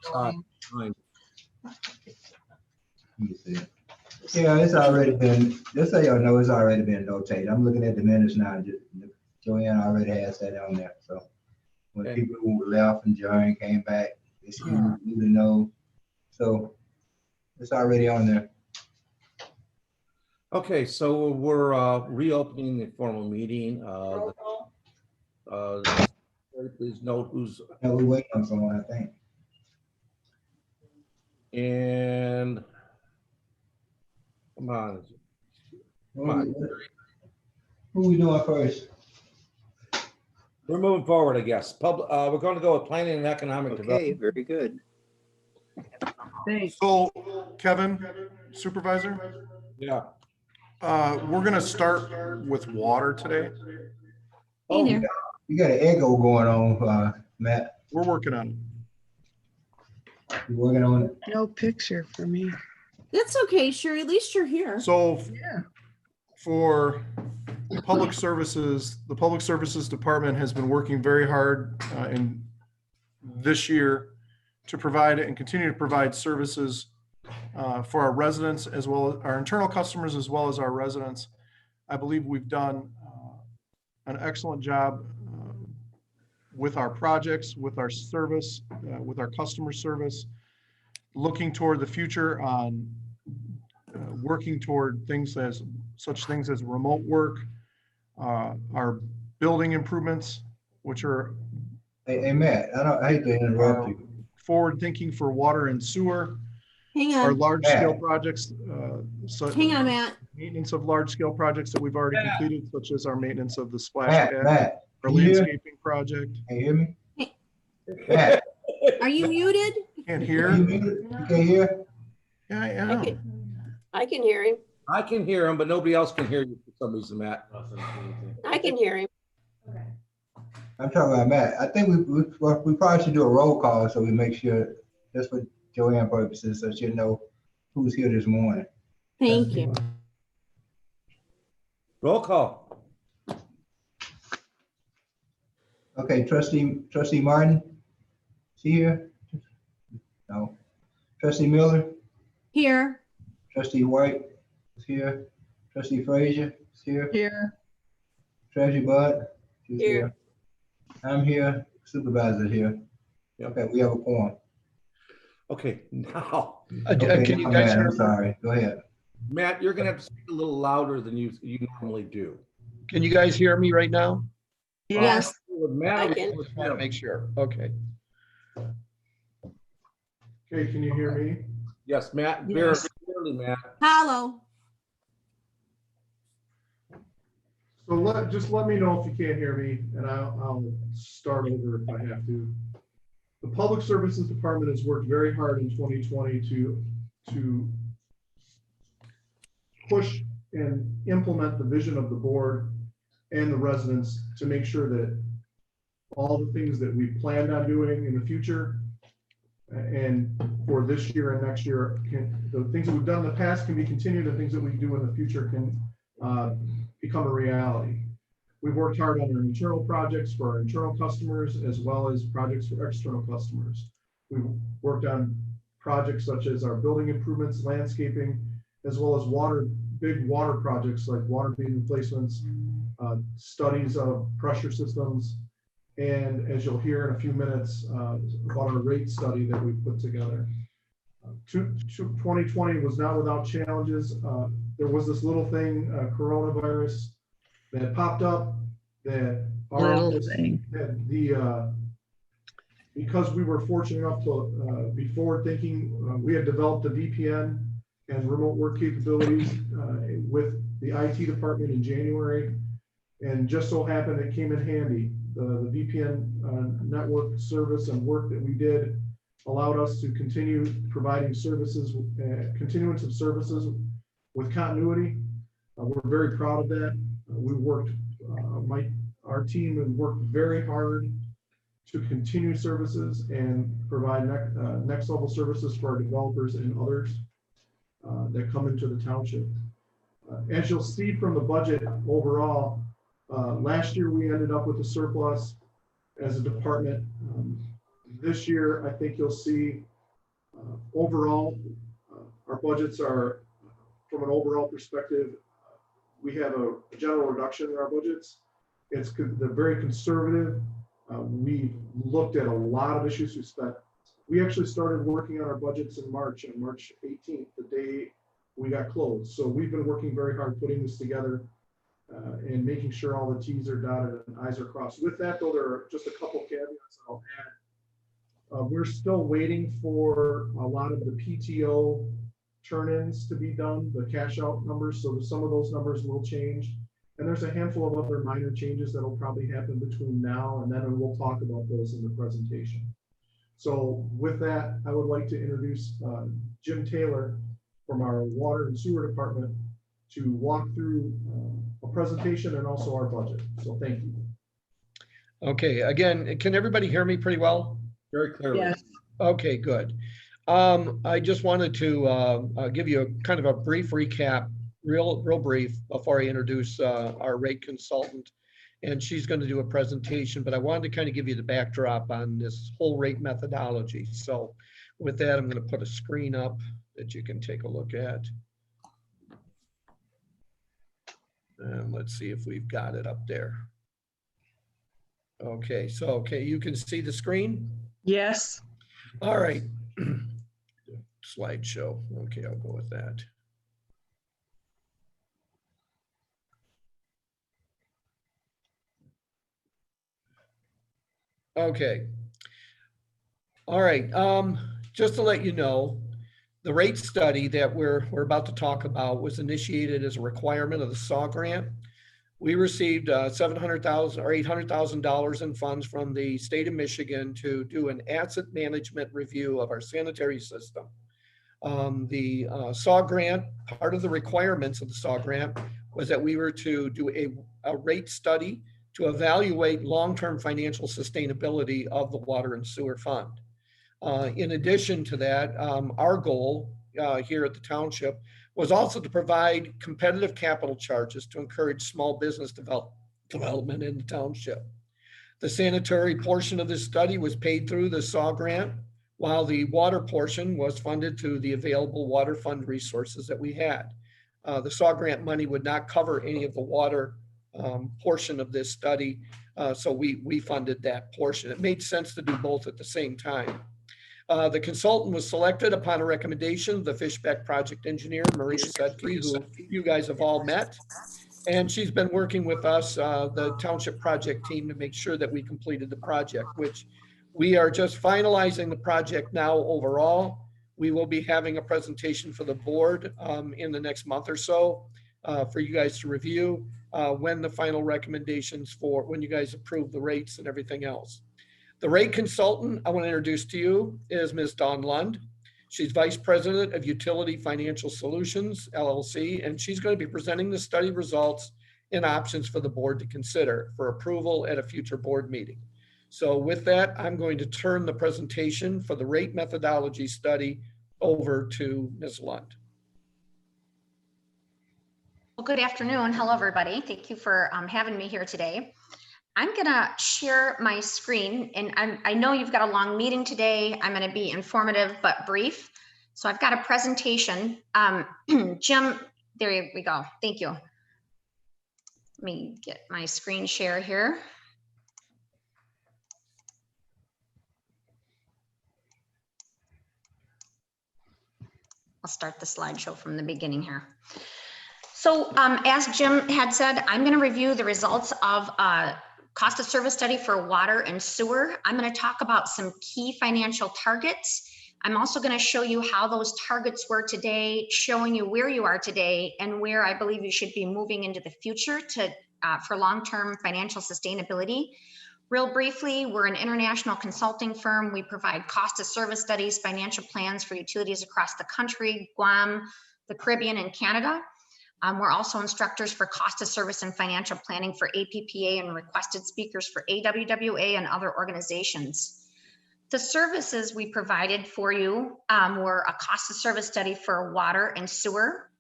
side. Fine. Let me see. Yeah, it's already been, just so y'all know, it's already been notated. I'm looking at the minutes now. Joanne already has that on there. So when Okay. people who left and Joanne came back, it's you to know. So it's already on there. Okay, so we're reopening the formal meeting. Please note who's Now we're waiting on someone, I think. and come on. Come on. Who we doing first? We're moving forward, I guess. We're going to go with planning and economic Okay, development. very good. Thanks. So Kevin, supervisor, Yeah. we're gonna start with water today. Oh, Hey there. You got an echo going on, Matt. We're working on it. You working on it? No picture for me. That's okay, Sherry. At least you're here. So Yeah. for public services, the Public Services Department has been working very hard in this year to provide and continue to provide services for our residents as well as our internal customers as well as our residents. I believe we've done an excellent job with our projects, with our service, with our customer service, looking toward the future on working toward such things as remote work, our building improvements, which are Hey, Matt, I hate to interrupt you. forward thinking for water and sewer, Hang our on. large scale projects, Hang on, Matt. maintenance of large scale projects that we've already completed, such as our maintenance of the splash pad, Matt, our can you hear? landscaping project. Can you hear me? Hey. Matt, Are you muted? Can't you hear? muted? You can't hear? Yeah, I am. I can hear him. I can hear him, but nobody else can hear you for some reason, Matt. I can hear him. I'm talking about Matt. I think we probably should do a roll call so we make sure, that's for Joanne purposes, so she'll know who's here this morning. Thank you. Roll call. Okay, trustee Martin, is he here? No. Trustee Miller, Here. trustee White is here. Trustee Frazier is here. Here. Treasurer Bud is Here. here. I'm here. Supervisor here. Yep. Okay, we have a quorum. Okay, now, Okay, Can you my guys bad, hear I'm me? sorry. Go ahead. Matt, you're gonna have to speak a little louder than you normally do. Can you guys hear me right now? Yes. With Matt, I we can. just Want to make sure. Okay. Okay, can you hear me? Yes, Matt, very Yes. clearly, Matt. Hollow. So just let me know if you can't hear me and I'll start over if I have to. The Public Services Department has worked very hard in 2020 to push and implement the vision of the board and the residents to make sure that all the things that we planned on doing in the future and for this year and next year, the things that we've done in the past can be continued, and things that we do in the future can become a reality. We've worked hard on our internal projects for our internal customers as well as projects for external customers. We've worked on projects such as our building improvements, landscaping, as well as big water projects like water main replacements, studies of pressure systems, and as you'll hear in a few minutes, about our rate study that we put together. 2020 was not without challenges. There was this little thing, coronavirus, that popped up that our Little office thing. had because we were fortunate enough to be forward thinking, we had developed a VPN and remote work capabilities with the IT department in January. And just so happened it came in handy. The VPN network service and work that we did allowed us to continue providing services, continuance of services with continuity. We're very proud of that. We worked, our team has worked very hard to continue services and provide next level services for our developers and others that come into the township. As you'll see from the budget overall, last year we ended up with a surplus as a department. this year, I think you'll see overall, our budgets are, from an overall perspective, we have a general reduction in our budgets. They're very conservative. We looked at a lot of issues. We actually started working on our budgets in March, on March 18th, the day we got closed. So we've been working very hard putting this together and making sure all the T's are dotted and I's are crossed. With that, though, there are just a couple caveats that I'll add. We're still waiting for a lot of the PTO turn-ins to be done, the cash out numbers. So some of those numbers will change. And there's a handful of other minor changes that will probably happen between now and then, and we'll talk about those in the presentation. So with that, I would like to introduce Jim Taylor from our Water and Sewer Department to walk through a presentation and also our budget. So thank you. Okay, again, can everybody hear me pretty well? Very clearly. Yes. Okay, good. I just wanted to give you a kind of a brief recap, real brief, before I introduce our rate consultant. And she's going to do a presentation, but I wanted to kind of give you the backdrop on this whole rate methodology. So with that, I'm going to put a screen up that you can take a look at. And let's see if we've got it up there. Okay, so, okay, you can see the screen? Yes. All right. Slideshow. Okay, I'll go with that. Okay. All right. Just to let you know, the rate study that we're about to talk about was initiated as a requirement of the SAW grant. We received $700,000 or $800,000 in funds from the state of Michigan to do an asset management review of our sanitary system. The SAW grant, part of the requirements of the SAW grant was that we were to do a rate study to evaluate long-term financial sustainability of the water and sewer fund. In addition to that, our goal here at the township was also to provide competitive capital charges to encourage small business development in the township. The sanitary portion of this study was paid through the SAW grant, while the water portion was funded through the available water fund resources that we had. The SAW grant money would not cover any of the water portion of this study, so we funded that portion. It made sense to do both at the same time. The consultant was selected upon a recommendation of the Fishbeck project engineer, Maria Sedke, who you guys have all met. And she's been working with us, the township project team, to make sure that we completed the project, which we are just finalizing the project now overall. We will be having a presentation for the board in the next month or so for you guys to review when the final recommendations for when you guys approve the rates and everything else. The rate consultant I want to introduce to you is Ms. Dawn Lund. She's Vice President of Utility Financial Solutions, LLC, and she's going to be presenting the study results and options for the board to consider for approval at a future board meeting. So with that, I'm going to turn the presentation for the rate methodology study over to Ms. Lund. Well, good afternoon. Hello, everybody. Thank you for having me here today. I'm gonna share my screen, and I know you've got a long meeting today. I'm gonna be informative but brief. So I've got a presentation. Jim, there we go. Thank you. Let me get my screen share here. I'll start the slideshow from the beginning here. So as Jim had said, I'm going to review the results of cost of service study for water and sewer. I'm going to talk about some key financial targets. I'm also going to show you how those targets were today, showing you where you are today and where I believe you should be moving into the future to for long-term financial sustainability. Real briefly, we're an international consulting firm. We provide cost of service studies, financial plans for utilities across the country, Guam, the Caribbean, and Canada. We're also instructors for cost of service and financial planning for APPA and requested speakers for AWWA and other organizations. The services we provided for you were a cost of service study for water and sewer.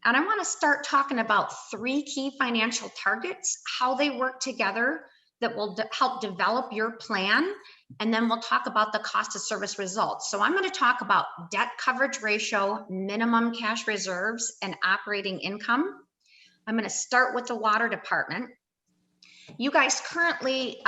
And I want to start talking about three key financial targets, how they work together, that will help develop your plan. And then we'll talk about the cost of service results. So I'm going to talk about debt coverage ratio, minimum cash reserves, and operating income. I'm going to start with the water department. You guys currently,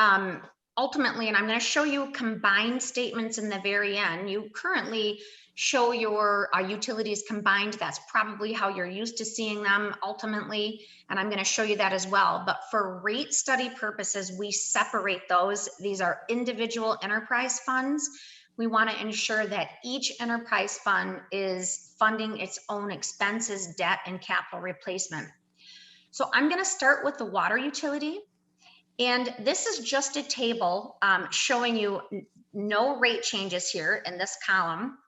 ultimately, and I'm going to show you combined statements in the very end. You currently show your utilities combined. That's probably how you're used to seeing them ultimately. And I'm going to show you that as well. But for rate study purposes, we separate those. These are individual enterprise funds. We want to ensure that each enterprise fund is funding its own expenses, debt, and capital replacement. So I'm going to start with the water utility. And this is just a table showing you no rate changes here in this column.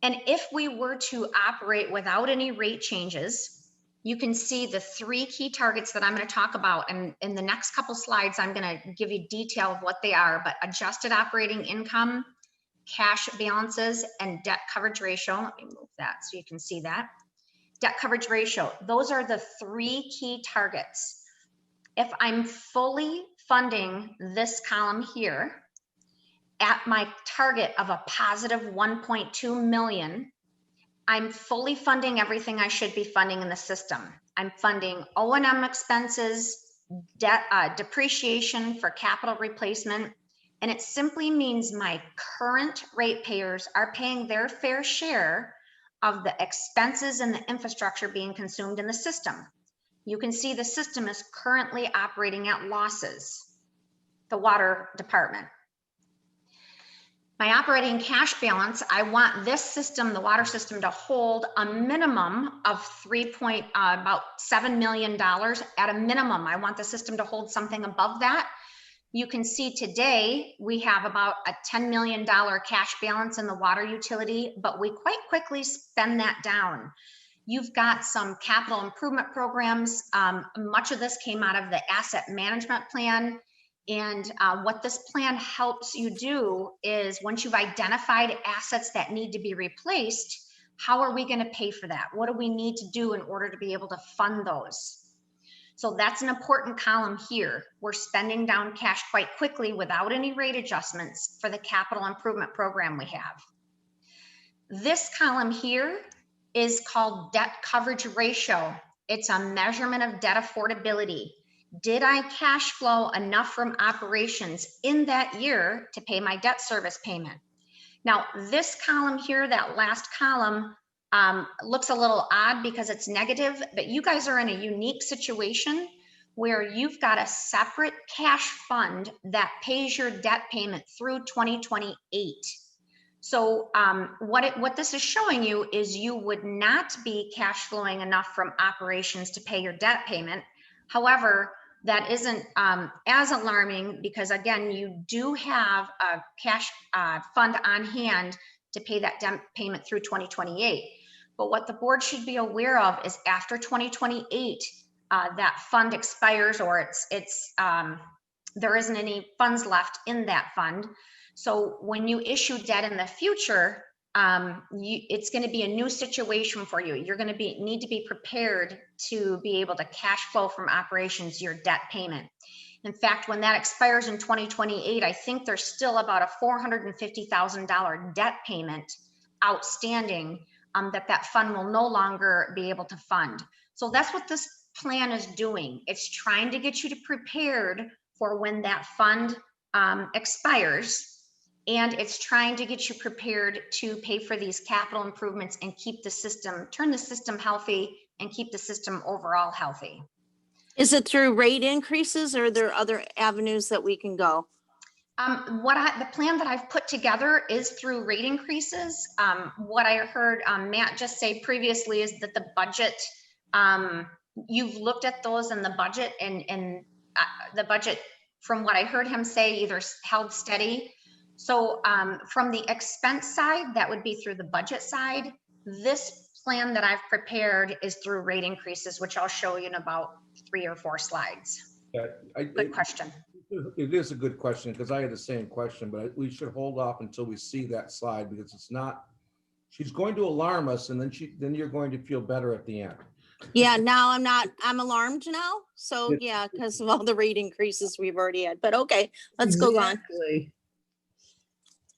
And if we were to operate without any rate changes, you can see the 3 key targets that I'm going to talk about. And in the next couple slides, I'm going to give you detail of what they are, but adjusted operating income, cash balances, and debt coverage ratio. Let me move that so you can see that. Debt coverage ratio, those are the 3 key targets. If I'm fully funding this column here at my target of a positive 1.2 million, I'm fully funding everything I should be funding in the system. I'm funding O&M expenses, debt, depreciation for capital replacement, and it simply means my current ratepayers are paying their fair share of the expenses and the infrastructure being consumed in the system. You can see the system is currently operating at losses, the water department. My operating cash balance, I want this system, the water system, to hold a minimum of about $7 million at a minimum. I want the system to hold something above that. You can see today we have about a $10 million cash balance in the water utility, but we quite quickly spend that down. You've got some capital improvement programs. Much of this came out of the asset management plan. And what this plan helps you do is once you've identified assets that need to be replaced, how are we going to pay for that? What do we need to do in order to be able to fund those? So that's an important column here. We're spending down cash quite quickly without any rate adjustments for the capital improvement program we have. This column here is called debt coverage ratio. It's a measurement of debt affordability. Did I cash flow enough from operations in that year to pay my debt service payment? Now, this column here, that last column, looks a little odd because it's negative, but you guys are in a unique situation where you've got a separate cash fund that pays your debt payment through 2028. So what this is showing you is you would not be cash flowing enough from operations to pay your debt payment. However, that isn't as alarming because again, you do have a cash fund on hand to pay that debt payment through 2028. But what the board should be aware of is after 2028, that fund expires or there isn't any funds left in that fund. So when you issue debt in the future, it's going to be a new situation for you. You're going to need to be prepared to be able to cash flow from operations your debt payment. In fact, when that expires in 2028, I think there's still about a $450,000 debt payment outstanding that fund will no longer be able to fund. So that's what this plan is doing. It's trying to get you to prepared for when that fund expires. And it's trying to get you prepared to pay for these capital improvements and keep the system, turn the system healthy and keep the system overall healthy. Is it through rate increases or are there other avenues that we can go? The plan that I've put together is through rate increases. What I heard Matt just say previously is that the budget, you've looked at those in the budget and the budget, from what I heard him say, either held steady. So from the expense side, that would be through the budget side. This plan that I've prepared is through rate increases, which I'll show you in about 3 or 4 slides. Yeah, Good question. It is a good question because I had the same question, but we should hold off until we see that slide because it's not, she's going to alarm us and then you're going to feel better at the end. Yeah, now I'm alarmed now. So yeah, because of all the rate increases we've already had, but okay, let's go on. Exactly.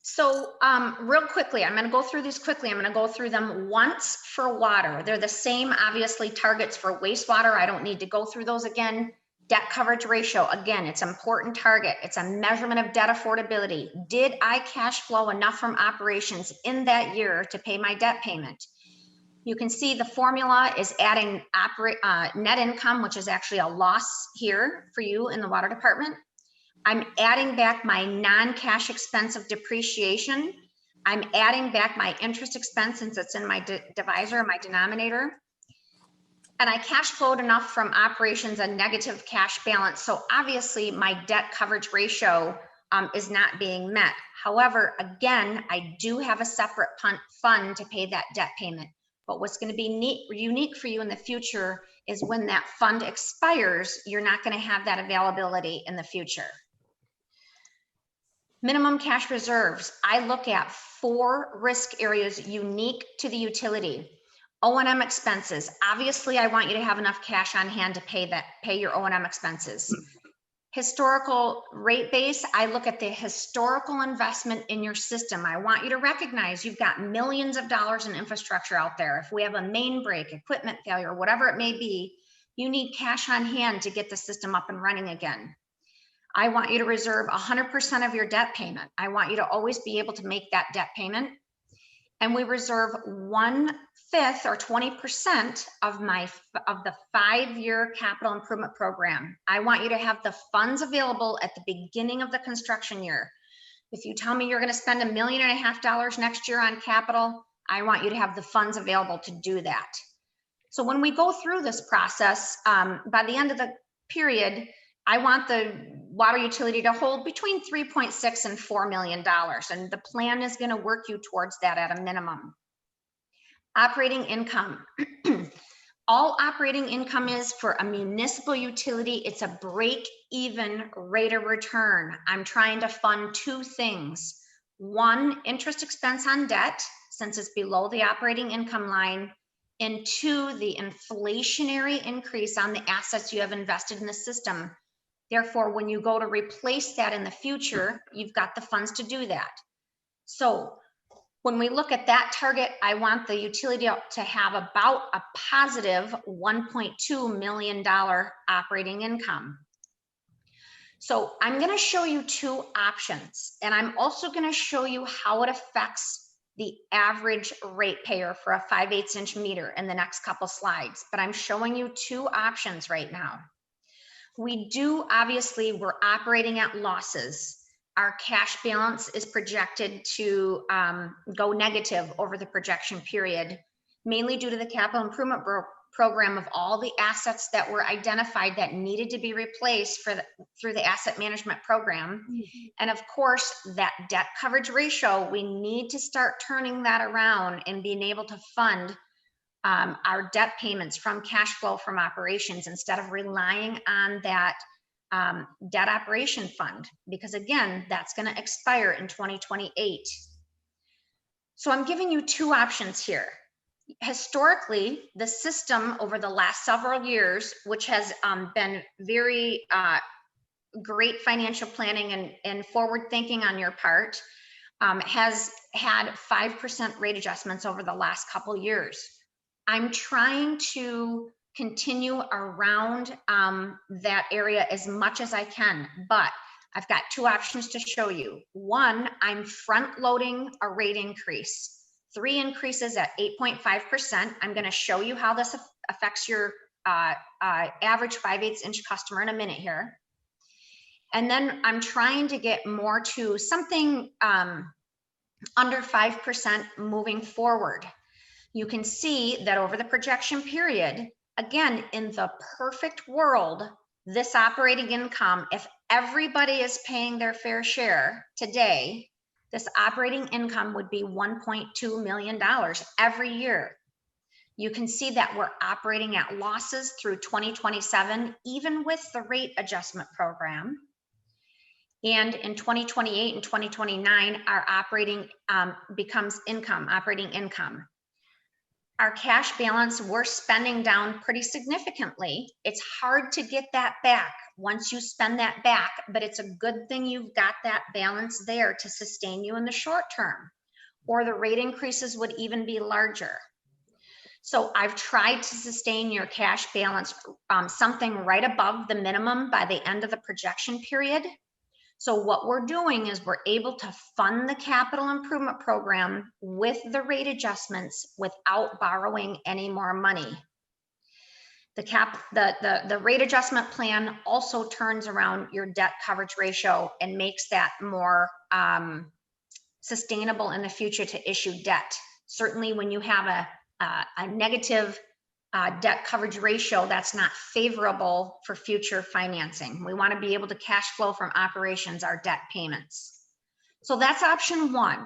So real quickly, I'm going to go through these quickly. I'm going to go through them once for water. They're the same, obviously, targets for wastewater. I don't need to go through those again. Debt coverage ratio, again, it's an important target. It's a measurement of debt affordability. Did I cash flow enough from operations in that year to pay my debt payment? You can see the formula is adding net income, which is actually a loss here for you in the water department. I'm adding back my non-cash expense of depreciation. I'm adding back my interest expense since it's in my divisor, my denominator. And I cash flowed enough from operations, a negative cash balance. So obviously my debt coverage ratio is not being met. However, again, I do have a separate fund to pay that debt payment. But what's going to be unique for you in the future is when that fund expires, you're not going to have that availability in the future. Minimum cash reserves. I look at 4 risk areas unique to the utility. O&M expenses. Obviously, I want you to have enough cash on hand to pay your O&M expenses. Historical rate base. I look at the historical investment in your system. I want you to recognize you've got millions of dollars in infrastructure out there. If we have a main break, equipment failure, whatever it may be, you need cash on hand to get the system up and running again. I want you to reserve 100% of your debt payment. I want you to always be able to make that debt payment. And we reserve 1/5 or 20% of the 5-year capital improvement program. I want you to have the funds available at the beginning of the construction year. If you tell me you're going to spend $1.5 million next year on capital, I want you to have the funds available to do that. So when we go through this process, by the end of the period, I want the water utility to hold between $3.6 and $4 million. And the plan is going to work you towards that at a minimum. Operating income. All operating income is for a municipal utility. It's a break-even rate of return. I'm trying to fund 2 things. 1, interest expense on debt, since it's below the operating income line. And 2, the inflationary increase on the assets you have invested in the system. Therefore, when you go to replace that in the future, you've got the funds to do that. So when we look at that target, I want the utility to have about a positive $1.2 million operating income. So I'm going to show you 2 options, and I'm also going to show you how it affects the average ratepayer for a 5/8" meter in the next couple slides. But I'm showing you 2 options right now. We're operating at losses. Our cash balance is projected to go negative over the projection period, mainly due to the capital improvement program of all the assets that were identified that needed to be replaced through the asset management program. And of course, that debt coverage ratio, we need to start turning that around and being able to fund our debt payments from cash flow from operations instead of relying on that debt operation fund, because again, that's going to expire in 2028. So I'm giving you 2 options here. Historically, the system over the last several years, which has been very great financial planning and forward thinking on your part, has had 5% rate adjustments over the last couple years. I'm trying to continue around that area as much as I can, but I've got 2 options to show you. 1, I'm front loading a rate increase, 3 increases at 8.5%. I'm going to show you how this affects your average 5/8" customer in a minute here. And then I'm trying to get more to something under 5% moving forward. You can see that over the projection period, again, in the perfect world, this operating income, if everybody is paying their fair share today, this operating income would be $1.2 million every year. You can see that we're operating at losses through 2027, even with the rate adjustment program. And in 2028 and 2029, our operating becomes income, operating income. our cash balance, we're spending down pretty significantly. It's hard to get that back once you spend that back, but it's a good thing you've got that balance there to sustain you in the short term, or the rate increases would even be larger. So I've tried to sustain your cash balance something right above the minimum by the end of the projection period. So what we're doing is we're able to fund the capital improvement program with the rate adjustments without borrowing any more money. The rate adjustment plan also turns around your debt coverage ratio and makes that more sustainable in the future to issue debt. Certainly when you have a negative debt coverage ratio, that's not favorable for future financing. We want to be able to cash flow from operations, our debt payments. So that's option one.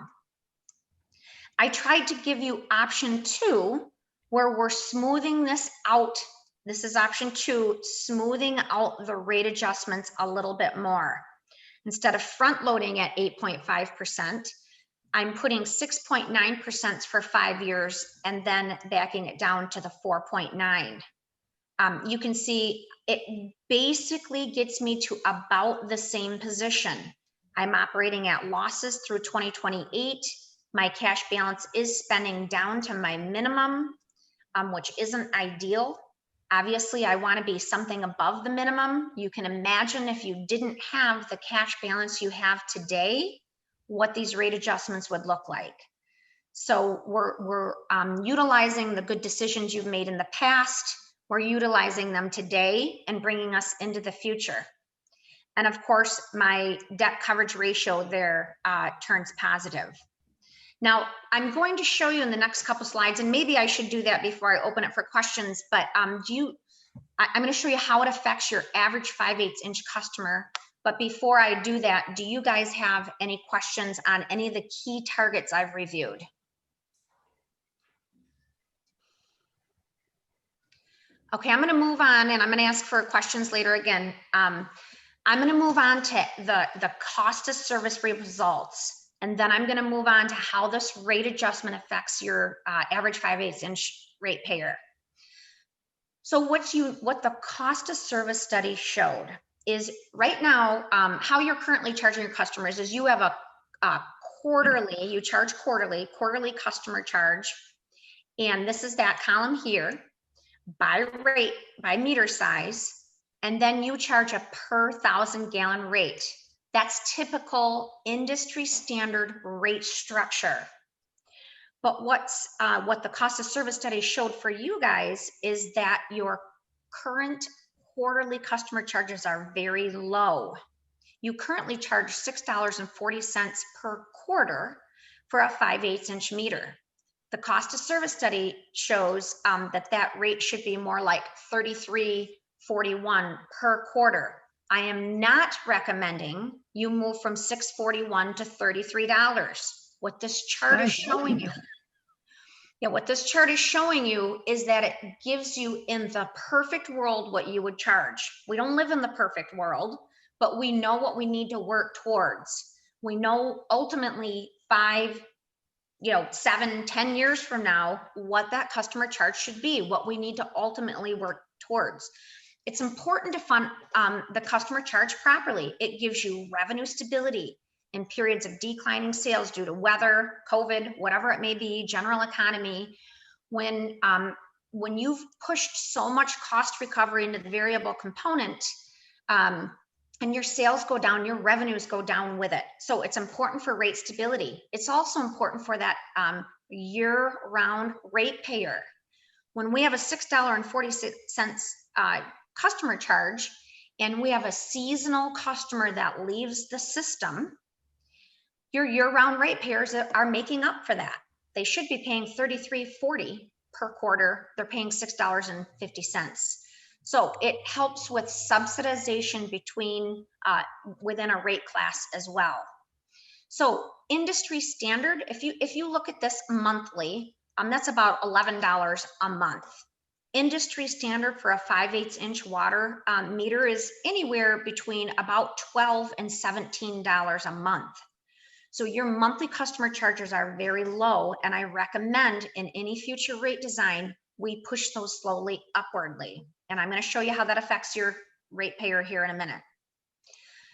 I tried to give you option two, where we're smoothing this out. This is option two, smoothing out the rate adjustments a little bit more. Instead of front loading at 8.5%, I'm putting 6.9% for 5 years and then backing it down to the 4.9. You can see it basically gets me to about the same position. I'm operating at losses through 2028. My cash balance is spending down to my minimum, which isn't ideal. Obviously, I want to be something above the minimum. You can imagine if you didn't have the cash balance you have today, what these rate adjustments would look like. So we're utilizing the good decisions you've made in the past. We're utilizing them today and bringing us into the future. And of course, my debt coverage ratio there turns positive. Now, I'm going to show you in the next couple slides, and maybe I should do that before I open it for questions, but I'm going to show you how it affects your average 5/8 inch customer. But before I do that, do you guys have any questions on any of the key targets I've reviewed? Okay, I'm going to move on, and I'm going to ask for questions later again. I'm going to move on to the cost of service results. And then I'm going to move on to how this rate adjustment affects your average 5/8 inch ratepayer. So what the cost of service study showed is right now, how you're currently charging your customers is you have a quarterly, you charge quarterly customer charge. And this is that column here by rate, by meter size. And then you charge a per 1,000 gallon rate. That's typical industry standard rate structure. But what the cost of service study showed for you guys is that your current quarterly customer charges are very low. You currently charge $6.40 per quarter for a 5/8 inch meter. The cost of service study shows that rate should be more like $33.41 per quarter. I am not recommending you move from $6.41 to $33. What this chart is showing you, what this chart is showing you is that it gives you in the perfect world what you would charge. We don't live in the perfect world, but we know what we need to work towards. We know ultimately 5, 7, 10 years from now, what that customer charge should be, what we need to ultimately work towards. It's important to fund the customer charge properly. It gives you revenue stability in periods of declining sales due to weather, COVID, whatever it may be, general economy. When you've pushed so much cost recovery into the variable component, and your sales go down, your revenues go down with it. So it's important for rate stability. It's also important for that year-round ratepayer. When we have a $6.46 customer charge, and we have a seasonal customer that leaves the system, your year-round ratepayers are making up for that. They should be paying $33.40 per quarter. They're paying $6.50. So it helps with subsidization within a rate class as well. So industry standard, if you look at this monthly, that's about $11 a month. Industry standard for a 5/8 inch water meter is anywhere between about $12 and $17 a month. So your monthly customer charges are very low, and I recommend in any future rate design, we push those slowly upwardly. And I'm going to show you how that affects your ratepayer here in a minute.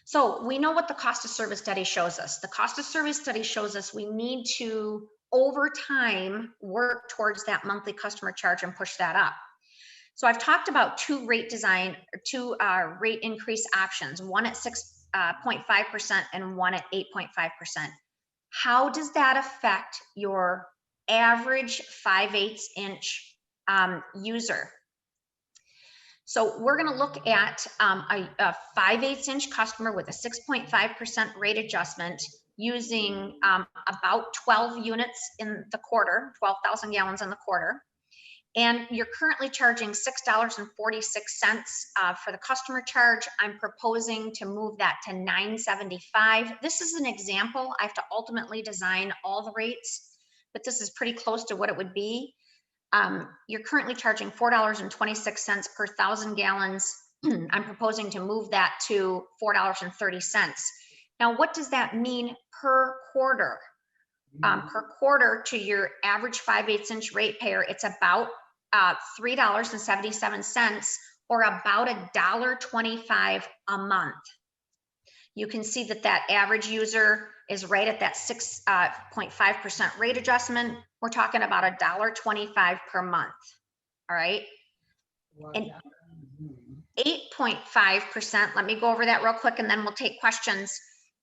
So we know what the cost of service study shows us. The cost of service study shows us we need to, over time, work towards that monthly customer charge and push that up. So I've talked about two rate increase options, one at 6.5% and one at 8.5%. How does that affect your average 5/8 inch user? So we're going to look at a 5/8 inch customer with a 6.5% rate adjustment using about 12 units in the quarter, 12,000 gallons in the quarter. And you're currently charging $6.46 for the customer charge. I'm proposing to move that to $9.75. This is an example. I have to ultimately design all the rates, but this is pretty close to what it would be. You're currently charging $4.26 per 1,000 gallons. I'm proposing to move that to $4.30. Now, what does that mean per quarter? Per quarter to your average 5/8 inch ratepayer, it's about $3.77 or about $1.25 a month. You can see that that average user is right at that 6.5% rate adjustment. We're talking about $1.25 per month. All right. And 8.5%, let me go over that real quick and then we'll take questions.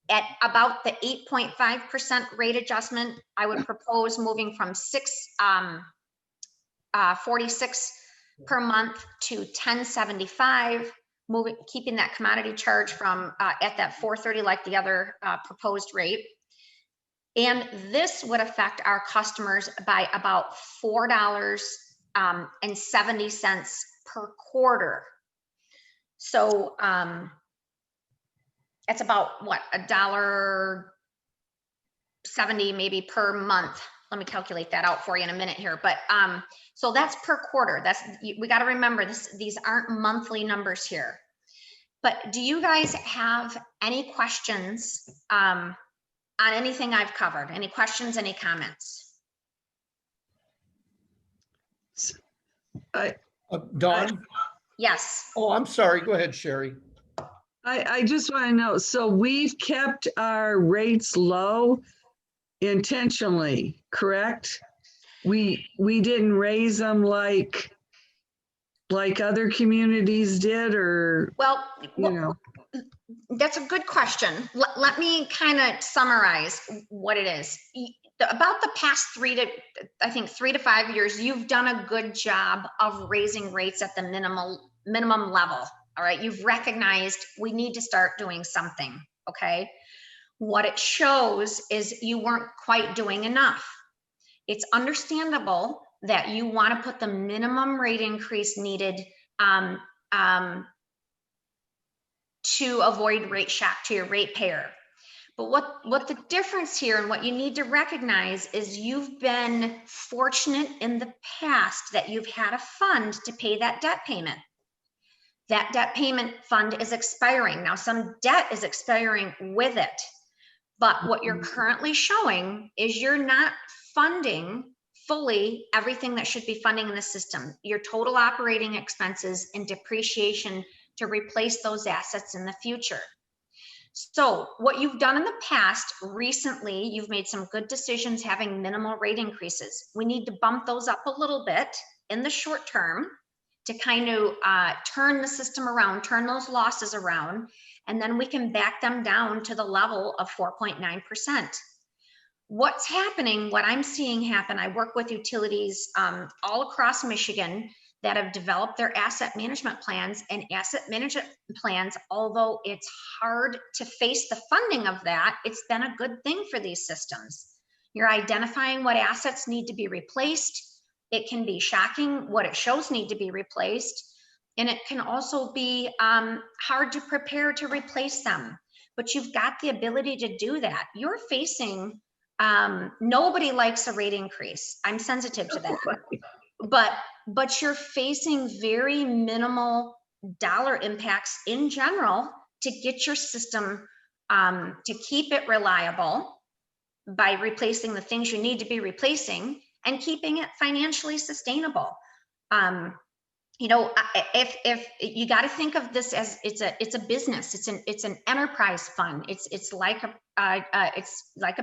At about the 8.5% rate adjustment, I would propose moving from $6.46 per month to $10.75, keeping that commodity charge from at that $4.30 like the other proposed rate. And this would affect our customers by about $4.70 per quarter. So it's about what, $1.70 maybe per month. Let me calculate that out for you in a minute here. But so that's per quarter. We got to remember these aren't monthly numbers here. But do you guys have any questions on anything I've covered? Any questions, any comments? Dawn? Yes. Oh, I'm sorry. Go ahead, Sherry. I just want to know, so we've kept our rates low intentionally, correct? We didn't raise them like other communities did, or, Well, you know. that's a good question. Let me kind of summarize what it is. About the past 3 to 5 years, you've done a good job of raising rates at the minimum level. All right, you've recognized we need to start doing something, okay? What it shows is you weren't quite doing enough. It's understandable that you want to put the minimum rate increase needed to avoid rate shock to your ratepayer. But what the difference here and what you need to recognize is you've been fortunate in the past that you've had a fund to pay that debt payment. That debt payment fund is expiring. Now, some debt is expiring with it, but what you're currently showing is you're not funding fully everything that should be funding in the system. Your total operating expenses and depreciation to replace those assets in the future. So what you've done in the past, recently, you've made some good decisions having minimal rate increases. We need to bump those up a little bit in the short term to kind of turn the system around, turn those losses around, and then we can back them down to the level of 4.9%. What's happening, what I'm seeing happen, I work with utilities all across Michigan that have developed their asset management plans, and asset management plans, although it's hard to face the funding of that, it's been a good thing for these systems. You're identifying what assets need to be replaced. It can be shocking what it shows need to be replaced. And it can also be hard to prepare to replace them. But you've got the ability to do that. You're facing, nobody likes a rate increase. I'm sensitive to that. But you're facing very minimal dollar impacts in general to get your system, to keep it reliable by replacing the things you need to be replacing and keeping it financially sustainable. You know, if you got to think of this as it's a business, it's an enterprise fund. It's like a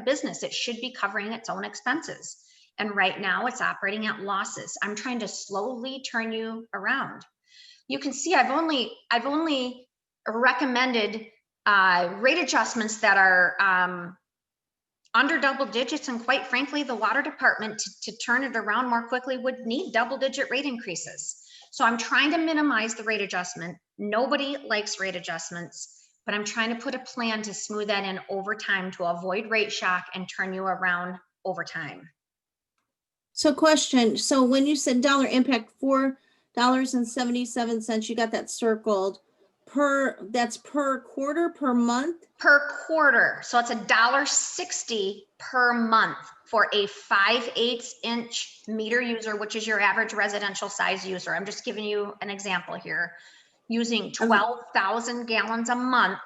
business. It should be covering its own expenses. And right now it's operating at losses. I'm trying to slowly turn you around. You can see I've only recommended rate adjustments that are under double digits, and quite frankly, the water department to turn it around more quickly would need double-digit rate increases. So I'm trying to minimize the rate adjustment. Nobody likes rate adjustments, but I'm trying to put a plan to smooth that in over time to avoid rate shock and turn you around over time. So question, so when you said dollar impact, $4.77, you got that circled that's per quarter, per month? Per quarter. So it's $1.60 per month for a 5/8 inch meter user, which is your average residential size user. I'm just giving you an example here. Using 12,000 gallons a month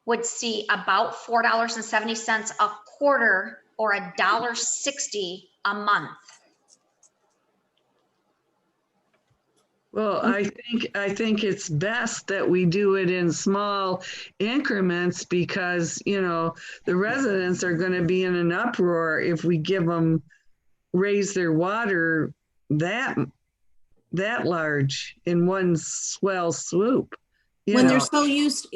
would see about $4.70 a quarter, or $1.60 a month. Well, I think it's best that we do it in small increments, because, you know, the residents are going to be in an uproar if we raise their water that large in one swell swoop. When they're so used,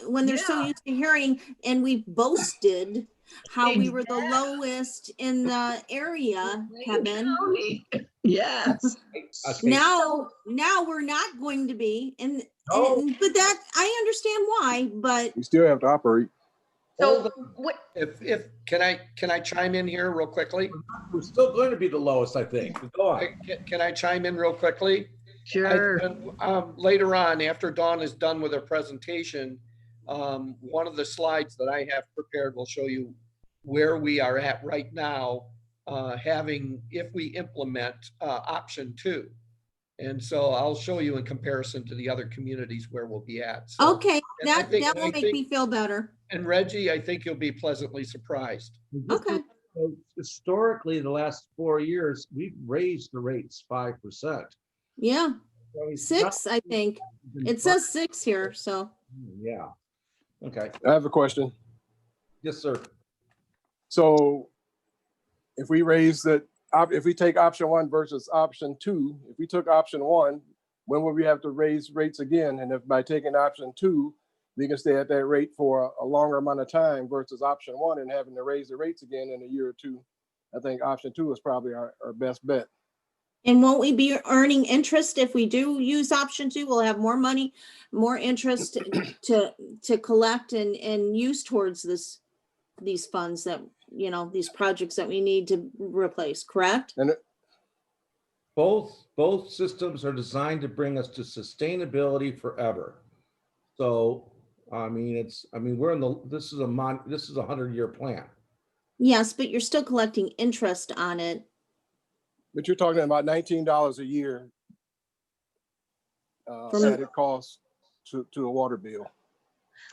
when they're so used to hearing, and we boasted how we were the lowest in the area, Kevin. Yes. Okay. Now we're not going to be, but that I understand why, but You still have to operate. So what? If can I chime in here real quickly? We're still going to be the lowest, I think. Go on. Can I chime in real quickly? Sure. Later on, after Dawn is done with her presentation, one of the slides that I have prepared will show you where we are at right now, if we implement option 2. And so I'll show you in comparison to the other communities where we'll be at. So, okay, that will make me feel better. And Reggie, I think you'll be pleasantly surprised. Okay. Historically, the last 4 years, we've raised the rates 5%. Yeah, So it's 6, not- I think. It says 6 here, so. Yeah. Okay. I have a question. Yes, sir. So if we take option 1 versus option 2, if we took option 1, when would we have to raise rates again? And if by taking option 2, we can stay at that rate for a longer amount of time versus option 1 and having to raise the rates again in a year or two, I think option 2 is probably our best bet. And won't we be earning interest if we do use option 2? We'll have more money, more interest to collect and use towards these funds that, you know, these projects that we need to replace, correct? And Both systems are designed to bring us to sustainability forever. So, I mean, this is a 100-year plan. Yes, but you're still collecting interest on it. But you're talking about $19 a year added cost to a water bill.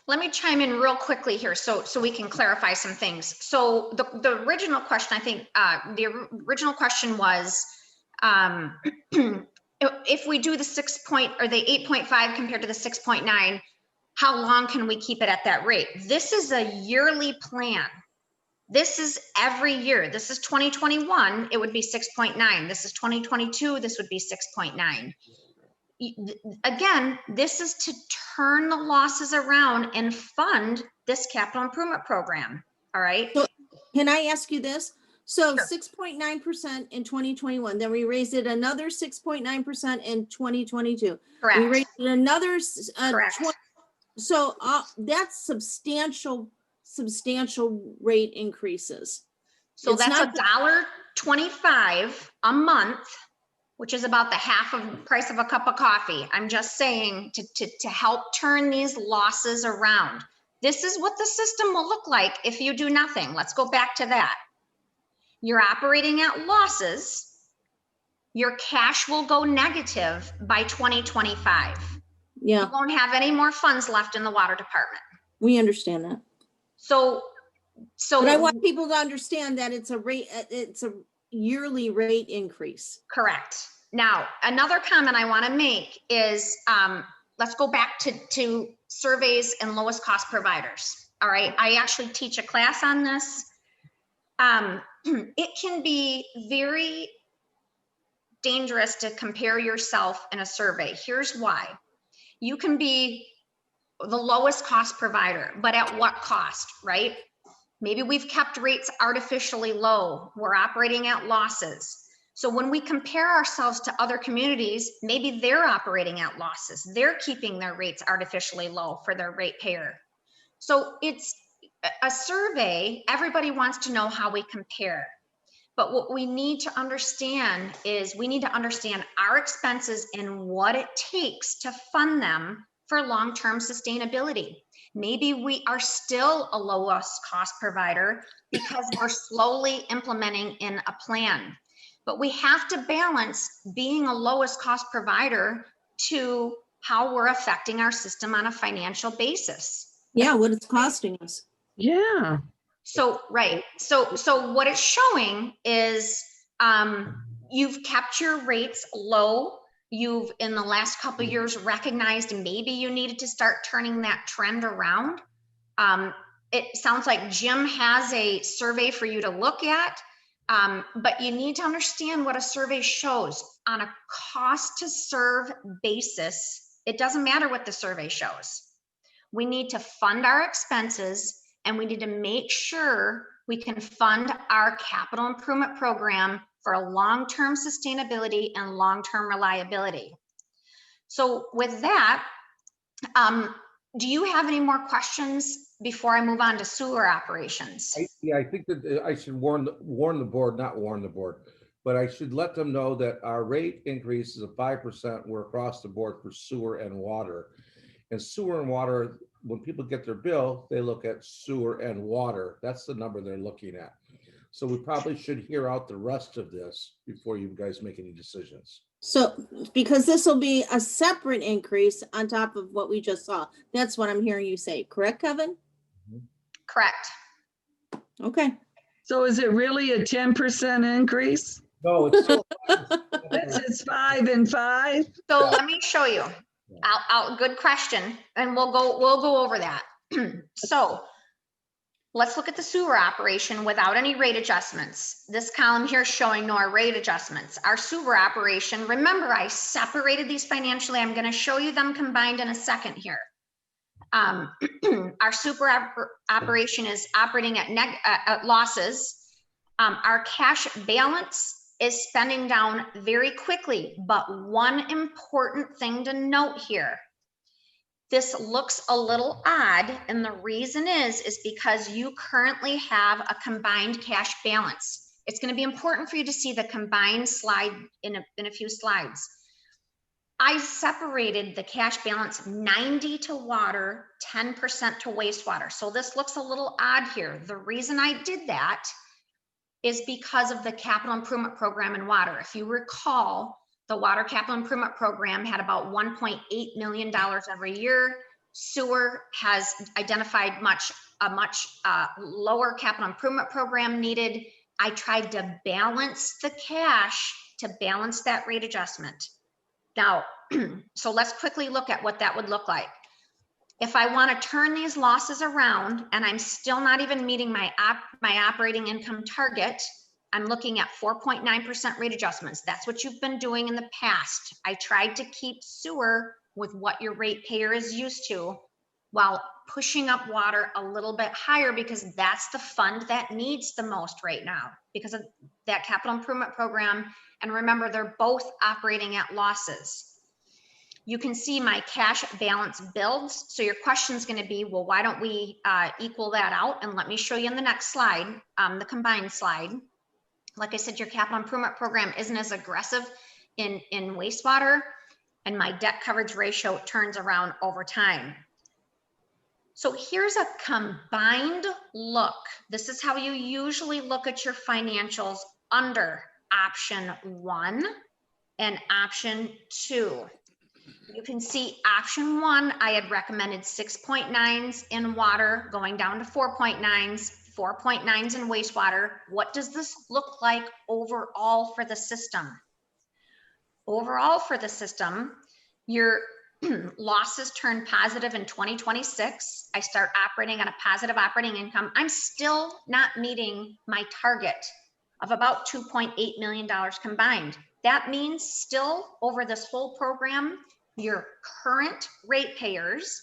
Let me chime in real quickly here so we can clarify some things. So the original question, I think the original question was, if we do the 8.5 compared to the 6.9, how long can we keep it at that rate? This is a yearly plan. This is every year. This is 2021, it would be 6.9. This is 2022, this would be 6.9. Again, this is to turn the losses around and fund this capital improvement program. All right. So can I ask you this? So Sure. 6.9% in 2021, then we raised it another 6.9% in 2022. Correct. We raised it another, Correct. so that's substantial rate increases. So It's that's not $1.25 a month, which is about the half of the price of a cup of coffee. I'm just saying to help turn these losses around. This is what the system will look like if you do nothing. Let's go back to that. You're operating at losses. Your cash will go negative by 2025. Yeah, You won't have any more funds left in the water department. we understand that. So So. But I want people to understand that it's a yearly rate increase. Correct. Now, another comment I want to make is, let's go back to surveys and lowest cost providers. All right, I actually teach a class on this. It can be very dangerous to compare yourself in a survey. Here's why. You can be the lowest cost provider, but at what cost, right? Maybe we've kept rates artificially low. We're operating at losses. So when we compare ourselves to other communities, maybe they're operating at losses. They're keeping their rates artificially low for their ratepayer. So it's a survey. Everybody wants to know how we compare. But what we need to understand is we need to understand our expenses and what it takes to fund them for long-term sustainability. Maybe we are still a lowest cost provider because we're slowly implementing in a plan. But we have to balance being a lowest cost provider to how we're affecting our system on a financial basis. Yeah, what it's costing us. Yeah. So, right. So what it's showing is you've kept your rates low. You've, in the last couple of years, recognized maybe you needed to start turning that trend around. It sounds like Jim has a survey for you to look at, but you need to understand what a survey shows on a cost to serve basis. It doesn't matter what the survey shows. We need to fund our expenses, and we need to make sure we can fund our capital improvement program for long-term sustainability and long-term reliability. So with that, do you have any more questions before I move on to sewer operations? I think that I should warn the board, but I should let them know that our rate increases of 5% were across the board for sewer and water. And sewer and water, when people get their bill, they look at sewer and water. That's the number they're looking at. So we probably should hear out the rest of this before you guys make any decisions. So, because this will be a separate increase on top of what we just saw. That's what I'm hearing you say. Correct, Kevin? Correct. Okay. So is it really a 10% increase? No, it's still. It's 5 and 5? So let me show you. Good question, and we'll go over that. So let's look at the sewer operation without any rate adjustments. This column here is showing no rate adjustments. Our sewer operation, remember I separated these financially. I'm going to show you them combined in a second here. Our super operation is operating at losses. Our cash balance is spending down very quickly, but one important thing to note here, this looks a little odd, and the reason is because you currently have a combined cash balance. It's going to be important for you to see the combined slide in a few slides. I separated the cash balance 90 to water, 10% to wastewater. So this looks a little odd here. The reason I did that is because of the capital improvement program in water. If you recall, the water capital improvement program had about $1.8 million every year. Sewer has identified a much lower capital improvement program needed. I tried to balance the cash to balance that rate adjustment. Now, so let's quickly look at what that would look like. If I want to turn these losses around and I'm still not even meeting my operating income target, I'm looking at 4.9% rate adjustments. That's what you've been doing in the past. I tried to keep sewer with what your ratepayer is used to while pushing up water a little bit higher, because that's the fund that needs the most right now because of that capital improvement program. And remember, they're both operating at losses. You can see my cash balance builds. So your question is going to be, well, why don't we equal that out? And let me show you in the next slide, the combined slide. Like I said, your capital improvement program isn't as aggressive in wastewater, and my debt coverage ratio turns around over time. So here's a combined look. This is how you usually look at your financials under option 1 and option 2. You can see option 1, I had recommended 6.9s in water, going down to 4.9s, 4.9s in wastewater. What does this look like overall for the system? Overall for the system, your losses turn positive in 2026. I start operating on a positive operating income. I'm still not meeting my target of about $2.8 million combined. That means still over this whole program, your current ratepayers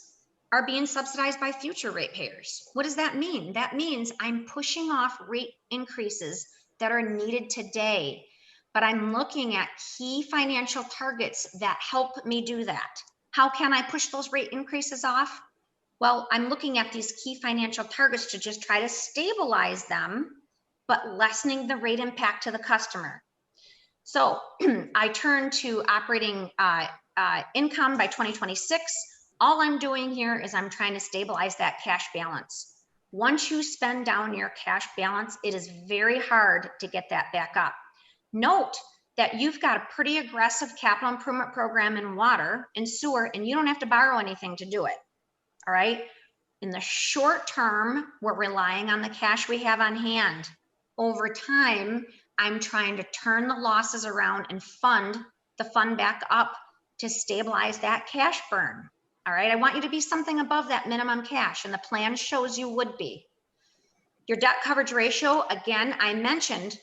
are being subsidized by future ratepayers. What does that mean? That means I'm pushing off rate increases that are needed today, but I'm looking at key financial targets that help me do that. How can I push those rate increases off? Well, I'm looking at these key financial targets to just try to stabilize them, but lessening the rate impact to the customer. So I turn to operating income by 2026. All I'm doing here is I'm trying to stabilize that cash balance. Once you spend down your cash balance, it is very hard to get that back up. Note that you've got a pretty aggressive capital improvement program in water and sewer, and you don't have to borrow anything to do it. All right. In the short term, we're relying on the cash we have on hand. Over time, I'm trying to turn the losses around and fund the fund back up to stabilize that cash burn. All right. I want you to be something above that minimum cash, and the plan shows you would be. Your debt coverage ratio, again, I mentioned,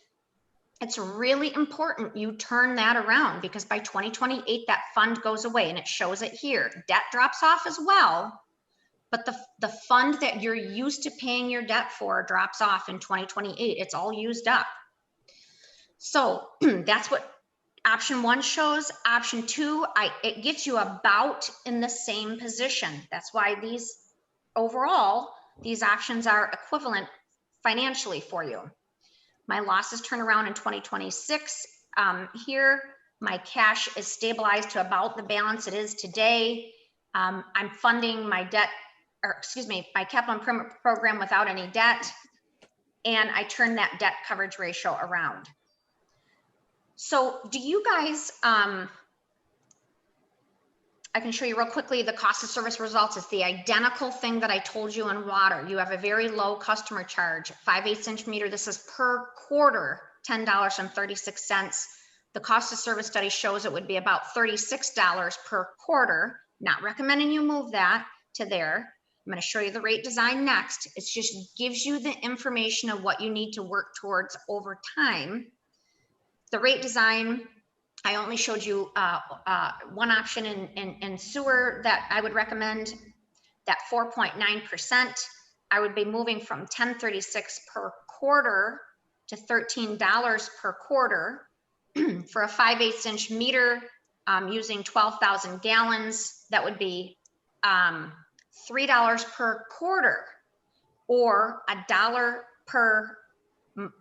it's really important you turn that around, because by 2028, that fund goes away, and it shows it here. Debt drops off as well, but the fund that you're used to paying your debt for drops off in 2028. It's all used up. So that's what option 1 shows. Option 2, it gets you about in the same position. That's why these overall, these options are equivalent financially for you. My losses turn around in 2026. Here, my cash is stabilized to about the balance it is today. I'm funding my debt, or excuse me, my capital improvement program without any debt. And I turn that debt coverage ratio around. So do you guys, I can show you real quickly the cost of service results. It's the identical thing that I told you in water. You have a very low customer charge, 5/8 inch meter. This is per quarter, $10.36. The cost of service study shows it would be about $36 per quarter. Not recommending you move that to there. I'm going to show you the rate design next. It just gives you the information of what you need to work towards over time. The rate design, I only showed you one option in sewer that I would recommend, that 4.9%. I would be moving from $10.36 per quarter to $13 per quarter. For a 5/8 inch meter using 12,000 gallons, that would be $3 per quarter, or $1 per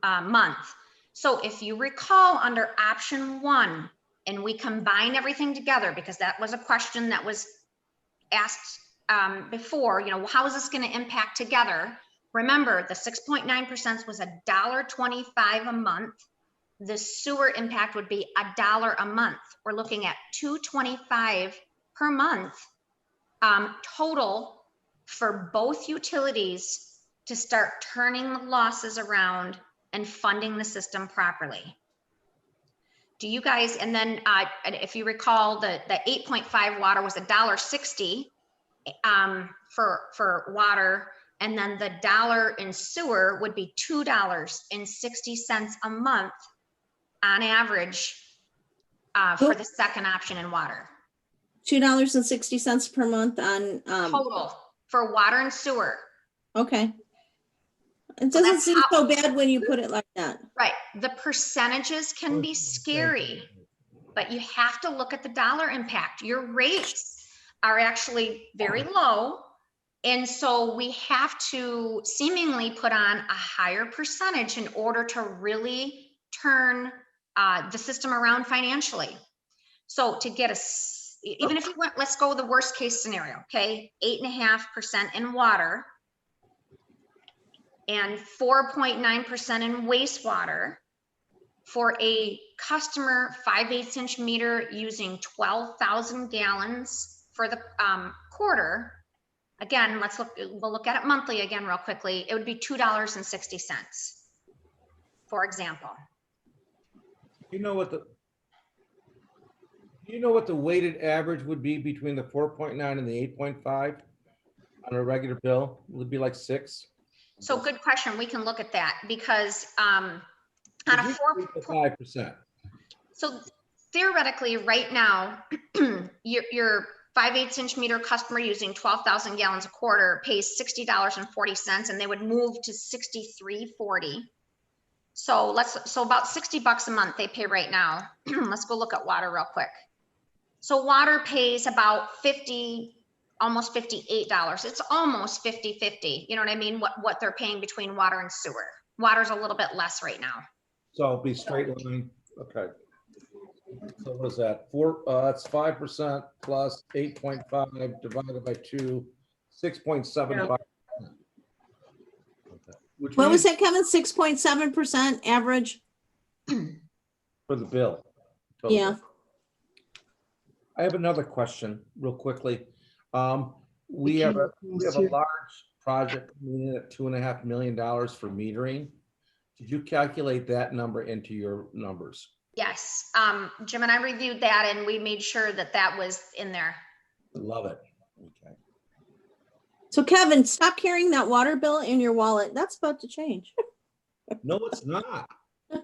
month. So if you recall, under option 1, and we combine everything together, because that was a question that was asked before, you know, how is this going to impact together? Remember, the 6.9% was $1.25 a month. The sewer impact would be $1 a month. We're looking at $2.25 per month total for both utilities to start turning the losses around and funding the system properly. Do you guys, and then if you recall, the 8.5 water was $1.60 for water, and then the $1 in sewer would be $2.60 a month on average for the second option in water. $2.60 per month on Total for water and sewer. Okay. It doesn't seem so bad when you put it like that. Right. The percentages can be scary, but you have to look at the dollar impact. Your rates are actually very low. And so we have to seemingly put on a higher percentage in order to really turn the system around financially. So to get even if you went, let's go with the worst case scenario, okay? 8.5% in water and 4.9% in wastewater for a customer 5/8 inch meter using 12,000 gallons for the quarter. Again, we'll look at it monthly again real quickly. It would be $2.60, for example. You know what the weighted average would be between the 4.9 and the 8.5 on a regular bill? Would it be like 6? So good question. We can look at that because on a 5%. So theoretically, right now, your 5/8 inch meter customer using 12,000 gallons a quarter pays $60.40, and they would move to $63.40. So about $60 a month they pay right now. Let's go look at water real quick. So water pays about almost $58. It's almost 50-50. You know what I mean? What they're paying between water and sewer. Water's a little bit less right now. So it'll be straight line. Okay. So what is that? That's 5% plus 8.5 divided by 2, 6.75. Okay. What was that, Kevin? 6.7% average? For the bill. Total. Yeah. I have another question real quickly. We have a large project coming in at $2.5 million for metering. Did you calculate that number into your numbers? Yes, Jim and I reviewed that and we made sure that was in there. Love it. Okay. So Kevin, stop carrying that water bill in your wallet. That's about to change. No, it's not. I'm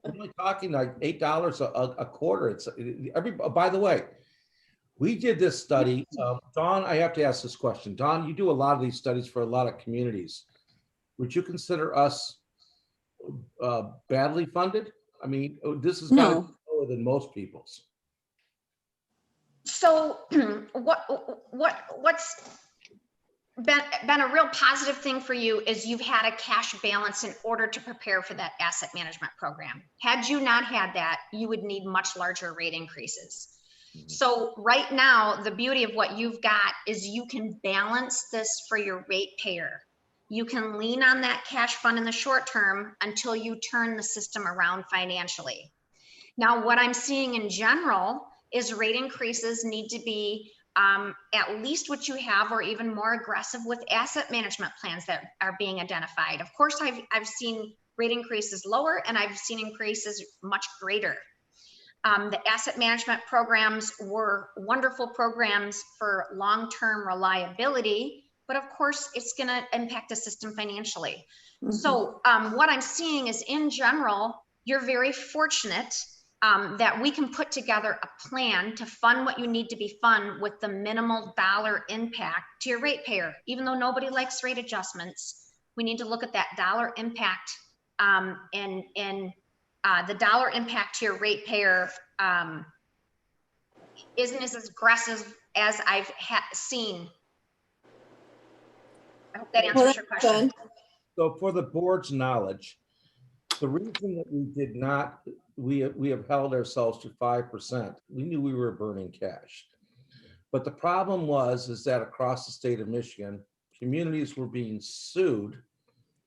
only talking like $8 a quarter. It's by the way, we did this study. Dawn, I have to ask this question. Dawn, you do a lot of these studies for a lot of communities. Would you consider us badly funded? I mean, this is No. lower than most people's. So what's been a real positive thing for you is you've had a cash balance in order to prepare for that asset management program. Had you not had that, you would need much larger rate increases. So right now, the beauty of what you've got is you can balance this for your ratepayer. You can lean on that cash fund in the short term until you turn the system around financially. Now, what I'm seeing in general is rate increases need to be at least what you have or even more aggressive with asset management plans that are being identified. Of course, I've seen rate increases lower and I've seen increases much greater. The asset management programs were wonderful programs for long-term reliability, but of course it's going to impact the system financially. Mm-hmm. So what I'm seeing is in general, you're very fortunate that we can put together a plan to fund what you need to be funded with the minimal dollar impact to your ratepayer. Even though nobody likes rate adjustments, we need to look at that dollar impact and the dollar impact to your ratepayer isn't as aggressive as I've seen. I hope that answers your question. So for the board's knowledge, the reason that we did not, we have held ourselves to 5%. We knew we were burning cash. But the problem is that across the state of Michigan, communities were being sued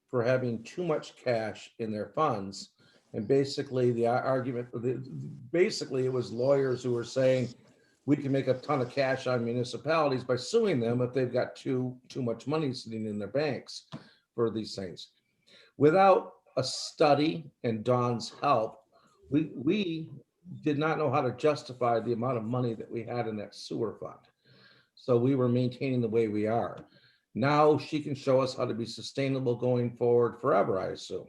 for having too much cash in their funds. And basically the argument, basically it was lawyers who were saying we can make a ton of cash on municipalities by suing them if they've got too much money sitting in their banks for these things. Without a study and Dawn's help, we did not know how to justify the amount of money that we had in that sewer fund. So we were maintaining the way we are. Now she can show us how to be sustainable going forward forever, I assume.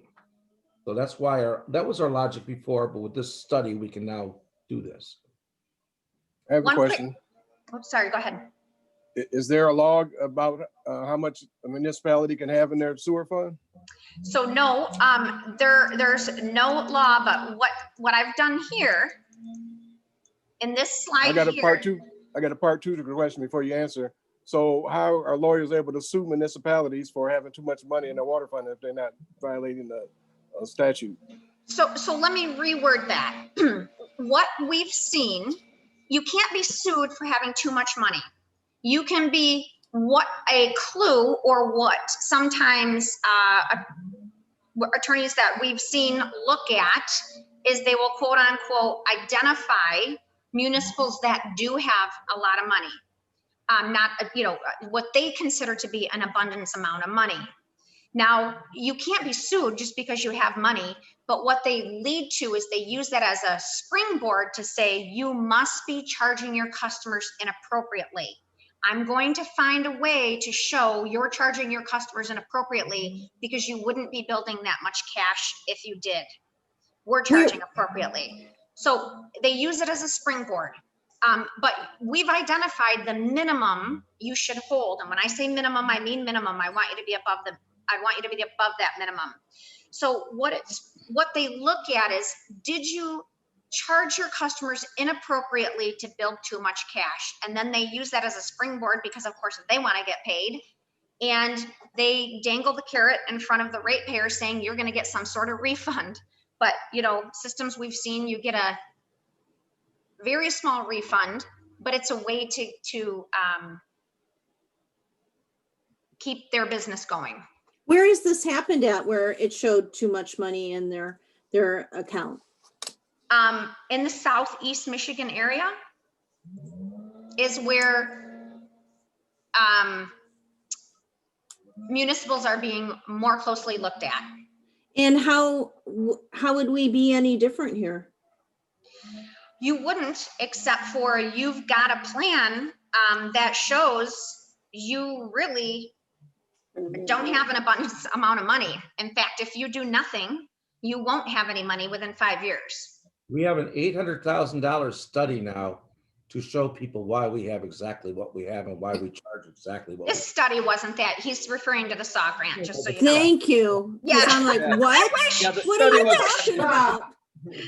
So that's why that was our logic before, but with this study, we can now do this. I have a question. Sorry, go ahead. Is there a log about how much a municipality can have in their sewer fund? So no, there's no law, but what I've done here in this slide I got a here, part two to the question before you answer. So how are lawyers able to sue municipalities for having too much money in their water fund if they're not violating the statute? So let me reword that. What we've seen, you can't be sued for having too much money. You can be what a clue or what sometimes attorneys that we've seen look at is they will quote unquote identify municipals that do have a lot of money. not, what they consider to be an abundance amount of money. Now, you can't be sued just because you have money, but what they lead to is they use that as a springboard to say, you must be charging your customers inappropriately. I'm going to find a way to show you're charging your customers inappropriately because you wouldn't be building that much cash if you did. We're charging appropriately. So they use it as a springboard. But we've identified the minimum you should hold. And when I say minimum, I mean minimum. I want you to be above that minimum. So what they look at is, did you charge your customers inappropriately to build too much cash? And then they use that as a springboard because of course they want to get paid. And they dangle the carrot in front of the ratepayer saying you're going to get some sort of refund. But systems we've seen, you get a very small refund, but it's a way to keep their business going. Where has this happened at where it showed too much money in their account? In the Southeast Michigan area is where municipals are being more closely looked at. And how would we be any different here? You wouldn't, except for you've got a plan that shows you really don't have an abundance amount of money. In fact, if you do nothing, you won't have any money within 5 years. We have an $800,000 study now to show people why we have exactly what we have and why we charge exactly what. This study wasn't that. He's referring to the SAW grant, just so you know. Thank you. Yeah. 'Cause I'm like, Yeah. what? Yeah, the What are study you was- talking about?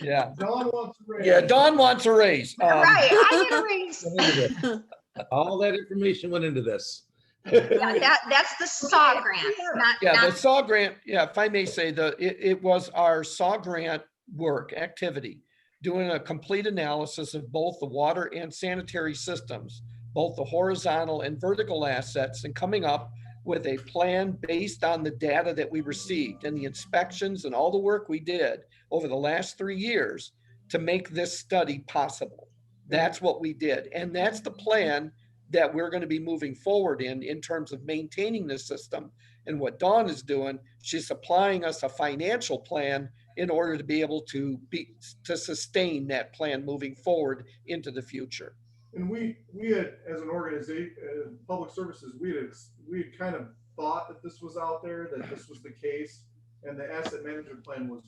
Yeah, Dawn wants to raise. yeah, Dawn wants a raise. Right, I need a raise. All that information went into this. Yeah, that's the SAW grant, Yeah, the not, SAW grant, yeah, if I may say, it was our SAW grant work activity, doing a complete analysis of both the water and sanitary systems, both the horizontal and vertical assets, and coming up with a plan based on the data that we received and the inspections and all the work we did over the last 3 years to make this study possible. That's what we did. And that's the plan that we're going to be moving forward in terms of maintaining this system. And what Dawn is doing, she's supplying us a financial plan in order to be able to sustain that plan moving forward into the future. And we had, as an organization, public services, we had kind of thought that this was out there, that this was the case. And the asset management plan was,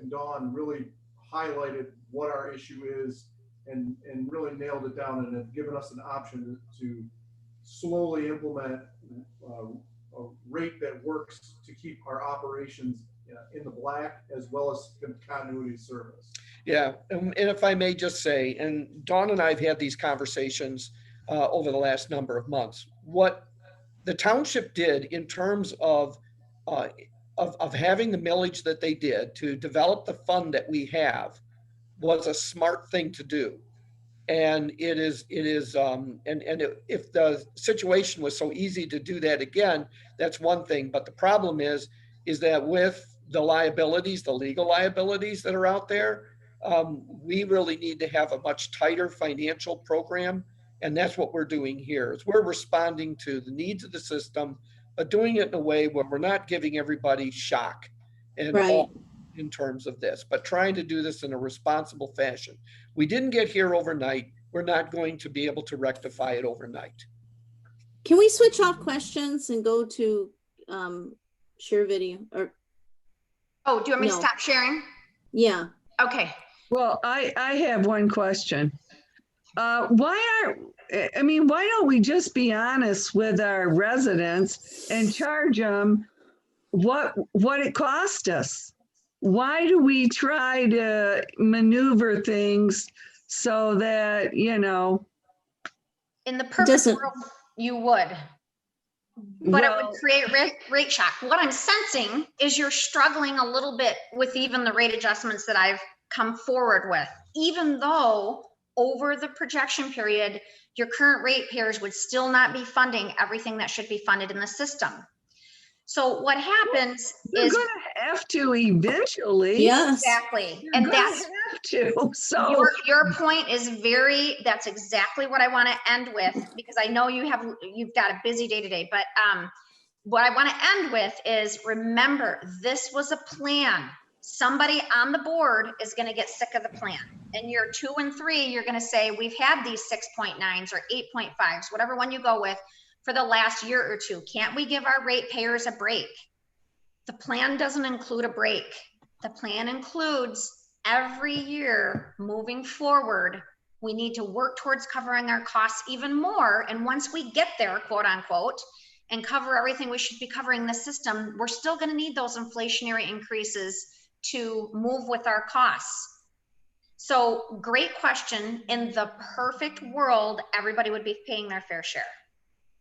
and Dawn really highlighted what our issue is and really nailed it down and have given us an option to slowly implement a rate that works to keep our operations in the black as well as continuity of service. Yeah, and if I may just say, and Dawn and I have had these conversations over the last number of months, what the township did in terms of having the millage that they did to develop the fund that we have was a smart thing to do. And if the situation was so easy to do that again, that's one thing. But the problem is that with the liabilities, the legal liabilities that are out there, we really need to have a much tighter financial program. And that's what we're doing here, is we're responding to the needs of the system, but doing it in a way where we're not giving everybody shock and Right. in terms of this, but trying to do this in a responsible fashion. We didn't get here overnight. We're not going to be able to rectify it overnight. Can we switch off questions and go to share video or oh, do you want me to No. stop sharing? yeah. Okay. Well, I have one question. Why don't we just be honest with our residents and charge them what it cost us? Why do we try to maneuver things so that, In the perfect doesn't- world, you would. But it well, would create rate shock. What I'm sensing is you're struggling a little bit with even the rate adjustments that I've come forward with, even though over the projection period, your current ratepayers would still not be funding everything that should be funded in the system. So what happens They're is gonna have to eventually. Yes. exactly, They're and gonna that's have to, so. your point is that's exactly what I want to end with, because I know you've got a busy day today, but what I want to end with is, remember, this was a plan. Somebody on the board is going to get sick of the plan. And year 2 and 3, you're going to say, we've had these 6.9s or 8.5s, whatever one you go with, for the last year or two. Can't we give our ratepayers a break? The plan doesn't include a break. The plan includes every year moving forward, we need to work towards covering our costs even more. And once we get there, quote unquote, and cover everything we should be covering in the system, we're still going to need those inflationary increases to move with our costs. So great question. In the perfect world, everybody would be paying their fair share.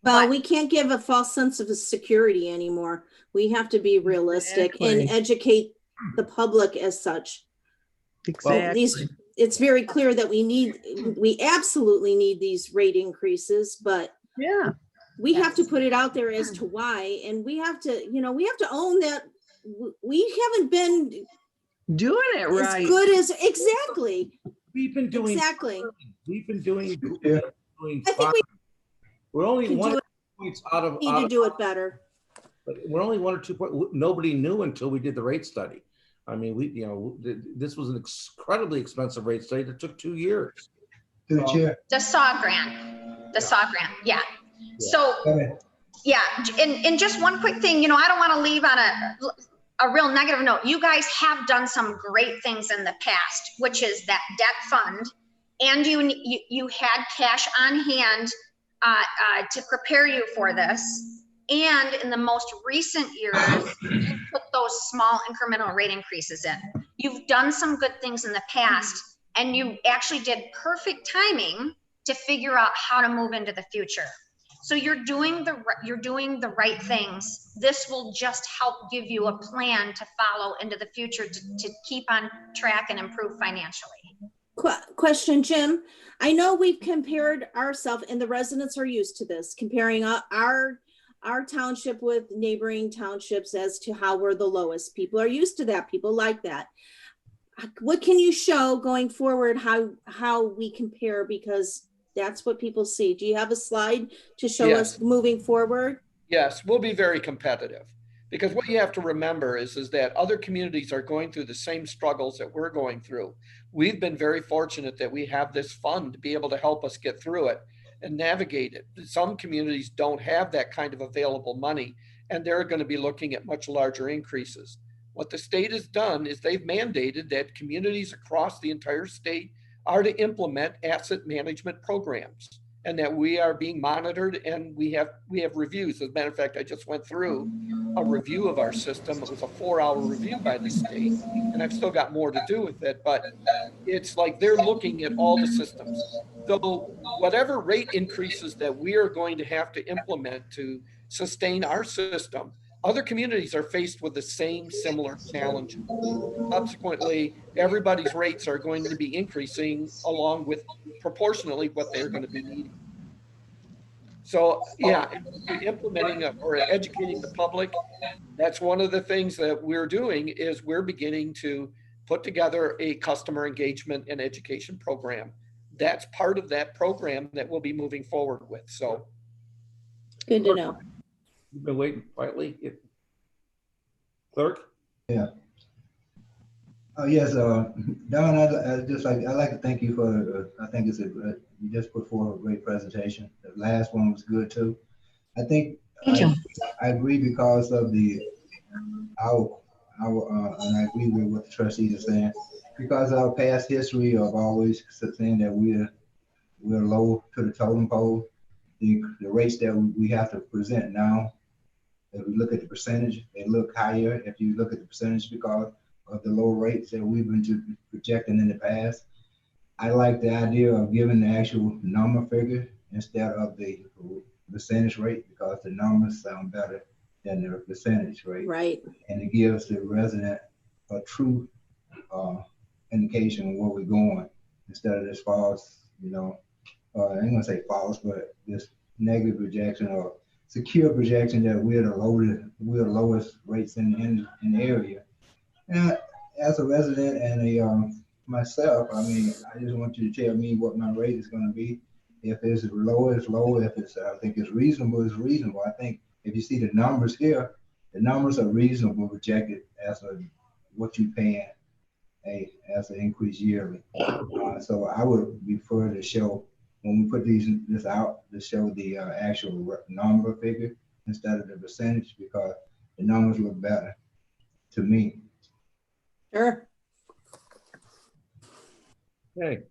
Well, But- we can't give a false sense of security anymore. We have to be realistic and Exactly. educate the public as such. Exactly. It's very clear that we absolutely need these rate increases, but Yeah, we have to put it out there as to why, and we have to own that we haven't been doing it as right. good as, exactly, We've been doing. exactly. We've been doing. Yeah. doing I think fine. we We're only can one do or it, two points out of. need to do it better. But we're only 1 or 2 points. Nobody knew until we did the rate study. I mean, this was an incredibly expensive rate study that took 2 years. To the chair. The SAW grant, yeah. So, Okay. yeah, and just one quick thing, I don't want to leave on a real negative note. You guys have done some great things in the past, which is that debt fund, and you had cash on hand to prepare you for this. And in the most recent years, you put those small incremental rate increases in. You've done some good things in the past, and you actually did perfect timing to figure out how to move into the future. So you're doing the right things. This will just help give you a plan to follow into the future to keep on track and improve financially. Question, Jim. I know we've compared ourselves, and the residents are used to this, comparing our township with neighboring townships as to how we're the lowest. People are used to that. People like that. What can you show going forward how we compare, because that's what people see. Do you have a slide to show Yes. us moving forward? Yes, we'll be very competitive, because what you have to remember is that other communities are going through the same struggles that we're going through. We've been very fortunate that we have this fund to be able to help us get through it and navigate it. Some communities don't have that kind of available money, and they're going to be looking at much larger increases. What the state has done is they've mandated that communities across the entire state are to implement asset management programs, and that we are being monitored, and we have reviews. As a matter of fact, I just went through a review of our system. It was a 4-hour review by the state, and I've still got more to do with it, but it's like they're looking at all the systems. So whatever rate increases that we are going to have to implement to sustain our system, other communities are faced with the same similar challenge. Subsequently, everybody's rates are going to be increasing along with proportionally what they're going to be needing. So yeah, implementing or educating the public, that's one of the things that we're doing, is we're beginning to put together a customer engagement and education program. That's part of that program that we'll be moving forward with. So Good to know. You've been waiting quietly. Clerk? Oh, yes, Don, I'd like to thank you for, I think you just put forward a great presentation. The last one was good too. I think Thank you. I agree because of and I agree with what the trustees are saying, because of our past history of always saying that we're low to the totem pole. The rates that we have to present now, if we look at the percentage, they look higher if you look at the percentage because of the low rates that we've been projecting in the past. I like the idea of giving the actual number figure instead of the percentage rate, because the numbers sound better than the percentage rate. Right. And it gives the resident a true indication of where we're going, instead of this false, I ain't gonna say false, but this negative projection of secure projection that we're the lowest rates in the area. And as a resident and myself, I mean, I just want you to tell me what my rate is going to be. If it's low, it's low. If it's, I think it's reasonable, it's reasonable. I think if you see the numbers here, the numbers are reasonable projected as what you paying as an increase yearly. So I would prefer to show, when we put this out, to show the actual number figure instead of the percentage, because the numbers look better to me. Sure. Okay,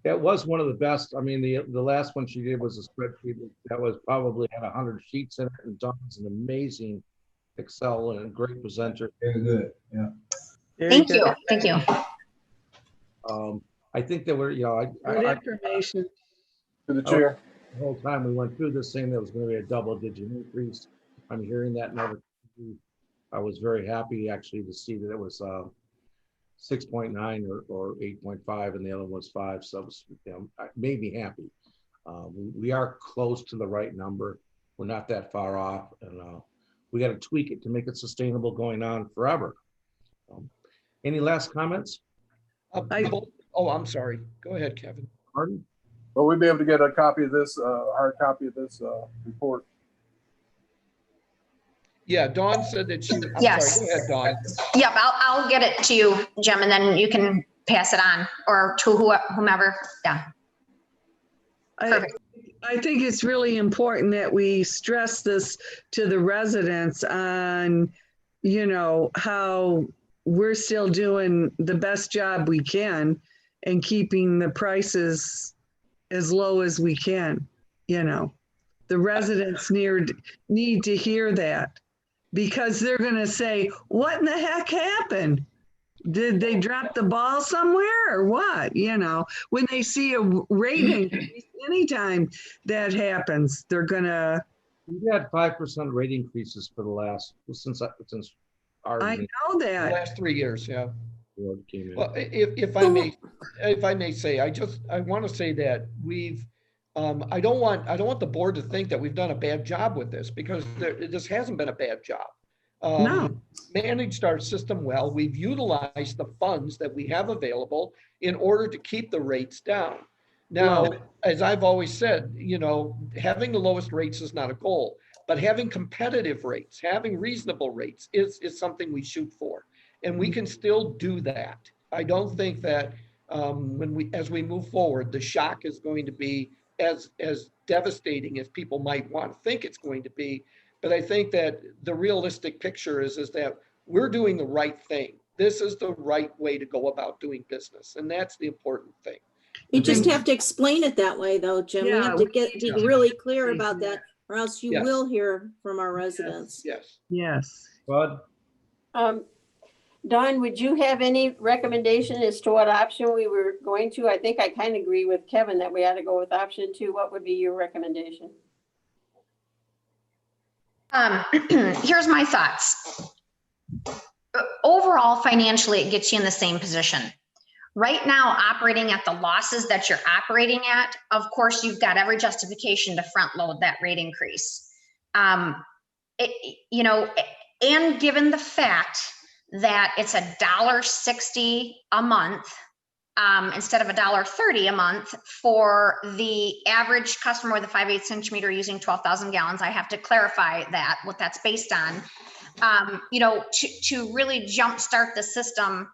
that was one of the best. I mean, the last one she did was a spreadsheet that was probably had 100 sheets in it, and Dawn's an amazing Excel and a great presenter. Very good, yeah. Thank you, thank you. I think that we're, Good information. To the chair. the whole time we went through this thing, there was going to be a double-digit increase. I'm hearing that now. I was very happy actually to see that it was 6.9 or 8.5, and the other one was 5. So it was, it made me happy. We are close to the right number. We're not that far off, and we got to tweak it to make it sustainable going on forever. Any last comments? Oh, I'm sorry. Go ahead, Kevin. Pardon? Well, we'll be able to get a copy of this, hard copy of this report. Yeah, Dawn said that she, I'm Yes. sorry, go ahead, Dawn. Yep, I'll get it to you, Jim, and then you can pass it on or to whomever. Yeah. Perfect. I think it's really important that we stress this to the residents on, how we're still doing the best job we can and keeping the prices as low as we can. The residents need to hear that, because they're going to say, what in the heck happened? Did they drop the ball somewhere or what? When they see a rate increase, anytime that happens, they're going to. We had 5% rate increases for the last, since our I know The that. last 3 years, yeah. board came in. Well, if I may say, I want to say that we've, I don't want the board to think that we've done a bad job with this, because this hasn't been a bad job. No. Managed our system well. We've utilized the funds that we have available in order to keep the rates down. Now, as I've always said, having the lowest rates is not a goal, but having competitive rates, having reasonable rates is something we shoot for. And we can still do that. I don't think that as we move forward, the shock is going to be as devastating as people might want to think it's going to be. But I think that the realistic picture is that we're doing the right thing. This is the right way to go about doing business. And that's the important thing. You just have to explain it that way though, Jim. We have to be really clear about that, or else you Yes. will hear from our residents. Yes. Yes. Bud? Dawn, would you have any recommendation as to what option we were going to? I think I kind of agree with Kevin that we had to go with option 2. What would be your recommendation? Here's my thoughts. Overall, financially, it gets you in the same position. Right now, operating at the losses that you're operating at, of course, you've got every justification to front load that rate increase. And given the fact that it's $1.60 a month instead of $1.30 a month for the average customer with a 5/8 inch meter using 12,000 gallons. I have to clarify that, what that's based on. To really jumpstart the system,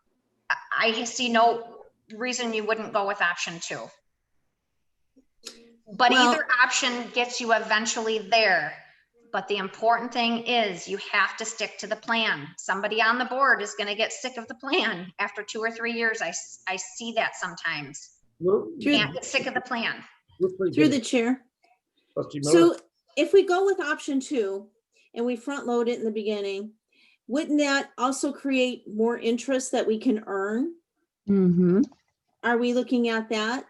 I see no reason you wouldn't go with option 2. But either option gets you eventually there. But the important thing is you have to stick to the plan. Somebody on the board is going to get sick of the plan after 2 or 3 years. I see that sometimes. Can't get sick of the plan. Through the chair. So if we go with option 2 and we front load it in the beginning, wouldn't that also create more interest that we can earn? Mm-hmm. Are we looking at that?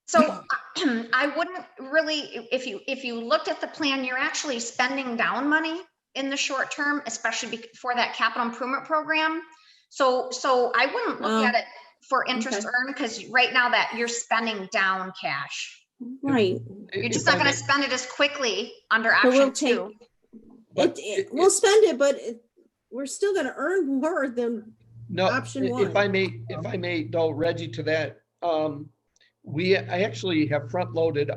So I wouldn't really, if you looked at the plan, you're actually spending down money in the short term, especially for that capital improvement program. So I wouldn't look at it for interest earned, because right now that you're spending down cash. Right. You're just If not I gonna may- spend it as quickly under But we'll option take, two. but we'll spend it, but we're still gonna earn more than No, option if I one. may, though, Reggie, to that, I actually have front loaded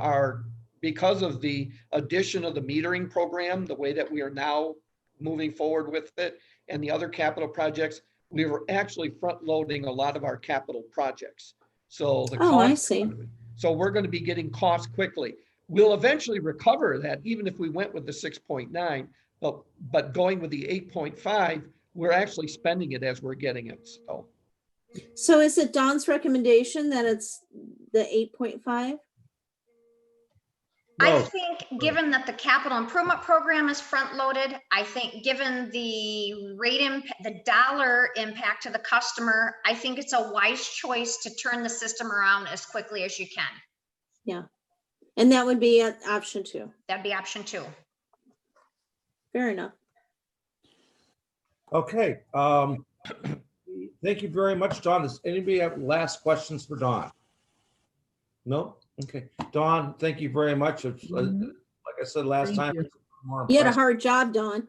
because of the addition of the metering program, the way that we are now moving forward with it and the other capital projects, we were actually front loading a lot of our capital projects. So the Oh, I cost, see. so we're going to be getting costs quickly. We'll eventually recover that even if we went with the 6.9, but going with the 8.5, we're actually spending it as we're getting it, so. So is it Don's recommendation that it's the 8.5? I No. think, given that the capital improvement program is front-loaded, I think given the the dollar impact to the customer, I think it's a wise choice to turn the system around as quickly as you can. Yeah. And that would be at option 2. That'd be option 2. Fair enough. Okay, thank you very much, Dawn. Does anybody have last questions for Dawn? No? Okay, Dawn, thank you very much. Like I said last Thank time. you. more You had a impressed. hard job, Don.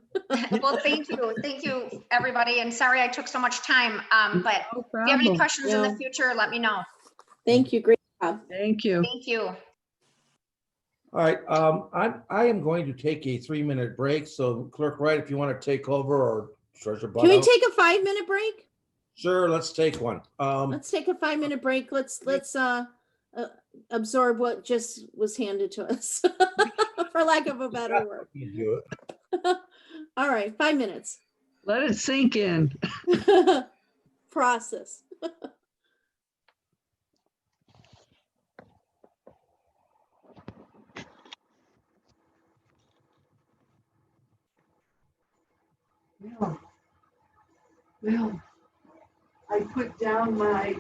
Well, thank you, everybody, and sorry I took so much time, but No if you have any problem. questions in the No. future, let me know. Thank you. Great job. Thank you. Thank you. All right, I am going to take a 3-minute break. So Clerk Wright, if you want to take over, or Treasurer Can we Butto. take a 5-minute break? Sure, let's take one. Let's take a 5-minute break. Let's absorb what just was handed to us, for lack of a better word. You do it. All right, 5 minutes. Let it sink in. Process. Well, I put down my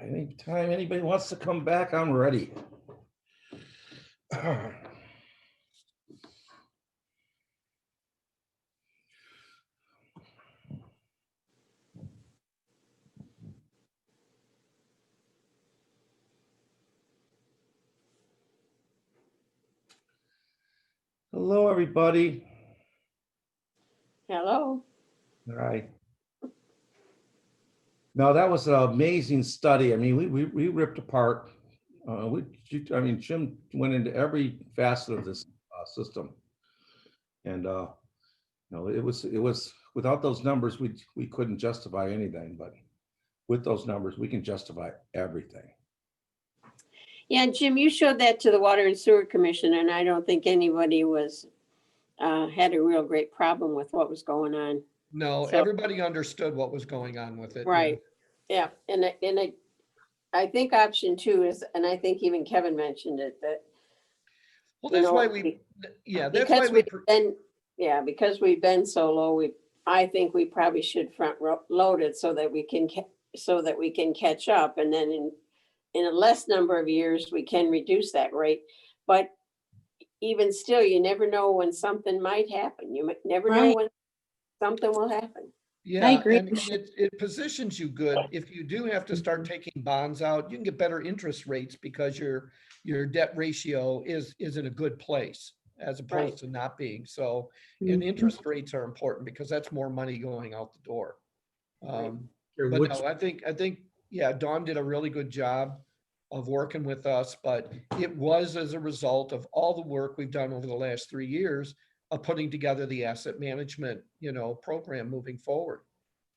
Anytime anybody wants to come back, I'm ready. Hello, everybody. Hello. All right. No, that was an amazing study. I mean, we ripped apart. I mean, Jim went into every facet of this system, and it was without those numbers, we couldn't justify anything. But with those numbers, we can justify everything. Yeah, Jim, you showed that to the Water and Sewer Commission, and I don't think anybody had a real great problem with what was going on. No, So- everybody understood what was going on with it. Right. Yeah, I think option 2 is, and I think even Kevin mentioned it, that Well, you that's know, why that's why because we've been so low, I think we probably should front load it so that we can catch up, and then in a less number of years, we can reduce that rate. But even still, you never know when something might happen. You never know Right. when something will happen. Yeah, agree. and it positions you good. If you do have to start taking bonds out, you can get better interest rates because your debt ratio is in a good place as opposed Right. to not being. So, and interest rates are important because that's more money going out the door. But no, I think, yeah, Dawn did a really good job of working with us, but it was as a result of all the work we've done over the last 3 years of putting together the asset management, program moving forward.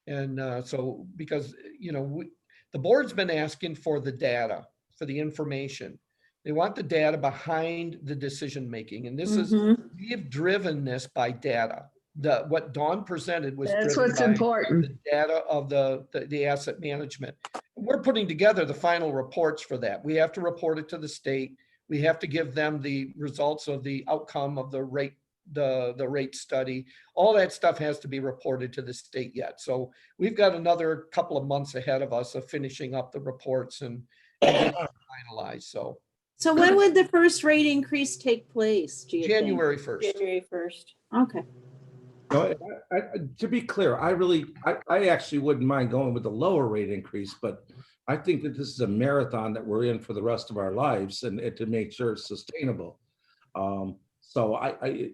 And so, because, the board's been asking for the data, for the information. They want the data behind the decision-making. And this is, Mhm. we have driven this by data. What Dawn presented was That's driven what's by important. the data of the asset management. We're putting together the final reports for that. We have to report it to the state. We have to give them the results of the outcome of the rate study. All that stuff has to be reported to the state yet. So we've got another couple of months ahead of us of finishing up the reports and getting it finalized. So So when would the first rate increase take place, do you think? January 1st. January 1st. Okay. No, to be clear, I actually wouldn't mind going with the lower rate increase, but I think that this is a marathon that we're in for the rest of our lives, and to make sure it's sustainable. So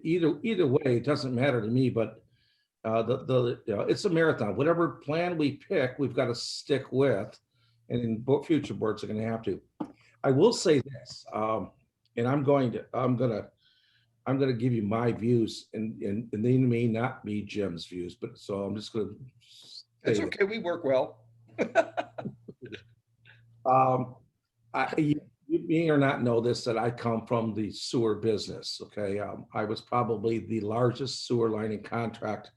either way, it doesn't matter to me, but it's a marathon. Whatever plan we pick, we've got to stick with, and future boards are going to have to. I will say this, and I'm going to give you my views, and they may not be Jim's views, but so I'm just going to. It's okay. We work well. You may or not know this, that I come from the sewer business. Okay, I was probably the largest sewer lining contract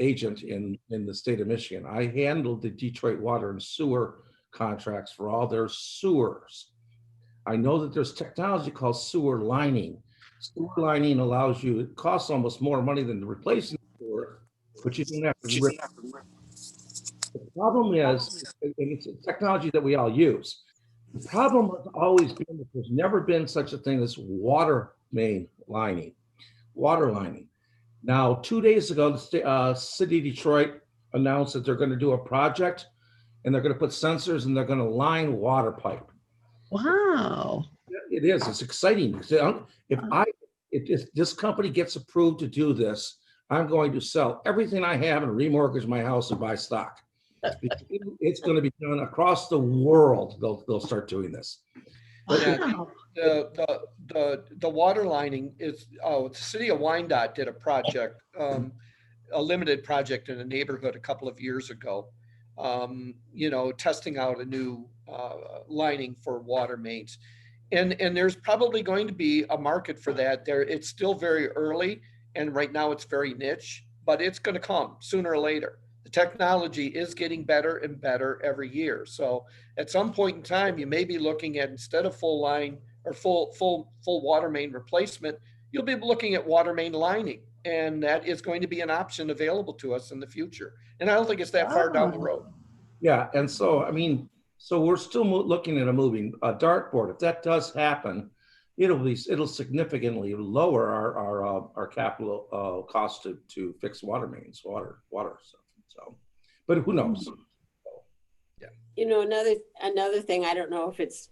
agent in the state of Michigan. I handled the Detroit water and sewer contracts for all their sewers. I know that there's technology called sewer lining. Sewer lining allows you, it costs almost more money than replacing the sewer, but you don't have to rip. The problem is, and it's a technology that we all use. The problem has always been that there's never been such a thing as water main lining, water lining. Now, 2 days ago, the city of Detroit announced that they're going to do a project, and they're going to put sensors and they're going to line water pipe. Wow. It is. It's exciting because if this company gets approved to do this, I'm going to sell everything I have and remortgage my house and buy stock. It's going to be done across the world. They'll start doing this. Wow. The water lining is, the city of Wyandotte did a project, a limited project in a neighborhood a couple of years ago, testing out a new lining for water mains. And there's probably going to be a market for that there. It's still very early, and right now it's very niche, but it's going to come sooner or later. The technology is getting better and better every year. So at some point in time, you may be looking at, instead of full line or full water main replacement, you'll be looking at water main lining, and that is going to be an option available to us in the future. And I don't think it's that far down the road. Yeah, and so I mean, So we're still looking at a moving dartboard. If that does happen, it'll significantly lower our capital cost to fix water mains, water stuff. So, but who knows? You know, another thing, I don't know if it's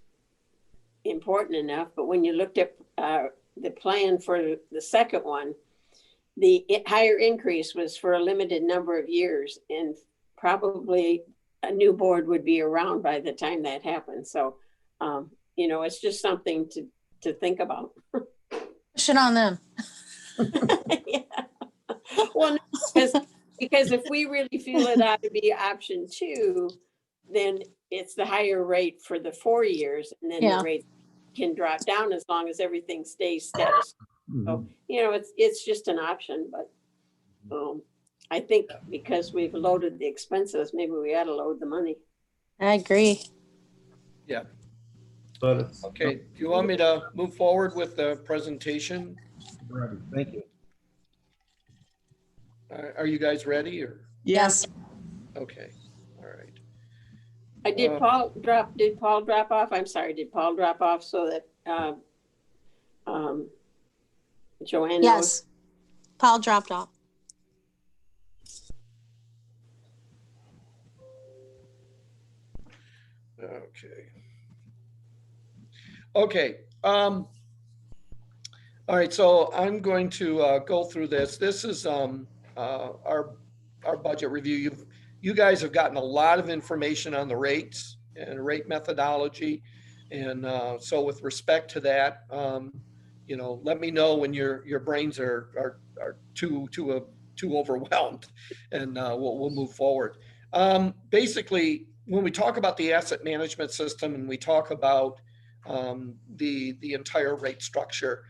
important enough, but when you looked at the plan for the second one, the higher increase was for a limited number of years, and probably a new board would be around by the time that happens. So, you know, it's just something to think about. Push it on them. Yeah. Well, because if we really feel it ought to be option 2, then it's the higher rate for the 4 years, and then Yeah. the rate can drop down as long as everything stays status. So, you know, it's just an option, but I think because we've loaded the expenses, maybe we ought to load the money. I agree. Yeah. But it's Okay, do you want me to move forward with the presentation? Thank you. Are you guys ready or? Yes. Okay, all right. Did Paul drop off? I'm sorry, did Paul drop off so that Joanne knows? Yes. Paul dropped off. Okay. Okay. All right. So I'm going to go through this. This is our budget review. You guys have gotten a lot of information on the rates and rate methodology, and so with respect to that, you know, let me know when your brains are too overwhelmed, and we'll move forward. Basically, when we talk about the asset management system and we talk about the entire rate structure,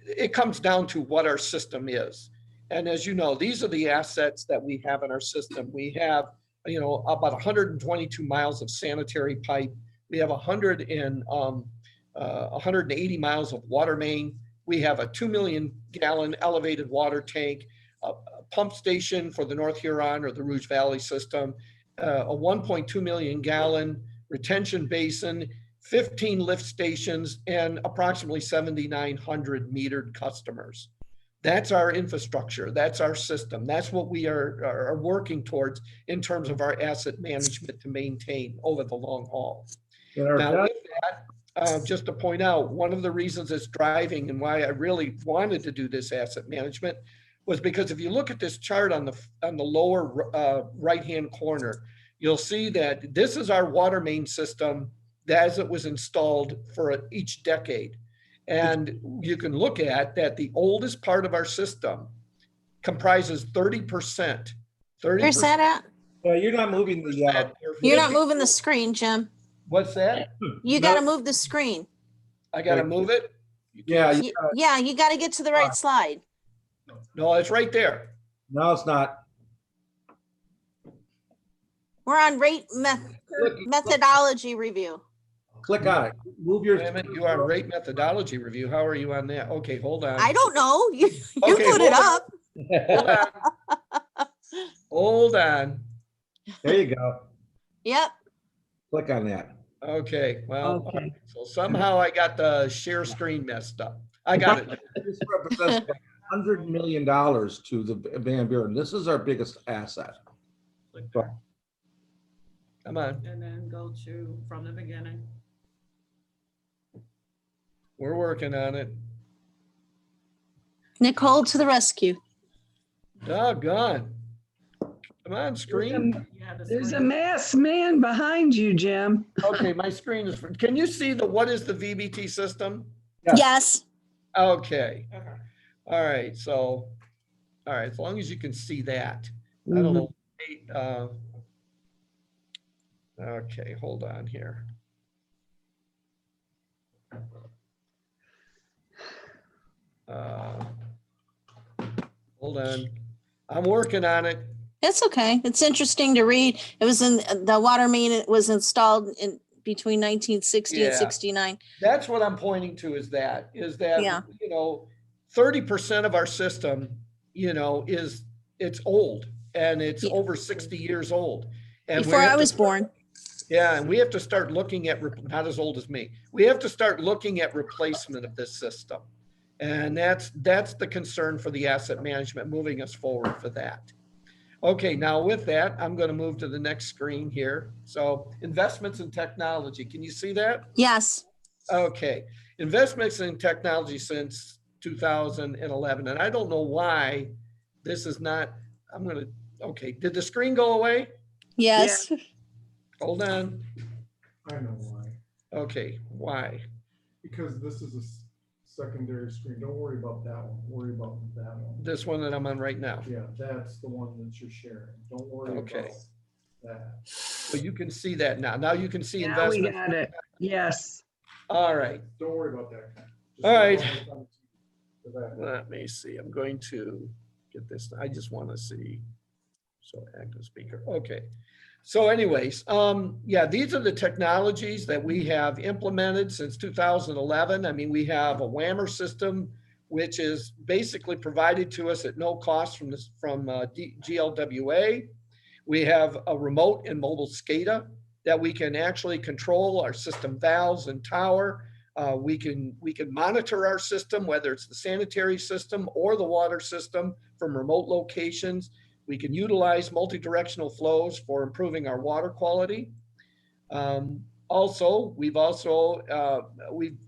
it comes down to what our system is. And as you know, these are the assets that we have in our system. We have, you know, about 122 miles of sanitary pipe. We have 180 miles of water main. We have a 2 million gallon elevated water tank, a pump station for the North Huron or the Rouge Valley system, a 1.2 million gallon retention basin, 15 lift stations, and approximately 7,900 metered customers. That's our infrastructure. That's our system. That's what we are working towards in terms of our asset management to maintain over the long haul. Now, with that, just to point out, one of the reasons it's driving and why I really wanted to do this asset management was because if you look at this chart on the lower right-hand corner, you'll see that this is our water main system as it was installed for each decade. And you can look at that the oldest part of our system comprises 30%. Where's that at? You're not moving the. You're not moving the screen, Jim. What's that? You got to move the screen. I got to move it? Yeah. Yeah, you got to get to the right slide. No, it's right there. No, it's not. We're on rate methodology review. Click on it. Move your. Wait a minute, you are on rate methodology review. How are you on that? Okay, hold on. I don't know. You Okay, put it hold on. up. Hold on. There you go. Yep. Click on that. Okay, well, Okay. so somehow I got the share screen messed up. I got it. This represents $100 million to the Van Buren. This is our biggest asset. Come on, And then go to from the beginning. we're working on it. Nicole to the rescue. Doggone. Come on, screen. You have the There's a screen. masked man behind you, Jim. Okay, my screen is, can you see what is the VBT system? Yeah. Yes. Okay, Okay. all right, so, all right, as long as you can see that. I don't know. Okay, hold on here. Hold on. I'm working on it. It's okay. It's interesting to read. It was in the water main. It was installed in between 1960 and Yeah. 69. That's what I'm pointing to is that, Yeah. you know, 30% of our system, you know, it's old and it's Yeah. over 60 years old. And Before we have I to was put- born. Yeah, and we have to start looking at, not as old as me, we have to start looking at replacement of this system. And that's the concern for the asset management, moving us forward for that. Okay, now with that, I'm going to move to the next screen here. So investments in technology, can you see that? Yes. Okay, investments in technology since 2011, and I don't know why this is not, okay, did the screen go away? Yes. Hold on. I know why. Okay, why? Because this is a secondary screen. Don't worry about that one. Worry about that one. This one that I'm on right now. Yeah, that's the one that you're sharing. Don't worry Okay. about that. So you can see that now. Now you can see Now we investment. got it. Yes. All right, Don't worry about that. Just All right. go on to that. let me see. I'm going to get this. I just want to see. So active speaker. Okay. So anyways, yeah, these are the technologies that we have implemented since 2011. I mean, we have a WAMR system, which is basically provided to us at no cost from GLWA. We have a remote and mobile SCADA that we can actually control our system valves and tower. We can monitor our system, whether it's the sanitary system or the water system, from remote locations. We can utilize multi-directional flows for improving our water quality. Also, we've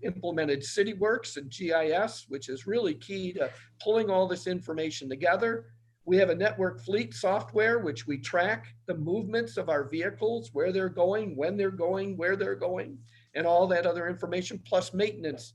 implemented CityWorks and GIS, which is really key to pulling all this information together. We have a network fleet software, which we track the movements of our vehicles, where they're going, when they're going, where they're going, and all that other information, plus maintenance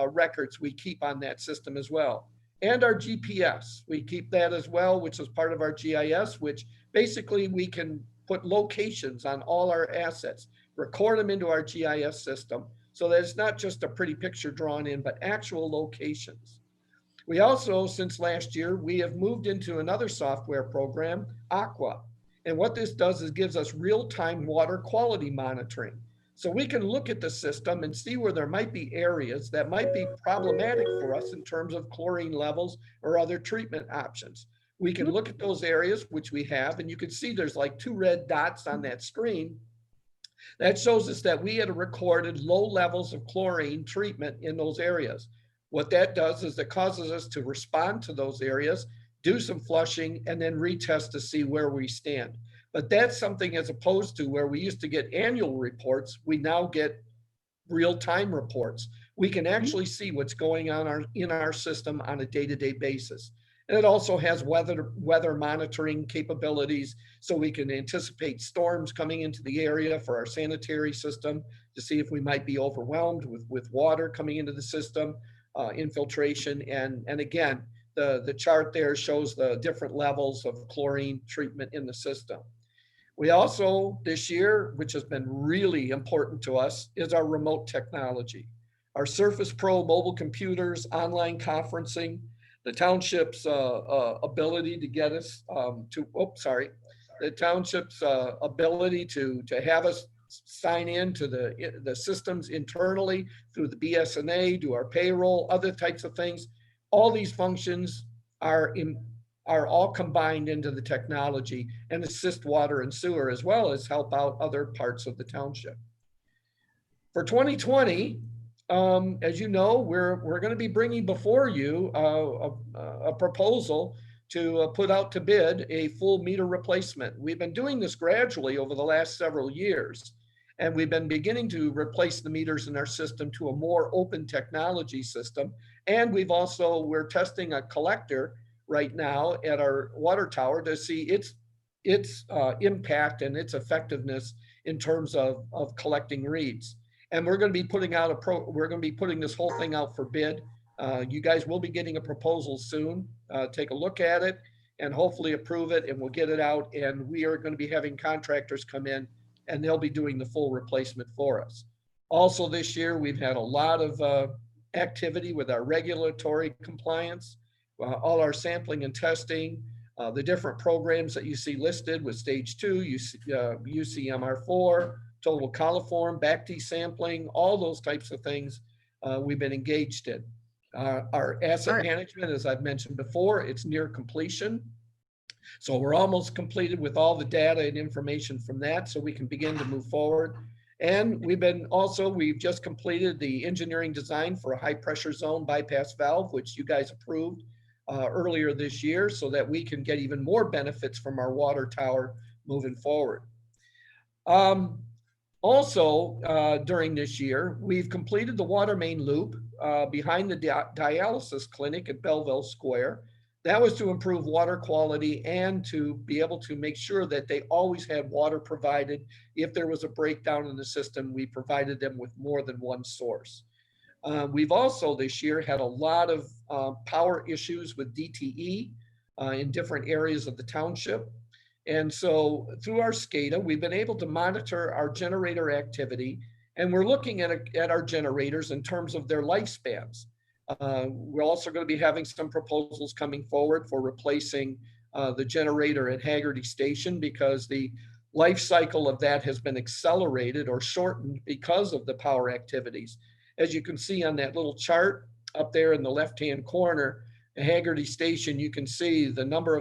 records we keep on that system as well. And our GPS, we keep that as well, which is part of our GIS, which basically we can put locations on all our assets, record them into our GIS system, so that it's not just a pretty picture drawn in, but actual locations. We also, since last year, we have moved into another software program, Aqua. And what this does is gives us real-time water quality monitoring. So we can look at the system and see where there might be areas that might be problematic for us in terms of chlorine levels or other treatment options. We can look at those areas, which we have, and you can see there's like 2 red dots on that screen. That shows us that we had recorded low levels of chlorine treatment in those areas. What that does is it causes us to respond to those areas, do some flushing, and then retest to see where we stand. But that's something as opposed to where we used to get annual reports, we now get real-time reports. We can actually see what's going on in our system on a day-to-day basis. And it also has weather monitoring capabilities, so we can anticipate storms coming into the area for our sanitary system to see if we might be overwhelmed with water coming into the system, infiltration. And again, the chart there shows the different levels of chlorine treatment in the system. We also, this year, which has been really important to us, is our remote technology. Our Surface Pro mobile computers, online conferencing, the township's ability to get us the township's ability to have us sign in to the systems internally through the BSNA, do our payroll, other types of things. All these functions are all combined into the technology and assist water and sewer, as well as help out other parts of the township. For 2020, as you know, we're going to be bringing before you a proposal to put out to bid a full meter replacement. We've been doing this gradually over the last several years, and we've been beginning to replace the meters in our system to a more open technology system. And we're testing a collector right now at our water tower to see its impact and its effectiveness in terms of collecting reads. And we're going to be putting this whole thing out for bid. You guys will be getting a proposal soon. Take a look at it and hopefully approve it, and we'll get it out. And we are going to be having contractors come in, and they'll be doing the full replacement for us. Also this year, we've had a lot of activity with our regulatory compliance, all our sampling and testing, the different programs that you see listed with stage 2, UCMR4, total coliform, BACT sampling, all those types of things we've been engaged in. Our asset management, as I've mentioned before, it's near completion. So we're almost completed with all the data and information from that, so we can begin to move forward. And we've just completed the engineering design for a high pressure zone bypass valve, which you guys approved earlier this year, so that we can get even more benefits from our water tower moving forward. Also, during this year, we've completed the water main loop behind the dialysis clinic at Belleville Square. That was to improve water quality and to be able to make sure that they always had water provided. If there was a breakdown in the system, we provided them with more than one source. We've also this year had a lot of power issues with DTE in different areas of the township. And so through our SCADA, we've been able to monitor our generator activity, and we're looking at our generators in terms of their lifespans. We're also going to be having some proposals coming forward for replacing the generator at Haggerty Station, because the life cycle of that has been accelerated or shortened because of the power activities. As you can see on that little chart up there in the left-hand corner, Haggerty Station, you can see the number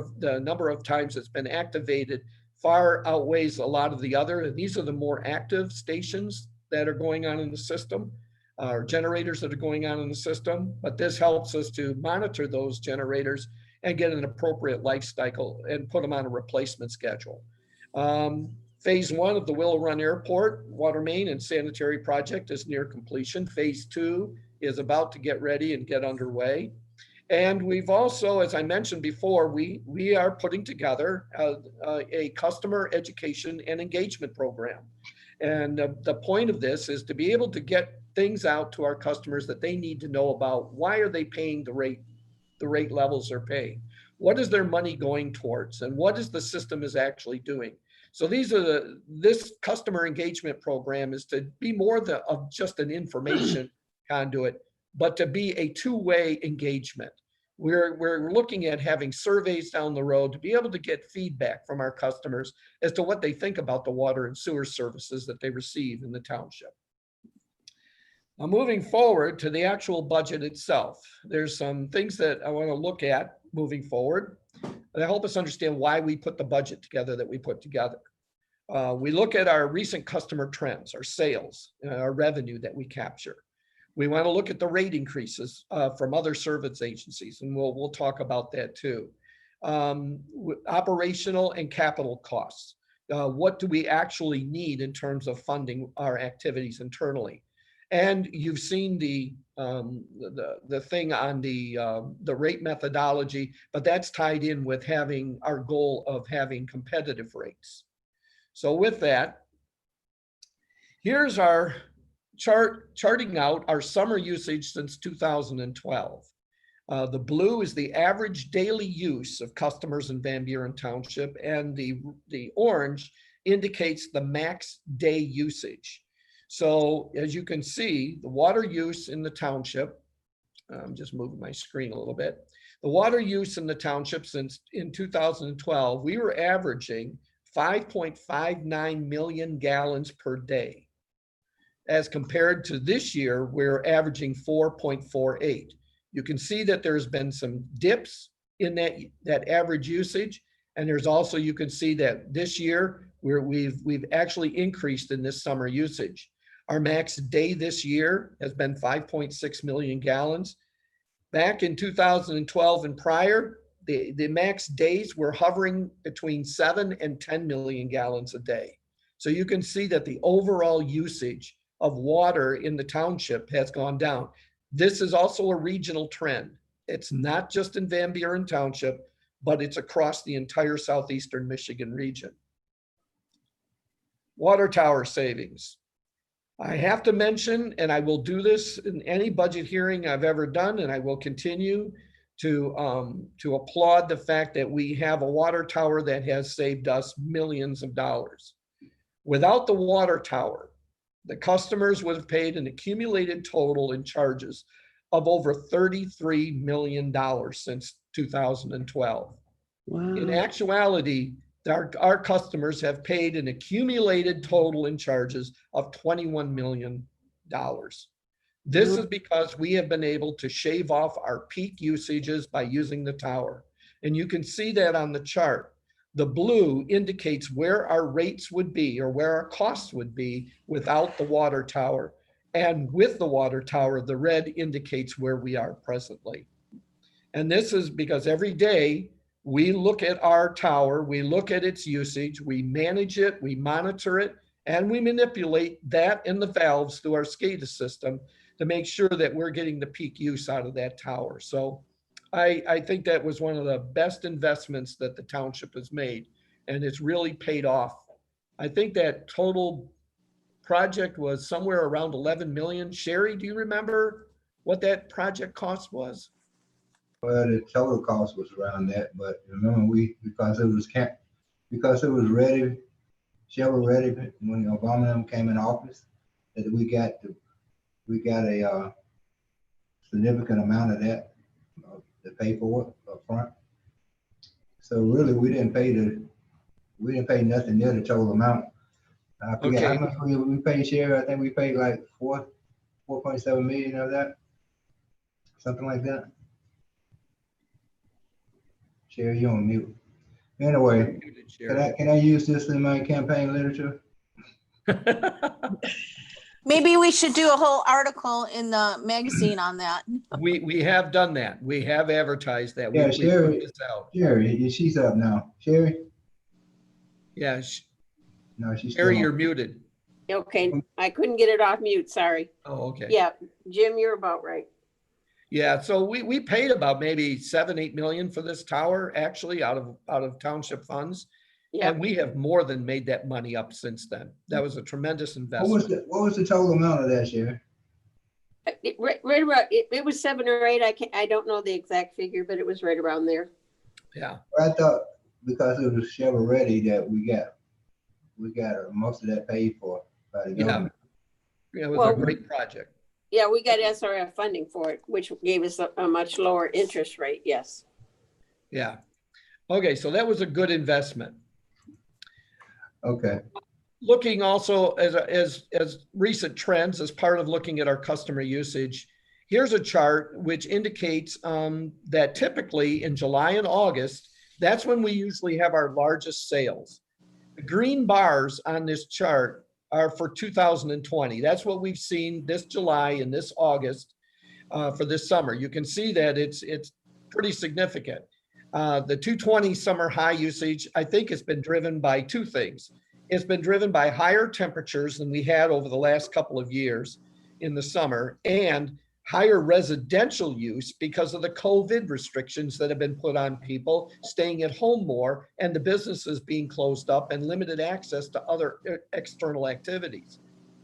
of times it's been activated far outweighs a lot of the other. And these are the more active stations that are going on in the system, or generators that are going on in the system. But this helps us to monitor those generators and get an appropriate life cycle and put them on a replacement schedule. Phase 1 of the Willow Run Airport water main and sanitary project is near completion. Phase 2 is about to get ready and get underway. And we've also, as I mentioned before, we are putting together a customer education and engagement program. And the point of this is to be able to get things out to our customers that they need to know about. Why are they paying the rate levels they're paying? What is their money going towards? And what is the system is actually doing? So this customer engagement program is to be more of just an information conduit, but to be a two-way engagement. We're looking at having surveys down the road to be able to get feedback from our customers as to what they think about the water and sewer services that they receive in the township. Now, moving forward to the actual budget itself, there's some things that I want to look at moving forward that help us understand why we put the budget together that we put together. We look at our recent customer trends, our sales, our revenue that we capture. We want to look at the rate increases from other service agencies, and we'll talk about that too. Operational and capital costs. What do we actually need in terms of funding our activities internally? And you've seen the thing on the rate methodology, but that's tied in with having our goal of having competitive rates. So with that, here's our charting out our summer usage since 2012. The blue is the average daily use of customers in Van Buren Township, and the orange indicates the max day usage. So as you can see, the water use in the township, I'm just moving my screen a little bit. The water use in the township since in 2012, we were averaging 5.59 million gallons per day. As compared to this year, we're averaging 4.48. You can see that there's been some dips in that average usage. And there's also, you can see that this year we've actually increased in this summer usage. Our max day this year has been 5.6 million gallons. Back in 2012 and prior, the max days were hovering between 7 and 10 million gallons a day. So you can see that the overall usage of water in the township has gone down. This is also a regional trend. It's not just in Van Buren Township, but it's across the entire southeastern Michigan region. Water tower savings. I have to mention, and I will do this in any budget hearing I've ever done, and I will continue to applaud the fact that we have a water tower that has saved us millions of dollars. Without the water tower, the customers would have paid an accumulated total in charges of over $33 million since 2012. Wow. In actuality, our customers have paid an accumulated total in charges of $21 million. This is because we have been able to shave off our peak usages by using the tower. And you can see that on the chart. The blue indicates where our rates would be or where our costs would be without the water tower. And with the water tower, the red indicates where we are presently. And this is because every day we look at our tower, we look at its usage, we manage it, we monitor it, and we manipulate that in the valves through our SCADA system to make sure that we're getting the peak use out of that tower. So I think that was one of the best investments that the township has made, and it's really paid off. I think that total project was somewhere around 11 million. Sherry, do you remember what that project cost was? Well, the total cost was around that, but remember because it was ready, shovel ready when Obama came in office, that we got a significant amount of that to pay for it up front. So really, we didn't pay nothing near the total amount. I forget Okay. how much we paid Sherry. I think we paid like 4.7 million of that, something like that. Sherry, you on mute. Anyway, can I use this in my campaign literature? Maybe we should do a whole article in the magazine on that. We have done that. We have advertised that. Yeah, We Sherry. put this out. Sherry, she's up now. Sherry? Yeah, No, she's still Sherry, on. you're muted. Okay, I couldn't get it off mute, sorry. Oh, okay. Yeah, Jim, you're about right. Yeah, so we paid about maybe 7-8 million for this tower, actually, out of township funds. Yeah, And we have more than made that money up since then. That was a tremendous investment. What was the total amount of that, Sherry? right around, it was 7 or 8, I don't know the exact figure, but it was right around there. Yeah, I thought because it was shovel ready that we got most of that paid for by the Yeah. government. it was Well- a great project. Yeah, we got SRF funding for it, which gave us a much lower interest rate, yes. Yeah. Okay, so that was a good investment. Okay. Looking also as recent trends as part of looking at our customer usage, here's a chart which indicates that typically in July and August, that's when we usually have our largest sales. The green bars on this chart are for 2020. That's what we've seen this July and this August for this summer. You can see that it's pretty significant. The 220 summer high usage, I think, has been driven by two things. It's been driven by higher temperatures than we had over the last couple of years in the summer, and higher residential use because of the COVID restrictions that have been put on people staying at home more and the businesses being closed up and limited access to other external activities.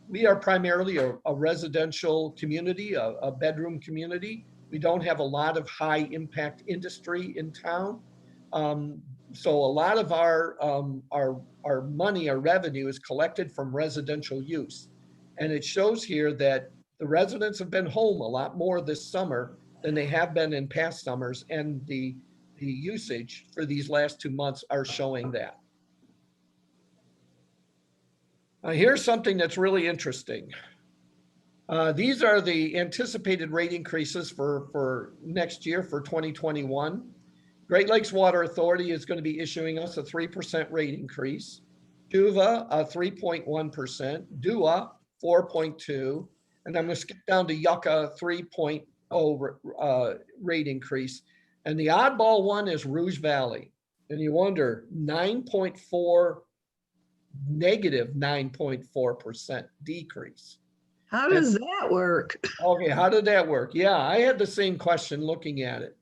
We are primarily a residential community, a bedroom community. We don't have a lot of high impact industry in town. So a lot of our money, our revenue is collected from residential use. And it shows here that the residents have been home a lot more this summer than they have been in past summers, and the usage for these last 2 months are showing that. Here's something that's really interesting. These are the anticipated rate increases for next year, for 2021. Great Lakes Water Authority is going to be issuing us a 3% rate increase. Juva, a 3.1%, DUA, 4.2%, and I'm going to skip down to Yucca, 3.0 rate increase. And the oddball one is Rouge Valley. And you wonder, negative 9.4% decrease. How does that work? Okay, how did that work? Yeah, I had the same question looking at it.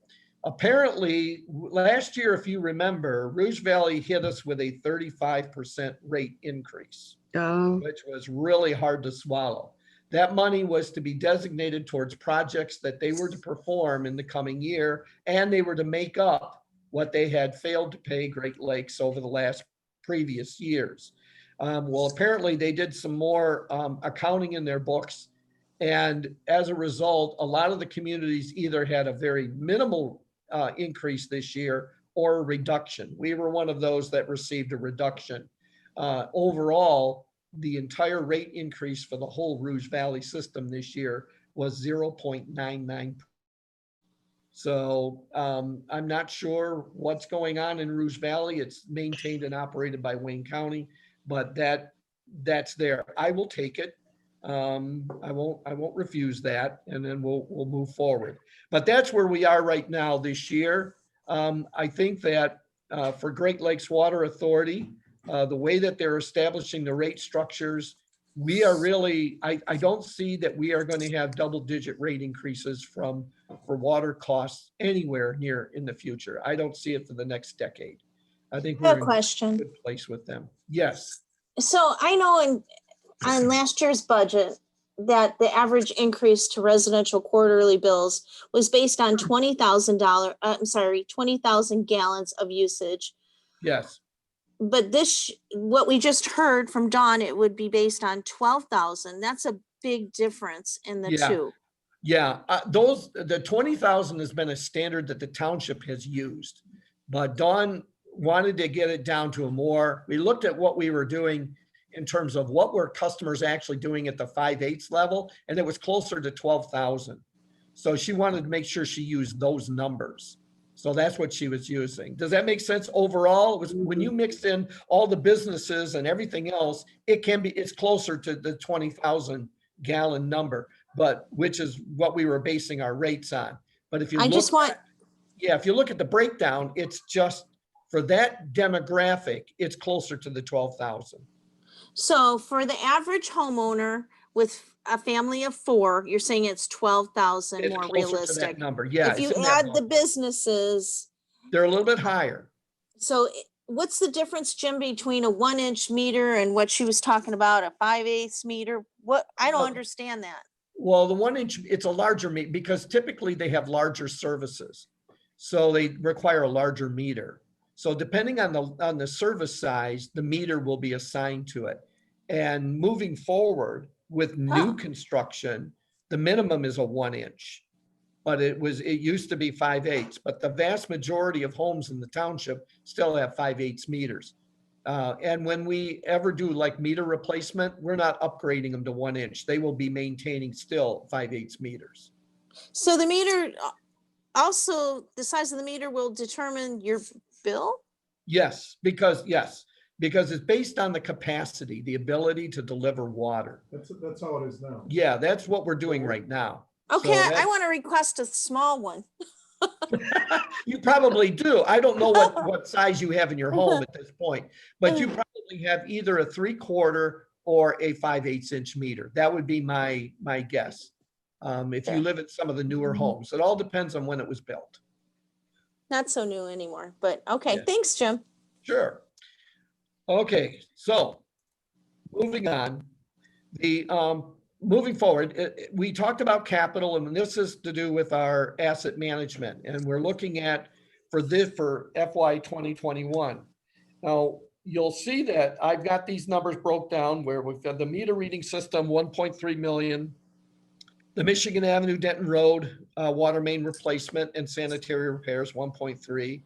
Apparently, last year, if you remember, Rouge Valley hit us with a 35% rate increase, Oh, which was really hard to swallow. That money was to be designated towards projects that they were to perform in the coming year, and they were to make up what they had failed to pay Great Lakes over the last previous years. Well, apparently they did some more accounting in their books. And as a result, a lot of the communities either had a very minimal increase this year or a reduction. We were one of those that received a reduction. Overall, the entire rate increase for the whole Rouge Valley system this year was 0.99. So I'm not sure what's going on in Rouge Valley. It's maintained and operated by Wayne County, but that's there. I will take it. I won't refuse that, and then we'll move forward. But that's where we are right now this year. I think that for Great Lakes Water Authority, the way that they're establishing the rate structures, we are really, I don't see that we are going to have double-digit rate increases for water costs anywhere near in the future. I don't see it for the next decade. I think I have we're a in a question. good place with them. Yes. So I know on last year's budget that the average increase to residential quarterly bills was based on $20,000 gallons of usage. Yes. But what we just heard from Dawn, it would be based on 12,000. That's a big difference in the Yeah. two. Yeah, the 20,000 has been a standard that the township has used. But Dawn wanted to get it down to we looked at what we were doing in terms of what were customers actually doing at the 5/8 level, and it was closer to 12,000. So she wanted to make sure she used those numbers. So that's what she was using. Does that make sense overall? It was when you mix in all the businesses and everything else, it's closer to the 20,000 gallon number, but which is what we were basing our rates on. But if you if you look at the breakdown, it's just for that demographic, it's closer to the 12,000. So for the average homeowner with a family of 4, you're saying it's 12,000 It's more closer to that realistic. number. Yeah. If you it's in that add the ballpark. businesses, They're a little bit higher. so what's the difference, Jim, between a 1-inch meter and what she was talking about, a 5/8 meter? I don't Well- understand that. Well, the 1-inch, it's a larger meter because typically they have larger services. So they require a larger meter. So depending on the service size, the meter will be assigned to it. And moving forward with new construction, the minimum is a 1-inch. But it used to be 5/8, but the vast majority of homes in the township still have 5/8 meters. And when we ever do like meter replacement, we're not upgrading them to 1-inch. They will be maintaining still 5/8 meters. So the meter, also the size of the meter will determine your bill? Yes, because it's based on the capacity, the ability to deliver water. That's how it is now. Yeah, that's what we're doing right now. Okay, So I want to request a small one. You probably do. I don't know what size you have in your home at this point, but you probably have either a 3/4 or a 5/8 inch meter. That would be my guess. If you live in some of the newer homes, it all depends on when it was built. Not so new anymore, but okay, Yeah. thanks, Jim. Sure. Okay, so moving on, moving forward, we talked about capital, and this is to do with our asset management, and we're looking at for FY 2021. Now, you'll see that I've got these numbers broke down where we've got the meter reading system, 1.3 million, the Michigan Avenue Denton Road water main replacement and sanitary repairs, 1.3.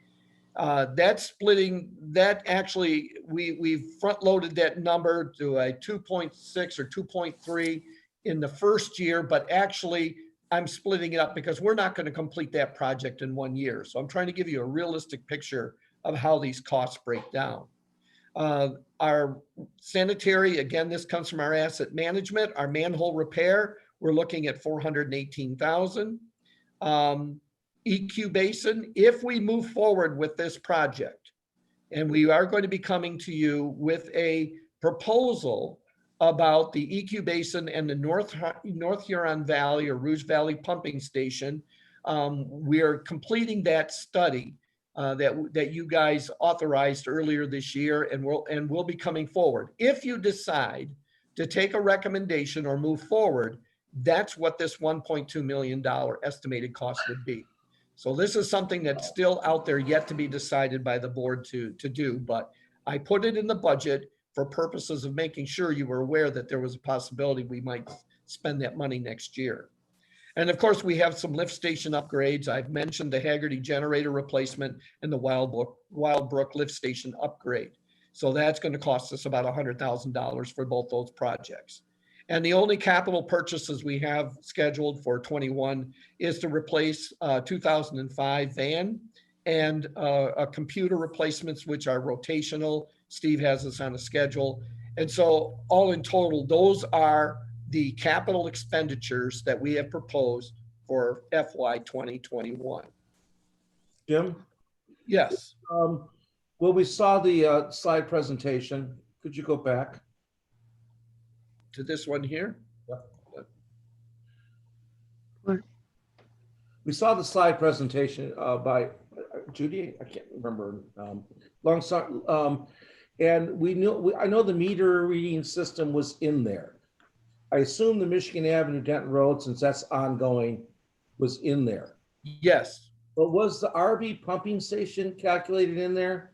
That's splitting, that actually, we've front loaded that number to a 2.6 or 2.3 in the first year, but actually I'm splitting it up because we're not going to complete that project in 1 year. So I'm trying to give you a realistic picture of how these costs break down. Our sanitary, again, this comes from our asset management, our manhole repair, we're looking at 418,000. EQ Basin, if we move forward with this project, and we are going to be coming to you with a proposal about the EQ Basin and the North Huron Valley or Rouge Valley pumping station, we are completing that study that you guys authorized earlier this year, and we'll be coming forward. If you decide to take a recommendation or move forward, that's what this $1.2 million estimated cost would be. So this is something that's still out there yet to be decided by the board to do, but I put it in the budget for purposes of making sure you were aware that there was a possibility we might spend that money next year. And of course, we have some lift station upgrades. I've mentioned the Haggerty generator replacement and the Wildbrook lift station upgrade. So that's going to cost us about $100,000 for both those projects. And the only capital purchases we have scheduled for 21 is to replace 2005 van and a computer replacements, which are rotational. Steve has us on a schedule. And so all in total, those are the capital expenditures that we have proposed for FY 2021. Jim? Yes. Well, we saw the slide presentation. Could you go back? To this one here. We saw the slide presentation by Judy. I can't remember. And I know the meter reading system was in there. I assume the Michigan Avenue Denton Road, since that's ongoing, was in there. Yes. But was the RV pumping station calculated in there?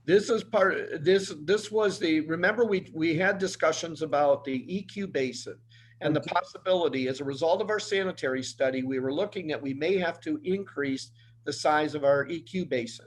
This is part, this was the, remember we had discussions about the EQ basin and the possibility as a result of our sanitary study, we were looking at we may have to increase the size of our EQ basin.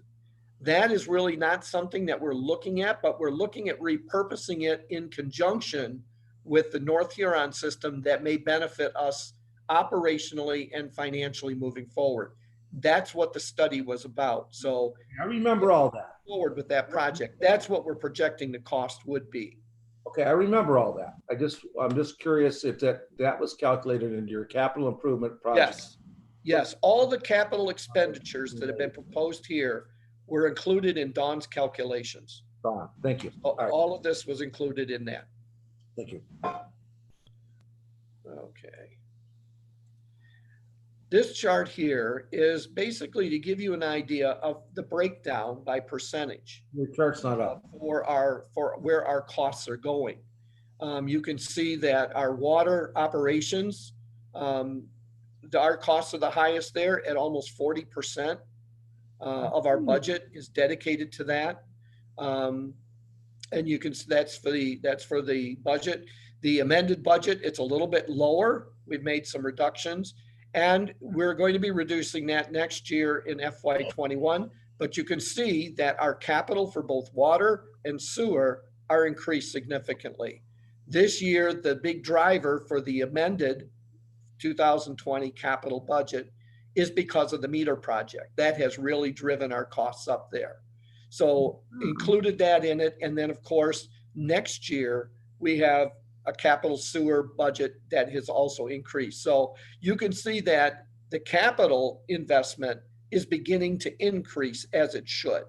That is really not something that we're looking at, but we're looking at repurposing it in conjunction with the North Huron system that may benefit us operationally and financially moving forward. That's what the study was about. So I remember all that. Forward with that project. That's what we're projecting the cost would be. Okay, I remember all that. I'm just curious if that was calculated into your capital improvement project. Yes. Yes, all the capital expenditures that have been proposed here were included in Dawn's calculations. Don, thank you. All right, All of this was included in that. thank you. Okay. This chart here is basically to give you an idea of the breakdown by percentage Your chart's not up. for where our costs are going. You can see that our water operations, our costs are the highest there at almost 40% of our budget is dedicated to that. And you can, that's for the budget. The amended budget, it's a little bit lower. We've made some reductions. And we're going to be reducing that next year in FY 21. But you can see that our capital for both water and sewer are increased significantly. This year, the big driver for the amended 2020 capital budget is because of the meter project. That has really driven our costs up there. So included that in it. And then of course, next year we have a capital sewer budget that has also increased. So you can see that the capital investment is beginning to increase as it should.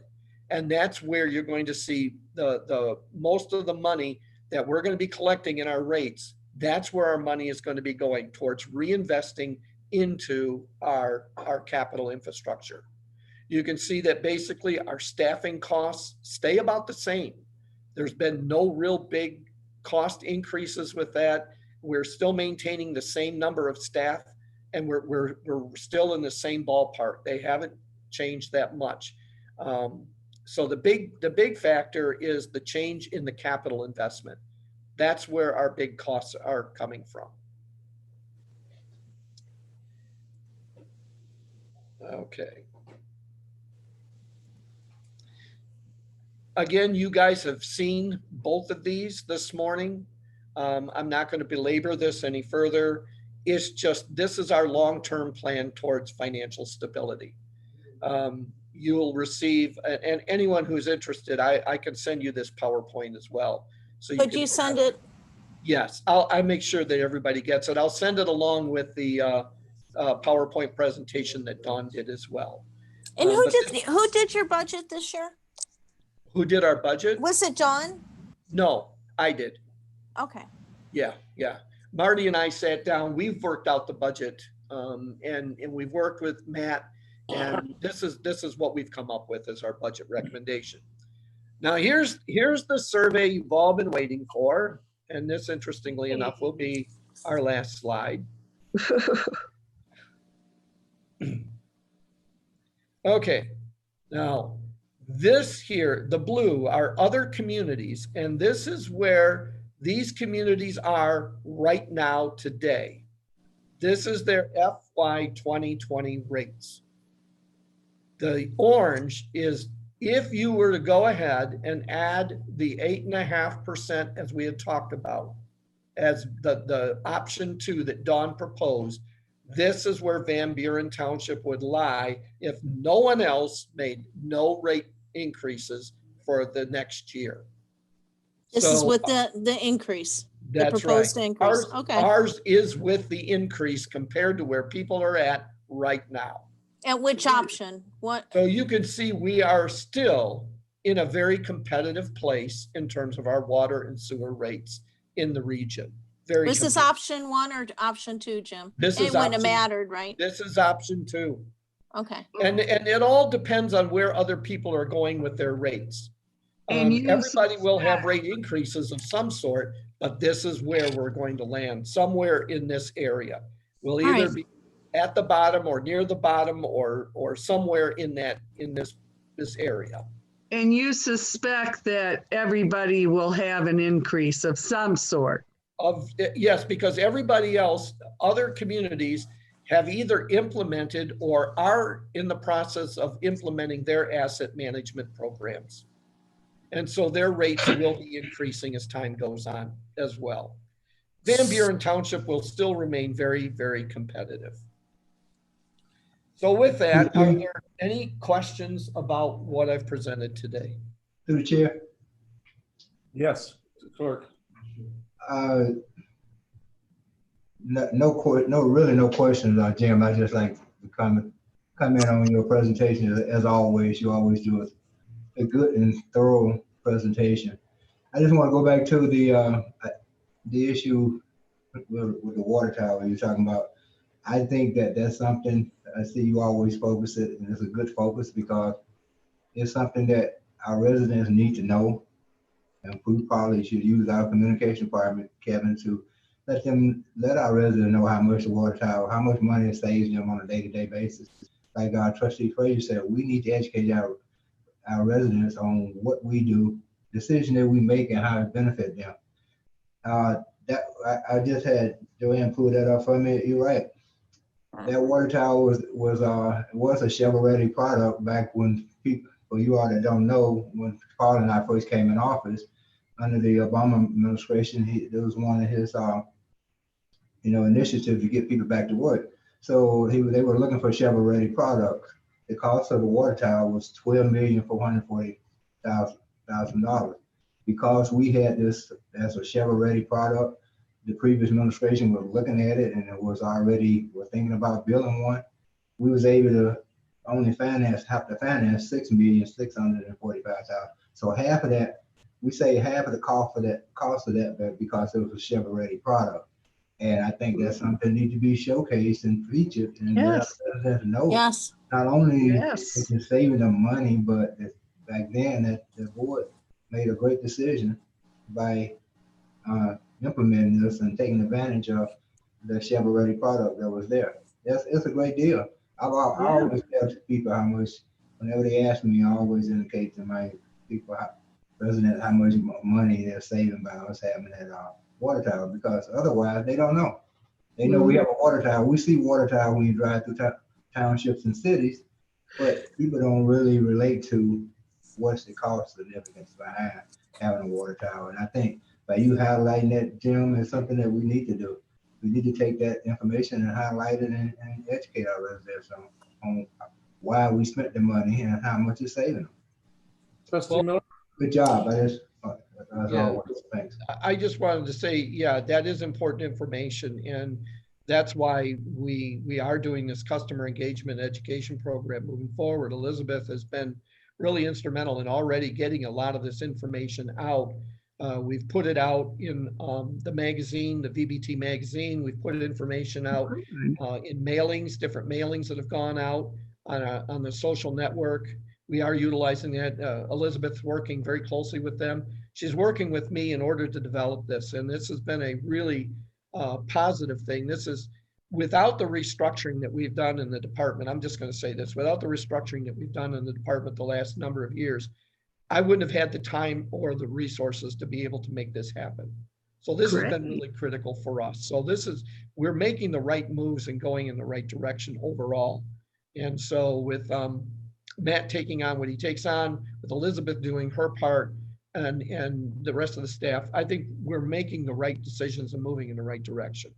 And that's where you're going to see the most of the money that we're going to be collecting in our rates. That's where our money is going to be going towards reinvesting into our capital infrastructure. You can see that basically our staffing costs stay about the same. There's been no real big cost increases with that. We're still maintaining the same number of staff and we're still in the same ballpark. They haven't changed that much. So the big factor is the change in the capital investment. That's where our big costs are coming from. Okay. Again, you guys have seen both of these this morning. I'm not going to belabor this any further. It's just, this is our long-term plan towards financial stability. You will receive, and anyone who's interested, I can send you this PowerPoint as well. So Could you send it? Yes, I'll make sure that everybody gets it. I'll send it along with the PowerPoint presentation that Dawn did as well. And who did your budget this year? Who did our budget? Was it Dawn? No, I did. Okay. Yeah. Marty and I sat down, we've worked out the budget and we've worked with Matt, and this is what we've come up with as our budget recommendation. Now here's the survey you've all been waiting for. And this, interestingly enough, will be our last slide. Okay, now this here, the blue, are other communities, and this is where these communities are right now today. This is their FY 2020 rates. The orange is if you were to go ahead and add the 8.5% as we had talked about, as the option 2 that Dawn proposed, this is where Van Buren Township would lie if no one else made no rate increases for the next year. This is So, with the increase, the that's right. proposed increase. Ours, Okay. ours is with the increase compared to where people are at right now. At which option? What? So you can see we are still in a very competitive place in terms of our water and sewer rates in the region. Very Was this competitive. option 1 or option 2, Jim? This It is wouldn't have option- mattered, right? This is option 2. Okay. And it all depends on where other people are going with their rates. And you Everybody will have suspect- rate increases of some sort, but this is where we're going to land, somewhere in this area. We'll All either right. be at the bottom or near the bottom or somewhere in this area. And you suspect that everybody will have an increase of some sort. Yes, because everybody else, other communities have either implemented or are in the process of implementing their asset management programs. And so their rates will be increasing as time goes on as well. Van Buren Township will still remain very, very competitive. So with that, are there any questions about what I've presented today? Through the chair. Yes, clerk. No questions, Jim. I just like to comment on your presentation. As always, you always do a good and thorough presentation. I just want to go back to the issue with the water tower you're talking about. I think that's something I see you always focus it, and it's a good focus because it's something that our residents need to know. And we probably should use our communication department, Kevin, to let our residents know how much the water tower, how much money it saves them on a day-to-day basis. Like our trustee Frazier said, we need to educate our residents on what we do, decision that we make, and how it benefit them. I just had Joanne pull that up for me. You're right. That water tower was a shovel-ready product back when people, for you all that don't know, when Paul and I first came in office under the Obama administration, it was one of his initiatives to get people back to work. So they were looking for a shovel-ready product. The cost of the water tower was $12,440,000. Because we had this as a shovel-ready product, the previous administration was looking at it and we're thinking about building one. We was able to only have to finance $6,645,000. So half of that, we say half of the cost of that, but because it was a shovel-ready product. And I think that's something that needs to be showcased and featured and Yes. let us know. Yes. Not only Yes. it's saving them money, but back then that the board made a great decision by implementing this and taking advantage of the shovel-ready product that was there. It's a great deal. I always tell people how much, whenever they ask me, I always indicate to my people, residents, how much money they're saving by us having that water tower, because otherwise they don't know. They know we have a water tower. We see water tower when you drive through townships and cities, but people don't really relate to what's the cost significance behind having a water tower. And I think by you highlighting that, Jim, is something that we need to do. We need to take that information and highlight it and educate our residents on why we spent the money and how much it's saving them. Trustee Miller? Good job. As Yeah. always, thanks. I just wanted to say, yeah, that is important information. And that's why we are doing this customer engagement education program moving forward. Elizabeth has been really instrumental in already getting a lot of this information out. We've put it out in the magazine, the VBT magazine. We've put information out in mailings, different mailings that have gone out on the social network. We are utilizing that. Elizabeth's working very closely with them. She's working with me in order to develop this. And this has been a really positive thing. This is without the restructuring that we've done in the department. I'm just going to say this, without the restructuring that we've done in the department the last number of years, I wouldn't have had the time or the resources to be able to make this happen. So this has been really critical for us. So we're making the right moves and going in the right direction overall. And so with Matt taking on what he takes on, with Elizabeth doing her part, and the rest of the staff, I think we're making the right decisions and moving in the right direction.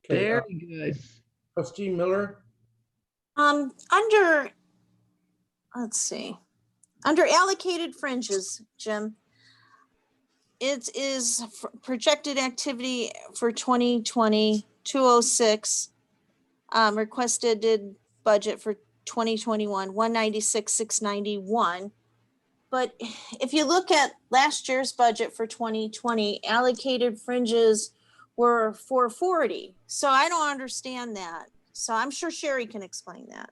Okay, Very good. Trustee Miller, Under, let's see, under allocated fringes, Jim, it is projected activity for 2020, 206. Requested budget for 2021, 196, 691. But if you look at last year's budget for 2020, allocated fringes were 440. So I don't understand that. So I'm sure Sherry can explain that.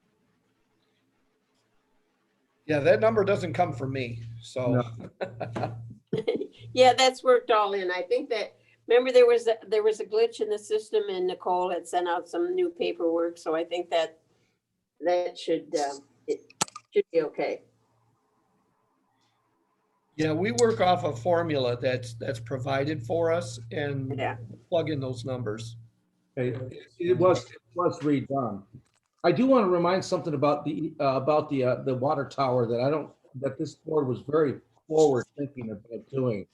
Yeah, that number doesn't come from me, so. No. Yeah, that's worked all in. I think that, remember there was a glitch in the system and Nicole had sent out some new paperwork. So I think that should, it should be okay. Yeah, we work off a formula that's provided for us and Yeah. plug in those numbers. okay, it was redone. I do want to remind something about the water tower that this board was very forward thinking about doing.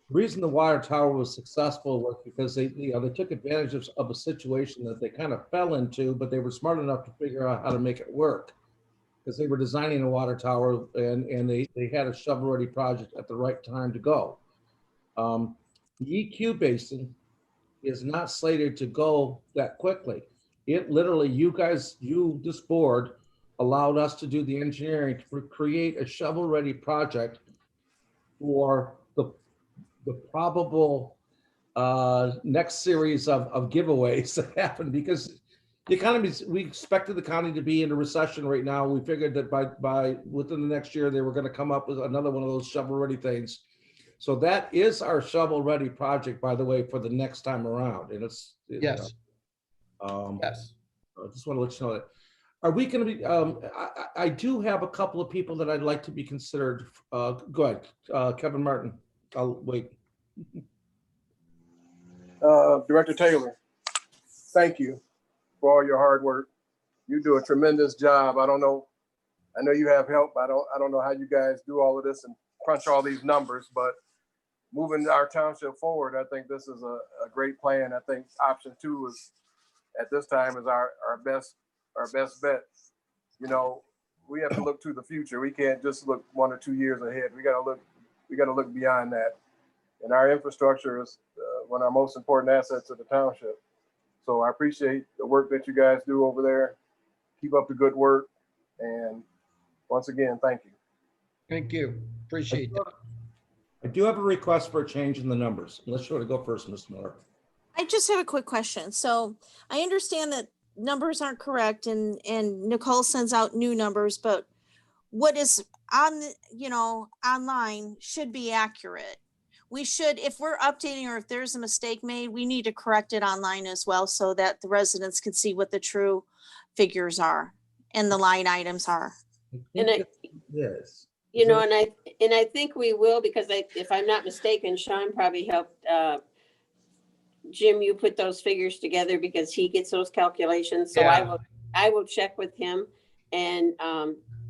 The reason the water tower was successful was because they took advantage of a situation that they kind of fell into, but they were smart enough to figure out how to make it work. Because they were designing a water tower and they had a shovel-ready project at the right time to go. The EQ basin is not slated to go that quickly. It literally, this board allowed us to do the engineering to create a shovel-ready project for the probable next series of giveaways that happen, because the economy, we expected the county to be in a recession right now. We figured that by within the next year, they were going to come up with another one of those shovel-ready things. So that is our shovel-ready project, by the way, for the next time around. And Yes, yes. yes. I just want to let you know that. Are we going to be, I do have a couple of people that I'd like to be considered. Go ahead, Kevin Martin. I'll wait. Director Taylor, thank you for all your hard work. You do a tremendous job. I know you have help. I don't know how you guys do all of this and crunch all these numbers, but moving our township forward, I think this is a great plan. I think option 2 is, at this time, is our best bet. You know, we have to look to the future. We can't just look 1 or 2 years ahead. We got to look beyond that. And our infrastructure is one of our most important assets of the township. So I appreciate the work that you guys do over there. Keep up the good work. And once again, thank you. Thank you. Appreciate that. I do have a request for a change in the numbers. Unless you want to go first, Mr. Miller. I just have a quick question. So I understand that numbers aren't correct and Nicole sends out new numbers, but what is on the, online should be accurate. We should, if we're updating or if there's a mistake made, we need to correct it online as well so that the residents can see what the true figures are and the line items are. Yes. You know, and I think we will, because if I'm not mistaken, Sean probably helped Jim, you put those figures together because he gets those calculations. So Yeah. I will check with him and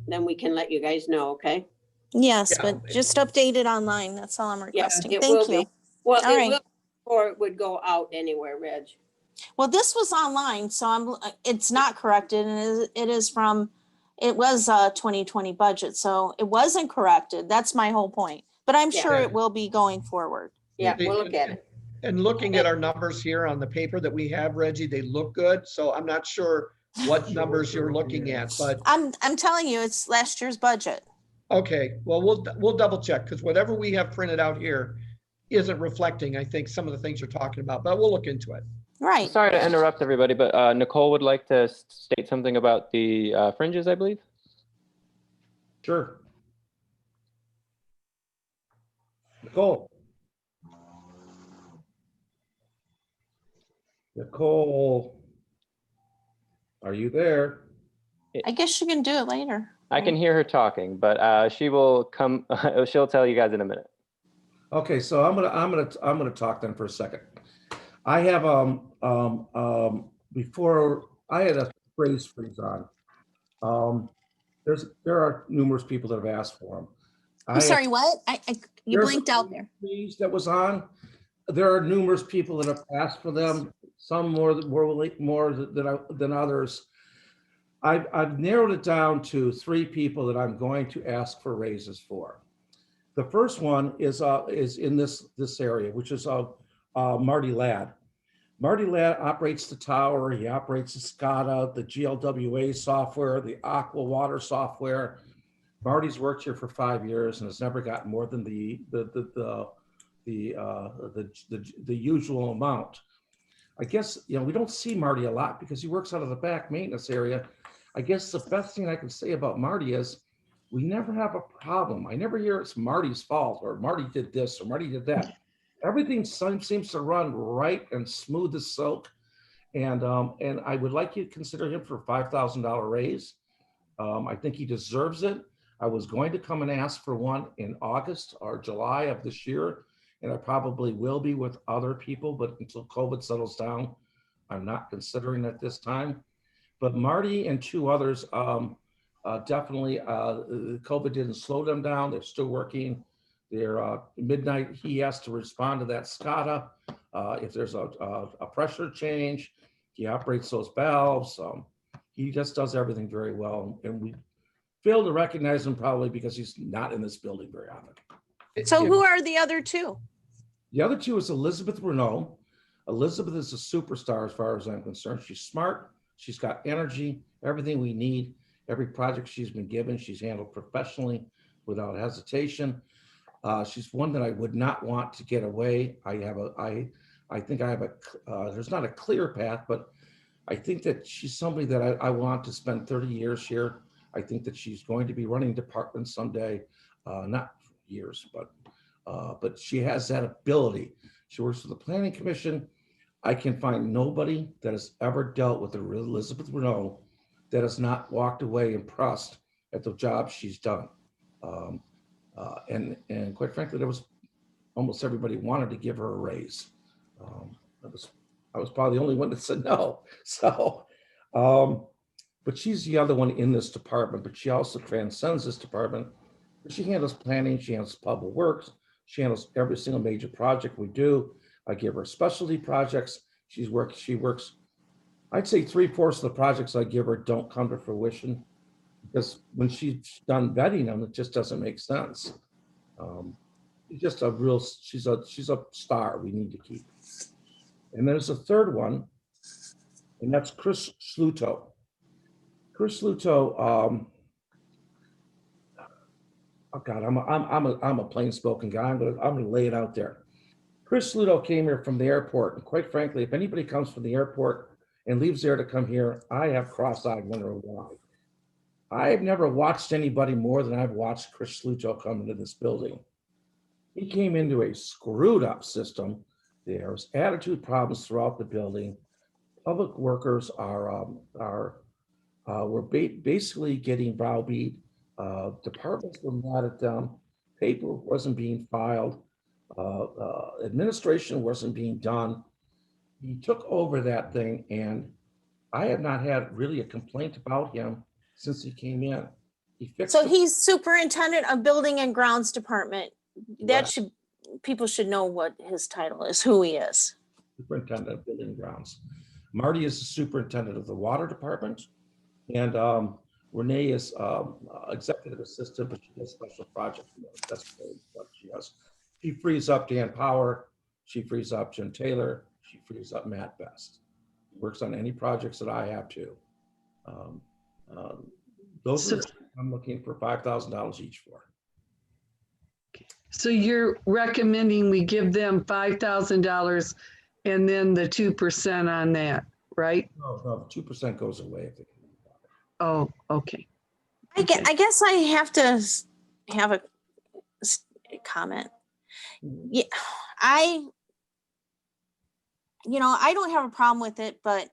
then we can let you guys know, okay? Yes, Yeah. but just update it online. That's all I'm requesting. It Thank will you. be. Well, All it right. will, or it would go out anywhere, Reg. Well, this was online, so it's not corrected and it was a 2020 budget, so it wasn't corrected. That's my whole point. But I'm Yeah. sure it will be going forward. Yeah, we'll look at it. And looking at our numbers here on the paper that we have, Reggie, they look good. So I'm not sure what numbers you're looking at, but I'm telling you, it's last year's budget. okay. Well, we'll double check because whatever we have printed out here isn't reflecting, I think, some of the things you're talking about, but we'll look into it. Right. Sorry to interrupt everybody, but Nicole would like to state something about the fringes, I believe. Sure. Nicole. Nicole, are you there? I guess you can do it later. I can hear her talking, but she will come. She'll tell you guys in a minute. Okay, so I'm gonna talk then for a second. I have before I had a phrase freeze on. There are numerous people that have asked for them. I'm sorry, what? You There's blinked out there. fees that was on. There are numerous people that have asked for them, some more than others. I've narrowed it down to 3 people that I'm going to ask for raises for. The first one is in this area, which is Marty Ladd. Marty Ladd operates the tower. He operates the SCADA, the GLWA software, the Aqua Water software. Marty's worked here for 5 years and has never gotten more than the usual amount. I guess, you know, we don't see Marty a lot because he works out of the back maintenance area. I guess the best thing I can say about Marty is we never have a problem. I never hear it's Marty's fault or Marty did this or Marty did that. Everything seems to run right and smooth as silk. And I would like you to consider him for a $5,000 raise. I think he deserves it. I was going to come and ask for one in August or July of this year, and I probably will be with other people, but until COVID settles down, I'm not considering it this time. But Marty and 2 others, definitely, COVID didn't slow them down. They're still working. They're midnight. He has to respond to that SCADA. If there's a pressure change, he operates those valves. He just does everything very well. And we fail to recognize him probably because he's not in this building very often. So who are the other 2? The other 2 is Elizabeth Renault. Elizabeth is a superstar as far as I'm concerned. She's smart. She's got energy, everything we need. Every project she's been given, she's handled professionally without hesitation. She's one that I would not want to get away. I think I have there's not a clear path, but I think that she's somebody that I want to spend 30 years here. I think that she's going to be running departments someday, not years, but she has that ability. She works for the Planning Commission. I can find nobody that has ever dealt with Elizabeth Renault that has not walked away impressed at the job she's done. And quite frankly, there was almost everybody wanted to give her a raise. I was probably the only one that said no. So, but she's the other one in this department, but she also transcends this department. She handles planning, she handles public works, she handles every single major project we do. I give her specialty projects. She works, I'd say 3/4 of the projects I give her don't come to fruition because when she's done vetting them, it just doesn't make sense. She's just she's a star we need to keep. And there's a third one, and that's Chris Sluto. Chris Sluto, oh God, I'm a plain spoken guy. I'm gonna lay it out there. Chris Sluto came here from the airport, and quite frankly, if anybody comes from the airport and leaves there to come here, I have cross-eyed wondering why. I've never watched anybody more than I've watched Chris Sluto come into this building. He came into a screwed up system. There's attitude problems throughout the building. Public workers were basically getting browbeat. Departments were mad at them. Paper wasn't being filed. Administration wasn't being done. He took over that thing, and I have not had really a complaint about him since he came in. He fixed So he's superintendent of building and grounds department. That Right. people should know what his title is, who he is. Superintendent of building and grounds. Marty is the superintendent of the water department, and Renee is executive assistant, but she does special projects. That's what she does. She frees up Dan Power. She frees up Jim Taylor. She frees up Matt Best. Works on any projects that I have to. Those are I'm looking for $5,000 each for. So you're recommending we give them $5,000 and then the 2% on that, right? No, 2% goes away. Oh, okay. I guess I have to have a comment. Yeah, I don't have a problem with it, but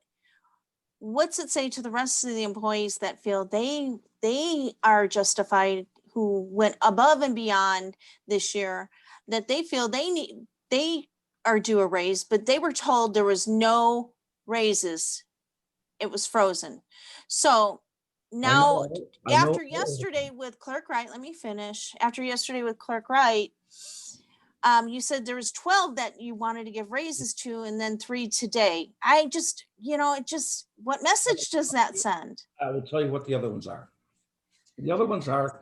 what's it say to the rest of the employees that feel they are justified, who went above and beyond this year, that they feel they are due a raise, but they were told there was no raises. It was frozen. So Now, I know. after yesterday with Clerk Wright, let me finish. After yesterday with Clerk Wright, you said there was 12 that you wanted to give raises to and then 3 today. I just, what message does that send? I will tell you what the other ones are. The other ones are,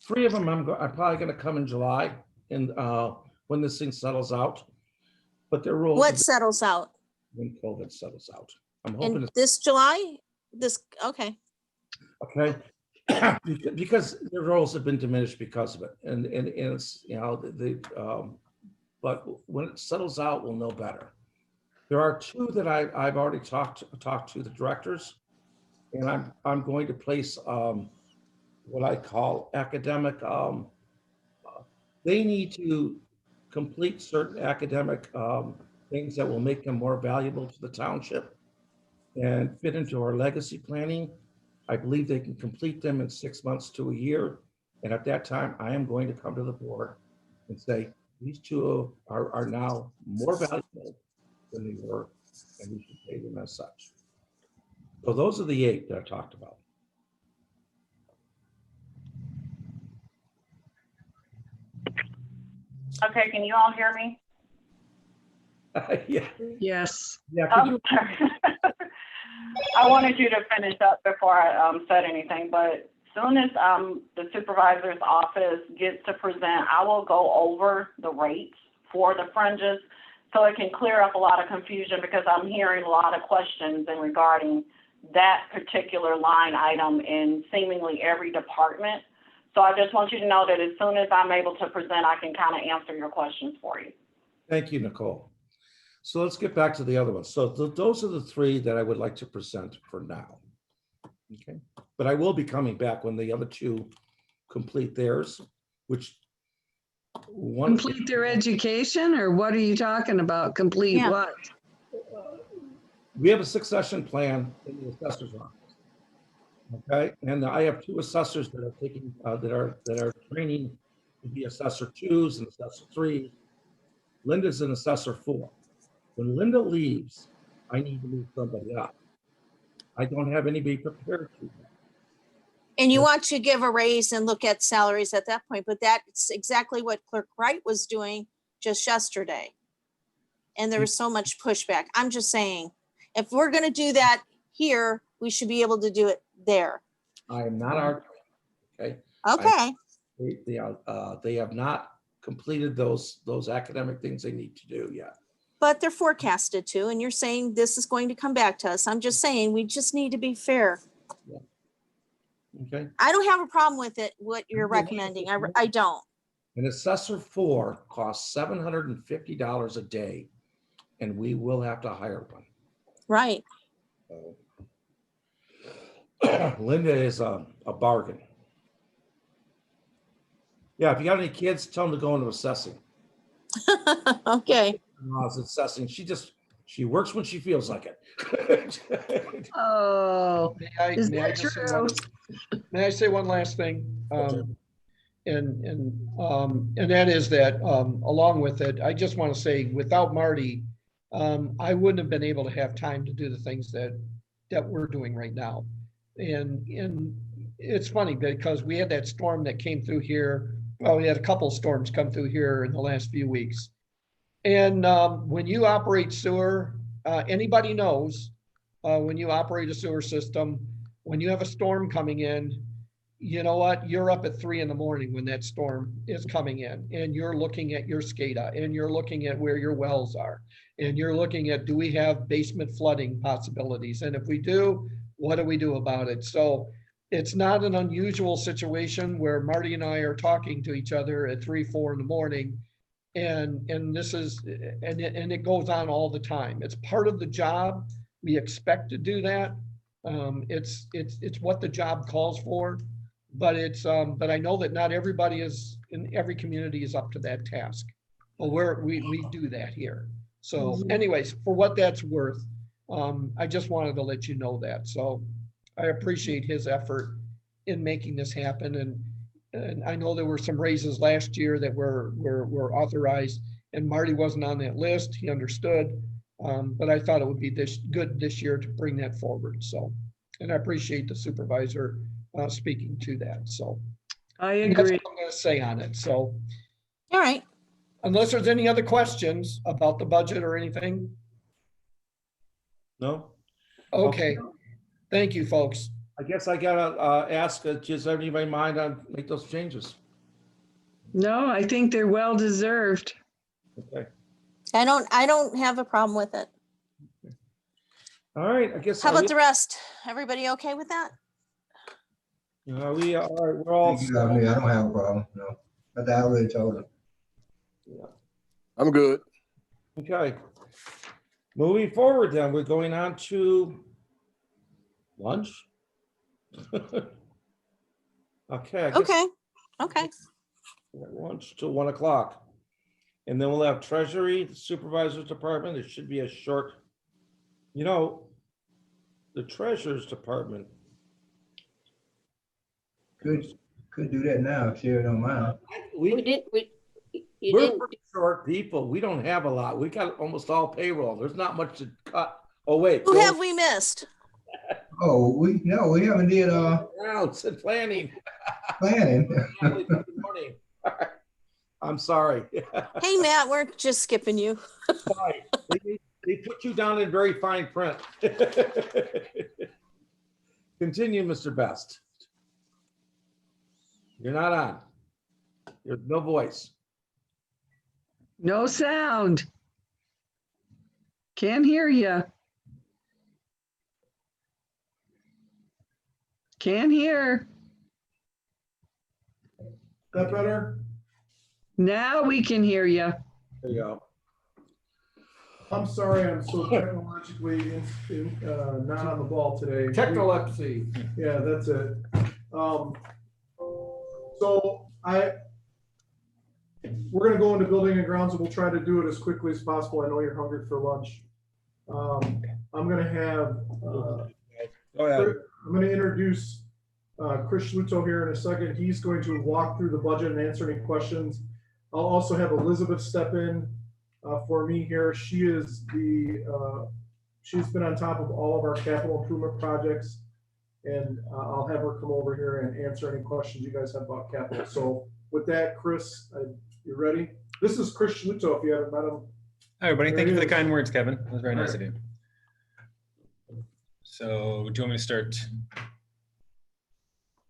3 of them I'm probably gonna come in July and when this thing settles out. But they're rules. What settles out? When COVID settles out. I'm hoping In it's this July? Okay. okay. Because the roles have been diminished because of it. And it's, but when it settles out, we'll know better. There are 2 that I've already talked to the directors. And I'm going to place what I call academic, they need to complete certain academic things that will make them more valuable to the township and fit into our legacy planning. I believe they can complete them in 6 months to a year. And at that time, I am going to come to the board and say, these 2 are now more valuable than they were, and we should pay them as such. So those are the 8 that I talked about. Okay, can you all hear me? Yeah. Yes. Yeah. Could you- I wanted you to finish up before I said anything, but soon as the supervisor's office gets to present, I will go over the rates for the fringes so it can clear up a lot of confusion, because I'm hearing a lot of questions in regarding that particular line item in seemingly every department. So I just want you to know that as soon as I'm able to present, I can kind of answer your questions for you. Thank you, Nicole. So let's get back to the other ones. So those are the 3 that I would like to present for now. Okay, but I will be coming back when the other 2 complete theirs, which one. Complete their education, or what are you talking about? Complete Yeah. what? We have a succession plan in the assessor's office. Okay, and I have 2 assessors that are taking, that are training to be assessor 2s and assessor 3s. Linda's an assessor 4. When Linda leaves, I need to move somebody up. I don't have anybody prepared to. And you want to give a raise and look at salaries at that point, but that's exactly what Clerk Wright was doing just yesterday. And there was so much pushback. I'm just saying, if we're gonna do that here, we should be able to do it there. I am not arguing, okay? Okay, They have not completed those academic things they need to do yet. but they're forecasted to, and you're saying this is going to come back to us. I'm just saying, we just need to be fair. Okay, I don't have a problem with it, what you're recommending. I don't. an assessor 4 costs $750 a day, and we will have to hire one. Right. So, Linda is a bargain. Yeah, if you got any kids, tell them to go into assessing. Okay. Assessing, she works when she feels like it. Oh, is May I that just say true? May I say one last thing? And that is that, along with it, I just want to say, without Marty, I wouldn't have been able to have time to do the things that we're doing right now. And it's funny because we had that storm that came through here. Well, we had a couple storms come through here in the last few weeks. And when you operate sewer, anybody knows, when you operate a sewer system, when you have a storm coming in, you know what? You're up at 3 a.m. when that storm is coming in, and you're looking at your SCADA, and you're looking at where your wells are, and you're looking at, do we have basement flooding possibilities? And if we do, what do we do about it? So it's not an unusual situation where Marty and I are talking to each other at 3, 4 a.m. And this is, and it goes on all the time. It's part of the job. We expect to do that. It's what the job calls for, but but I know that not everybody is in every community is up to that task. But we do that here. So anyways, for what that's worth, I just wanted to let you know that. So I appreciate his effort in making this happen. And I know there were some raises last year that were authorized, and Marty wasn't on that list. He understood. But I thought it would be good this year to bring that forward. So And I appreciate the supervisor speaking to that. So I that's agree. what I'm going to say on it. So All right. unless there's any other questions about the budget or anything. No? Okay. Thank you, folks. I guess I gotta ask, does anybody mind on make those changes? No, I think they're well deserved. Okay. I don't have a problem with it. All right, I guess. How about the rest? Everybody okay with that? We are, we're all. Thank you, I mean, I don't have a problem, no. But I already told them. I'm good. Okay. Moving forward then, we're going on to lunch. Okay. I guess Okay. Okay. we're at lunch till 1 o'clock. And then we'll have Treasury, Supervisor's Department. It should be a short, the Treasurer's Department. Could do that now, if you don't mind. We We're did, you didn't, pretty short people. We don't have a lot. We got almost all payroll. There's not much to cut. Oh, wait. Who have we missed? Oh, we haven't did, Rounds and planning. planning. I'm sorry. Hey, Matt, we're just skipping you. Sorry. They put you down in very fine print. Continue, Mr. Best. You're not on. There's no voice. No sound. Can't hear you. Can't hear. That better? Now we can hear you. There you go. I'm sorry, I'm so technologically not on the ball today. Technolepsy. Yeah, that's it. So we're gonna go into building and grounds and we'll try to do it as quickly as possible. I know you're hungry for lunch. I'm gonna have, Go ahead. I'm gonna introduce Chris Schluto here in a second. He's going to walk through the budget and answer any questions. I'll also have Elizabeth step in for me here. She is she's been on top of all of our capital improvement projects. And I'll have her come over here and answer any questions you guys have about capital. So with that, Chris, you ready? This is Chris Schluto, if you haven't met him. Hi, everybody. There Thank he you for the is. kind words, Kevin. That was very nice All of you. So do you want me to start? How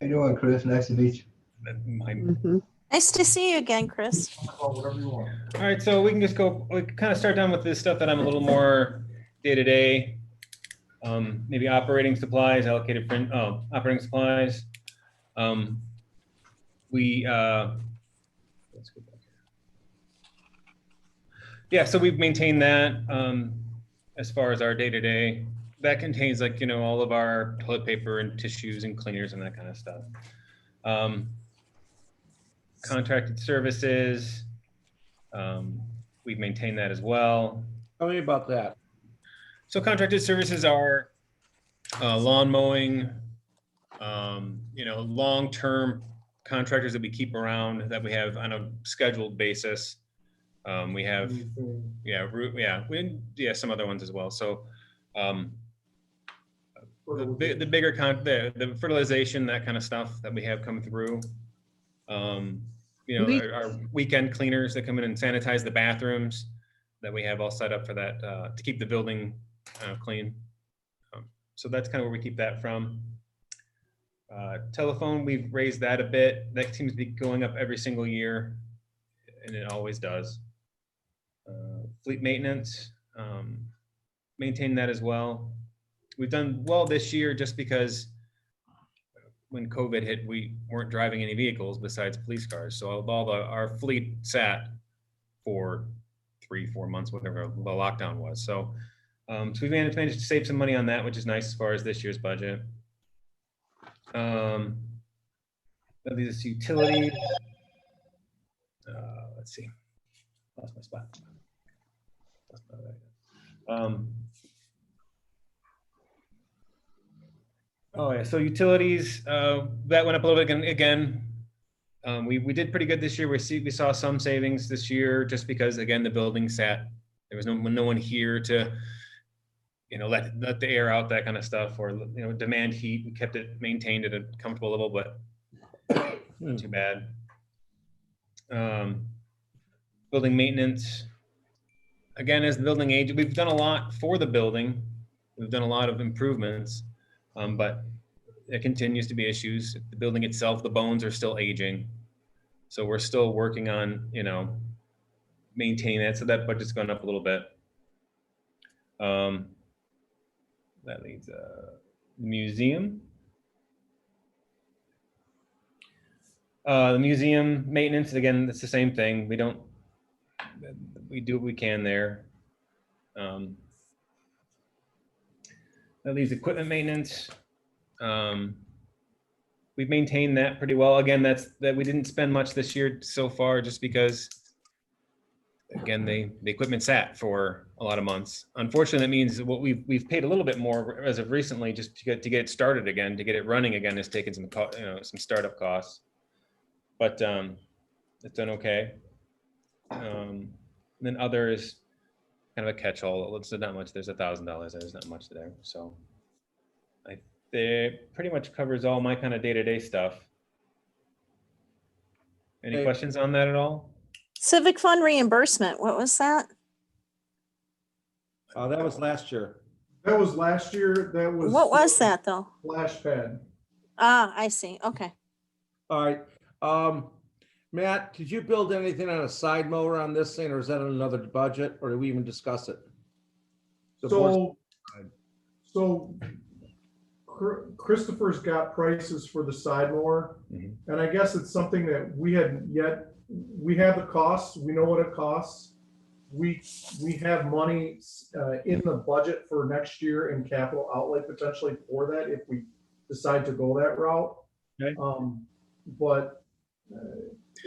you doing, Chris? Nice to meet you. Mhm. Nice to see you again, Chris. Whatever you want. All right, so we can just go, we can kind of start down with this stuff that I'm a little more day-to-day. Maybe operating supplies, allocated for, operating supplies. Let's go back here. Yeah, so we've maintained that as far as our day-to-day. That contains all of our toilet paper and tissues and cleaners and that kind of stuff. Contracted services, we've maintained that as well. Tell me about that. So contracted services are lawn mowing, long-term contractors that we keep around that we have on a scheduled basis. We have, some other ones as well. So the bigger the fertilization, that kind of stuff that we have come through. Our weekend cleaners that come in and sanitize the bathrooms that we have all set up for that to keep the building clean. So that's kind of where we keep that from. Telephone, we've raised that a bit. That seems to be going up every single year, and it always does. Fleet maintenance, maintain that as well. We've done well this year just because when COVID hit, we weren't driving any vehicles besides police cars. So our fleet sat for 3-4 months, whatever the lockdown was. So we've managed to save some money on that, which is nice as far as this year's budget. These utilities. Let's see. Lost my spot. Oh yeah, so utilities, that went up a little bit again. We did pretty good this year. We saw some savings this year just because, again, the building sat. There was no one here to, let the air out, that kind of stuff, or, demand heat. We kept it maintained at a comfortable level, but not too bad. Building maintenance. Again, as the building ages, we've done a lot for the building. We've done a lot of improvements, but there continues to be issues. The building itself, the bones are still aging. So we're still working on, maintaining that. So that budget's gone up a little bit. That leads the museum. The museum maintenance, again, it's the same thing. We do what we can there. That leaves equipment maintenance. We've maintained that pretty well. Again, that we didn't spend much this year so far, just because, again, the equipment sat for a lot of months. Unfortunately, that means what we've paid a little bit more as of recently, just to get it started again, to get it running again, has taken some some startup costs. But it's done okay. And then other is kind of a catch-all. It's not much. There's $1,000. There's not much there. So it pretty much covers all my kind of day-to-day stuff. Any questions on that at all? Civic fund reimbursement, what was that? That was last year. That was last year. That was. What was that though? Flash pad. Ah, I see. Okay. All right. Matt, did you build anything on a side mower on this thing, or is that in another budget, or did we even discuss it? So Christopher's got prices for the side mower, and I guess it's something that we have the costs. We know what it costs. We have money in the budget for next year in capital outlay potentially for that if we decide to go that route. Okay. But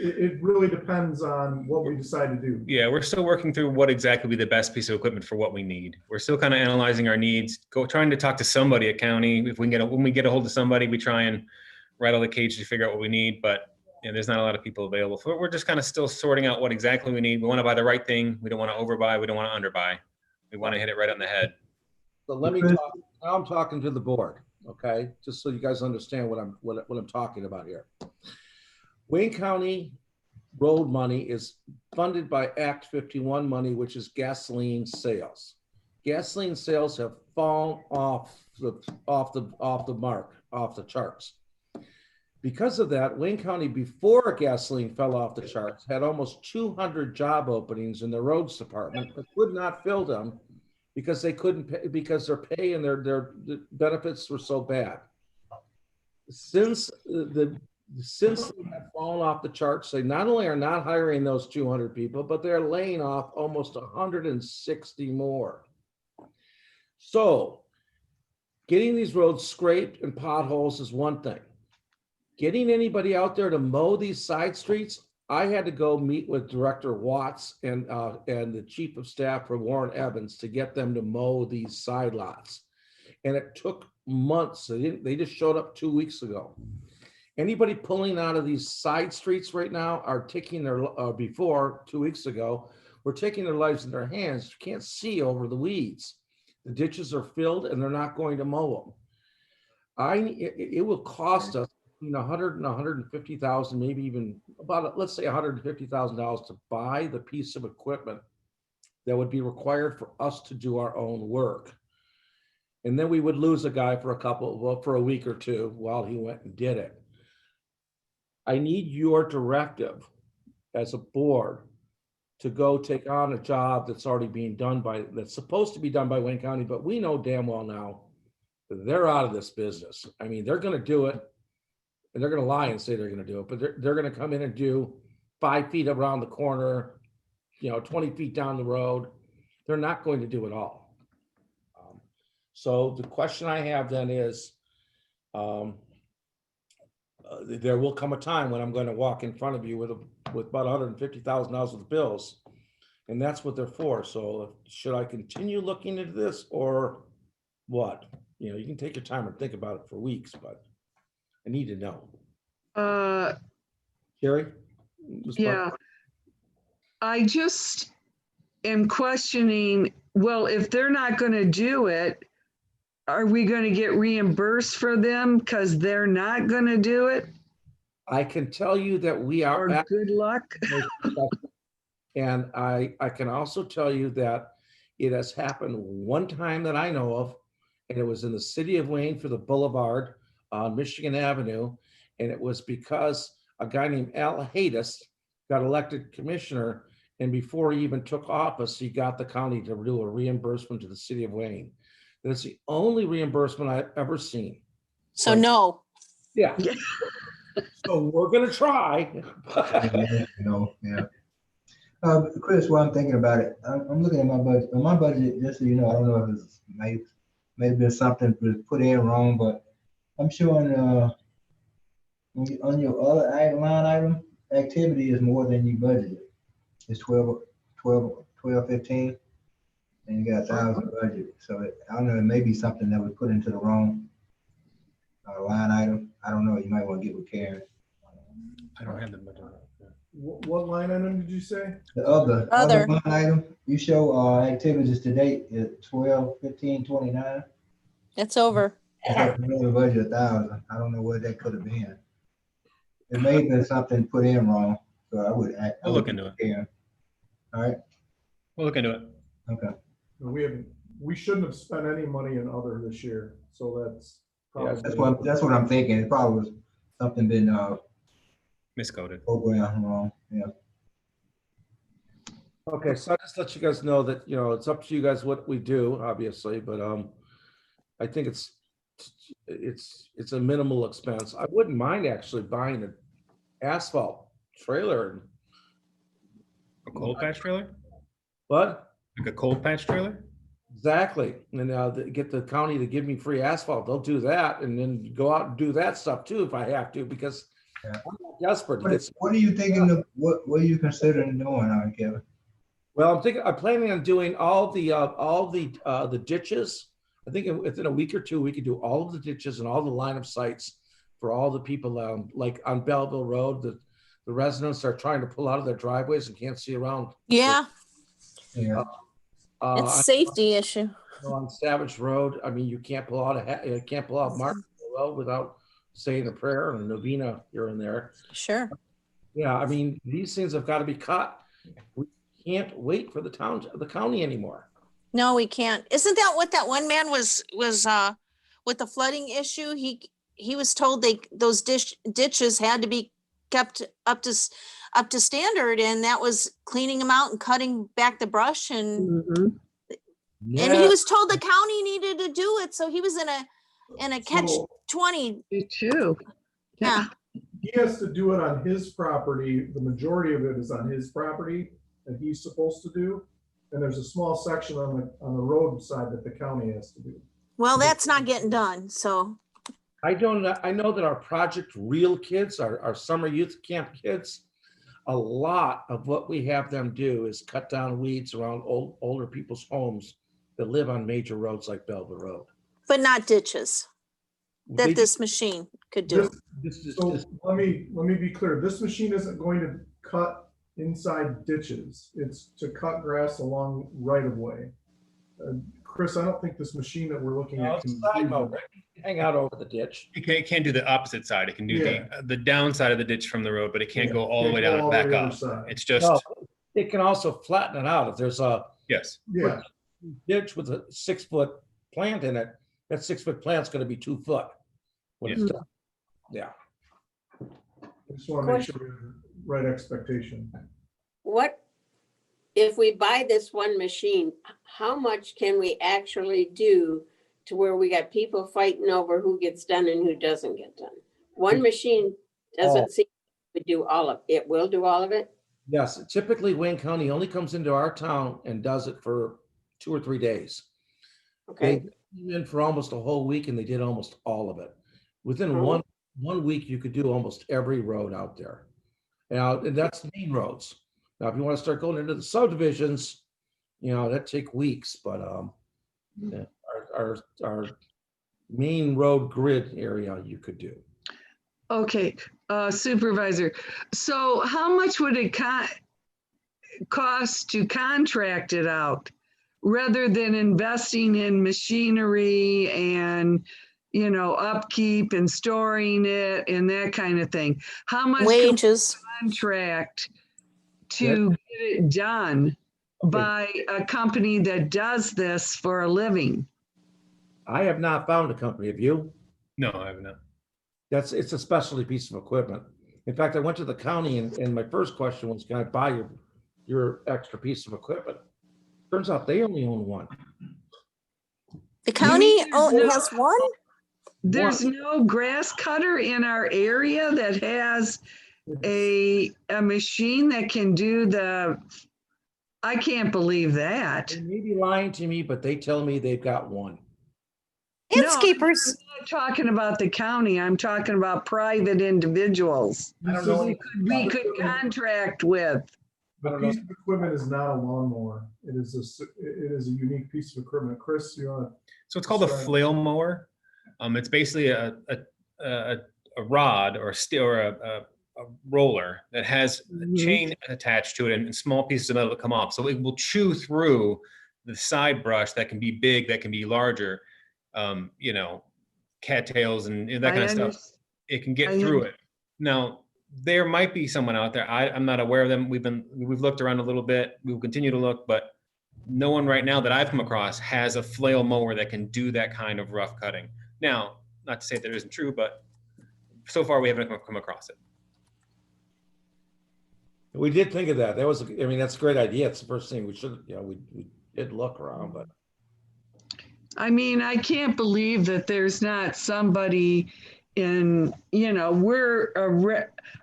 it really depends on what we decide to do. Yeah, we're still working through what exactly would be the best piece of equipment for what we need. We're still kind of analyzing our needs, trying to talk to somebody at county. If we can when we get a hold of somebody, we try and rattle the cage to figure out what we need. But there's not a lot of people available. So we're just kind of still sorting out what exactly we need. We want to buy the right thing. We don't want to overbuy. We don't want to underbuy. We want to hit it right on the head. So let me talk. Now I'm talking to the board, okay? Just so you guys understand what I'm talking about here. Wayne County road money is funded by Act 51 money, which is gasoline sales. Gasoline sales have fallen off the charts. Because of that, Wayne County, before gasoline fell off the charts, had almost 200 job openings in the roads department, but could not fill them because they couldn't pay, because their pay and their benefits were so bad. Since they have fallen off the charts, they not only are not hiring those 200 people, but they're laying off almost 160 more. So getting these roads scraped and potholes is one thing. Getting anybody out there to mow these side streets, I had to go meet with Director Watts and the Chief of Staff for Warren Evans to get them to mow these side lots. And it took months. They just showed up 2 weeks ago. Anybody pulling out of these side streets right now are taking their, before 2 weeks ago, were taking their lives in their hands. You can't see over the weeds. The ditches are filled and they're not going to mow them. It will cost us between $100,000 and $150,000, maybe even about, let's say $150,000 to buy the piece of equipment that would be required for us to do our own work. And then we would lose a guy for for a week or two while he went and did it. I need your directive as a board to go take on a job that's already being done that's supposed to be done by Wayne County, but we know damn well now that they're out of this business. I mean, they're going to do it, and they're going to lie and say they're going to do it, but they're going to come in and do 5 feet around the corner, 20 feet down the road. They're not going to do it all. So the question I have then is, there will come a time when I'm going to walk in front of you with about $150,000 worth of bills, and that's what they're for. So should I continue looking into this or what? You can take your time and think about it for weeks, but I need to know. Sherry? Yeah. I just am questioning Well, if they're not gonna do it, are we gonna get reimbursed for them because they're not gonna do it? I can tell you that we are. Or good luck? And I can also tell you that it has happened one time that I know of, and it was in the city of Wayne for the Boulevard on Michigan Avenue. And it was because a guy named Al Haydas got elected commissioner, and before he even took office, he got the county to do a reimbursement to the city of Wayne. That's the only reimbursement I've ever seen. So no. Yeah. So we're gonna try. You know, yeah. Chris, while I'm thinking about it, I'm looking at my budget. On my budget, just so you know, I don't know if it's maybe been something put in wrong, but I'm showing on your other line item, activity is more than you budgeted. It's 12, 15, and you got 1,000 budget. So I don't know, it may be something that was put into the wrong line item. I don't know. You might want to get with Karen. I don't have the budget. What line item did you say? The other Other. line item, you show activities to date at 12, 15, 29. It's over. Another budget 1,000. I don't know what that could have been. It may have been something put in wrong, so I would. We'll look into it. Karen. All right. We'll look into it. Okay. No, we shouldn't have spent any money in other this year, so that's probably. That's what I'm thinking. It probably was something been Miscoded. programmed wrong. Yeah. Okay, so I just let you guys know that, it's up to you guys what we do, obviously, but I think it's a minimal expense. I wouldn't mind actually buying an asphalt trailer. A cold patch trailer? What? Like a cold patch trailer? Exactly. And get the county to give me free asphalt. They'll do that and then go out and do that stuff too if I have to, because Yeah. I'm not desperate to get. What are you thinking of? What are you considering doing, Kevin? Well, I'm planning on doing all the ditches. I think within a week or two, we could do all of the ditches and all the line of sights for all the people, like on Belleville Road, the residents are trying to pull out of their driveways and can't see around. Yeah, Yeah. it's a safety issue. On Savage Road, I mean, you can't pull out Martin Road without saying a prayer and a novena here and there. Sure. Yeah, I mean, these things have got to be cut. We can't wait for the county anymore. No, we can't. Isn't that what that one man was with the flooding issue? He was told those ditches had to be kept up to standard, and that was cleaning them out and cutting back the brush, and and he was told the county needed to do it, so he was in a catch-20. Me too. Yeah. He has to do it on his property. The majority of it is on his property that he's supposed to do. And there's a small section on the road side that the county has to do. Well, that's not getting done, so. I know that our Project Real kids, our summer youth camp kids, a lot of what we have them do is cut down weeds around older people's homes that live on major roads like Belleville Road. But not ditches that this machine could do. So let me be clear. This machine isn't going to cut inside ditches. It's to cut grass along right of way. Chris, I don't think this machine that we're looking at can hang out over the ditch. It can't do the opposite side. It can do the downside of the ditch from the road, but it can't go all the way down and back up. It's just. No, it can also flatten it out. If there's a ditch with a 6-foot plant in it, that 6-foot plant's going to be 2 foot when it's done. Yeah. I just want to make sure we have the right expectation. What, if we buy this one machine, how much can we actually do to where we got people fighting over who gets done and who doesn't get done? One machine doesn't seem to do all of it. Will do all of it? Yes, typically Wayne County only comes into our town and does it for 2 or 3 days. Okay. They came in for almost a whole week and they did almost all of it. Within one week, you could do almost every road out there. Now, and that's main roads. Now, if you want to start going into the subdivisions, that take weeks, but our main road grid area you could do. Okay, Supervisor. So how much would it cost to contract it out? rather than investing in machinery and, you know, upkeep and storing it and that kind of thing. How much can we Wages. contract to get it done by a company that does this for a living? I have not found a company. Have you? No, I have not. It's a specialty piece of equipment. In fact, I went to the county and my first question was, can I buy your extra piece of equipment? Turns out they only own one. The county mean there's no- has one? There's no grass cutter in our area that has a machine that can do I can't believe that. They may be lying to me, but they tell me they've got one. Landscapers. I'm not talking about the county. I'm talking about private individuals. I don't know. We could contract with. I The don't know. piece of equipment is not a lawnmower. It is a unique piece of equipment. Chris, you want So it's called a Sorry. flail mower. It's basically a rod or a roller that has a Mhm. chain attached to it and small pieces of metal that come off. So it will chew through the side brush that can be big, that can be larger, you know, cattails and that kind of stuff. It can get through it. Now, there might be someone out there. I'm not aware of them. We've looked around a little bit. We will continue to look, but no one right now that I've come across has a flail mower that can do that kind of rough cutting. Now, not to say that isn't true, but so far we haven't come across it. We did think of that. That's a great idea. It's the first thing we should, we did look around, but. I mean, I can't believe that there's not somebody in, you know,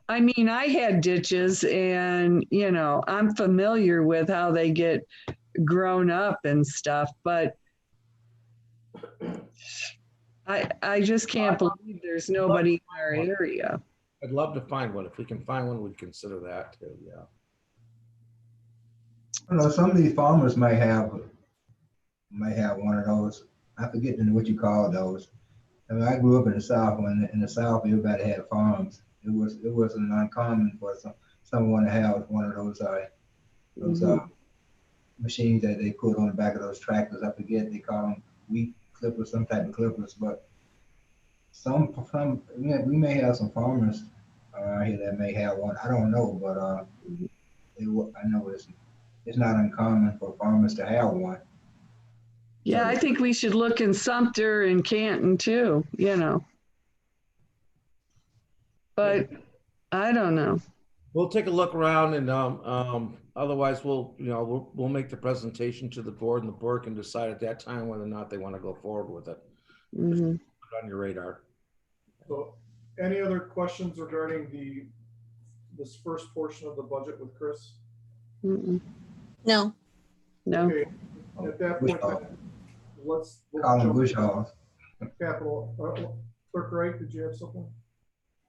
I had ditches and, you know, I'm familiar with how they get grown up and stuff, but I just can't believe there's nobody in our area. I'd love to find one. If we can find one, we'd consider that too, yeah. I don't know, some of these farmers may have one of those. I forget what you call those. I mean, I grew up in the South. When in the South, everybody had farms. It wasn't uncommon for someone to have one of those machines that they put on the back of those tractors. I forget, they call them wheat clippers, some type of clippers. But we may have some farmers around here that may have one. I don't know, but I know it's not uncommon for farmers to have one. Yeah, I think we should look in Sumter and Canton too, you know. But I don't know. We'll take a look around and otherwise we'll make the presentation to the board and the board can decide at that time whether or not they want to go forward with it. Mhm. Put it on your radar. So any other questions regarding this first portion of the budget with Chris? Mm-mm. No. No. Okay, at that point, let's Call them jump bush to hogs. capital. Clerk Wright, did you have something?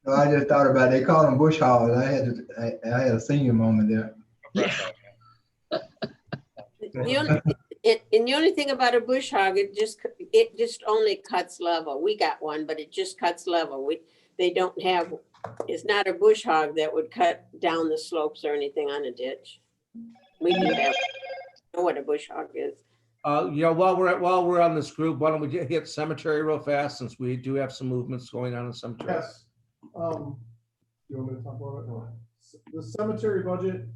No, I just thought about it. They call them bush hogs. I had a senior moment there. The only thing about a bush hog, it just only cuts level. We got one, but it just cuts level. It's not a bush hog that would cut down the slopes or anything on a ditch. We do have, know what a bush hog is. While we're on this group, why don't we hit cemetery real fast since we do have some movements going on in cemetery. Yes. You want me to talk about it? No. The cemetery budget,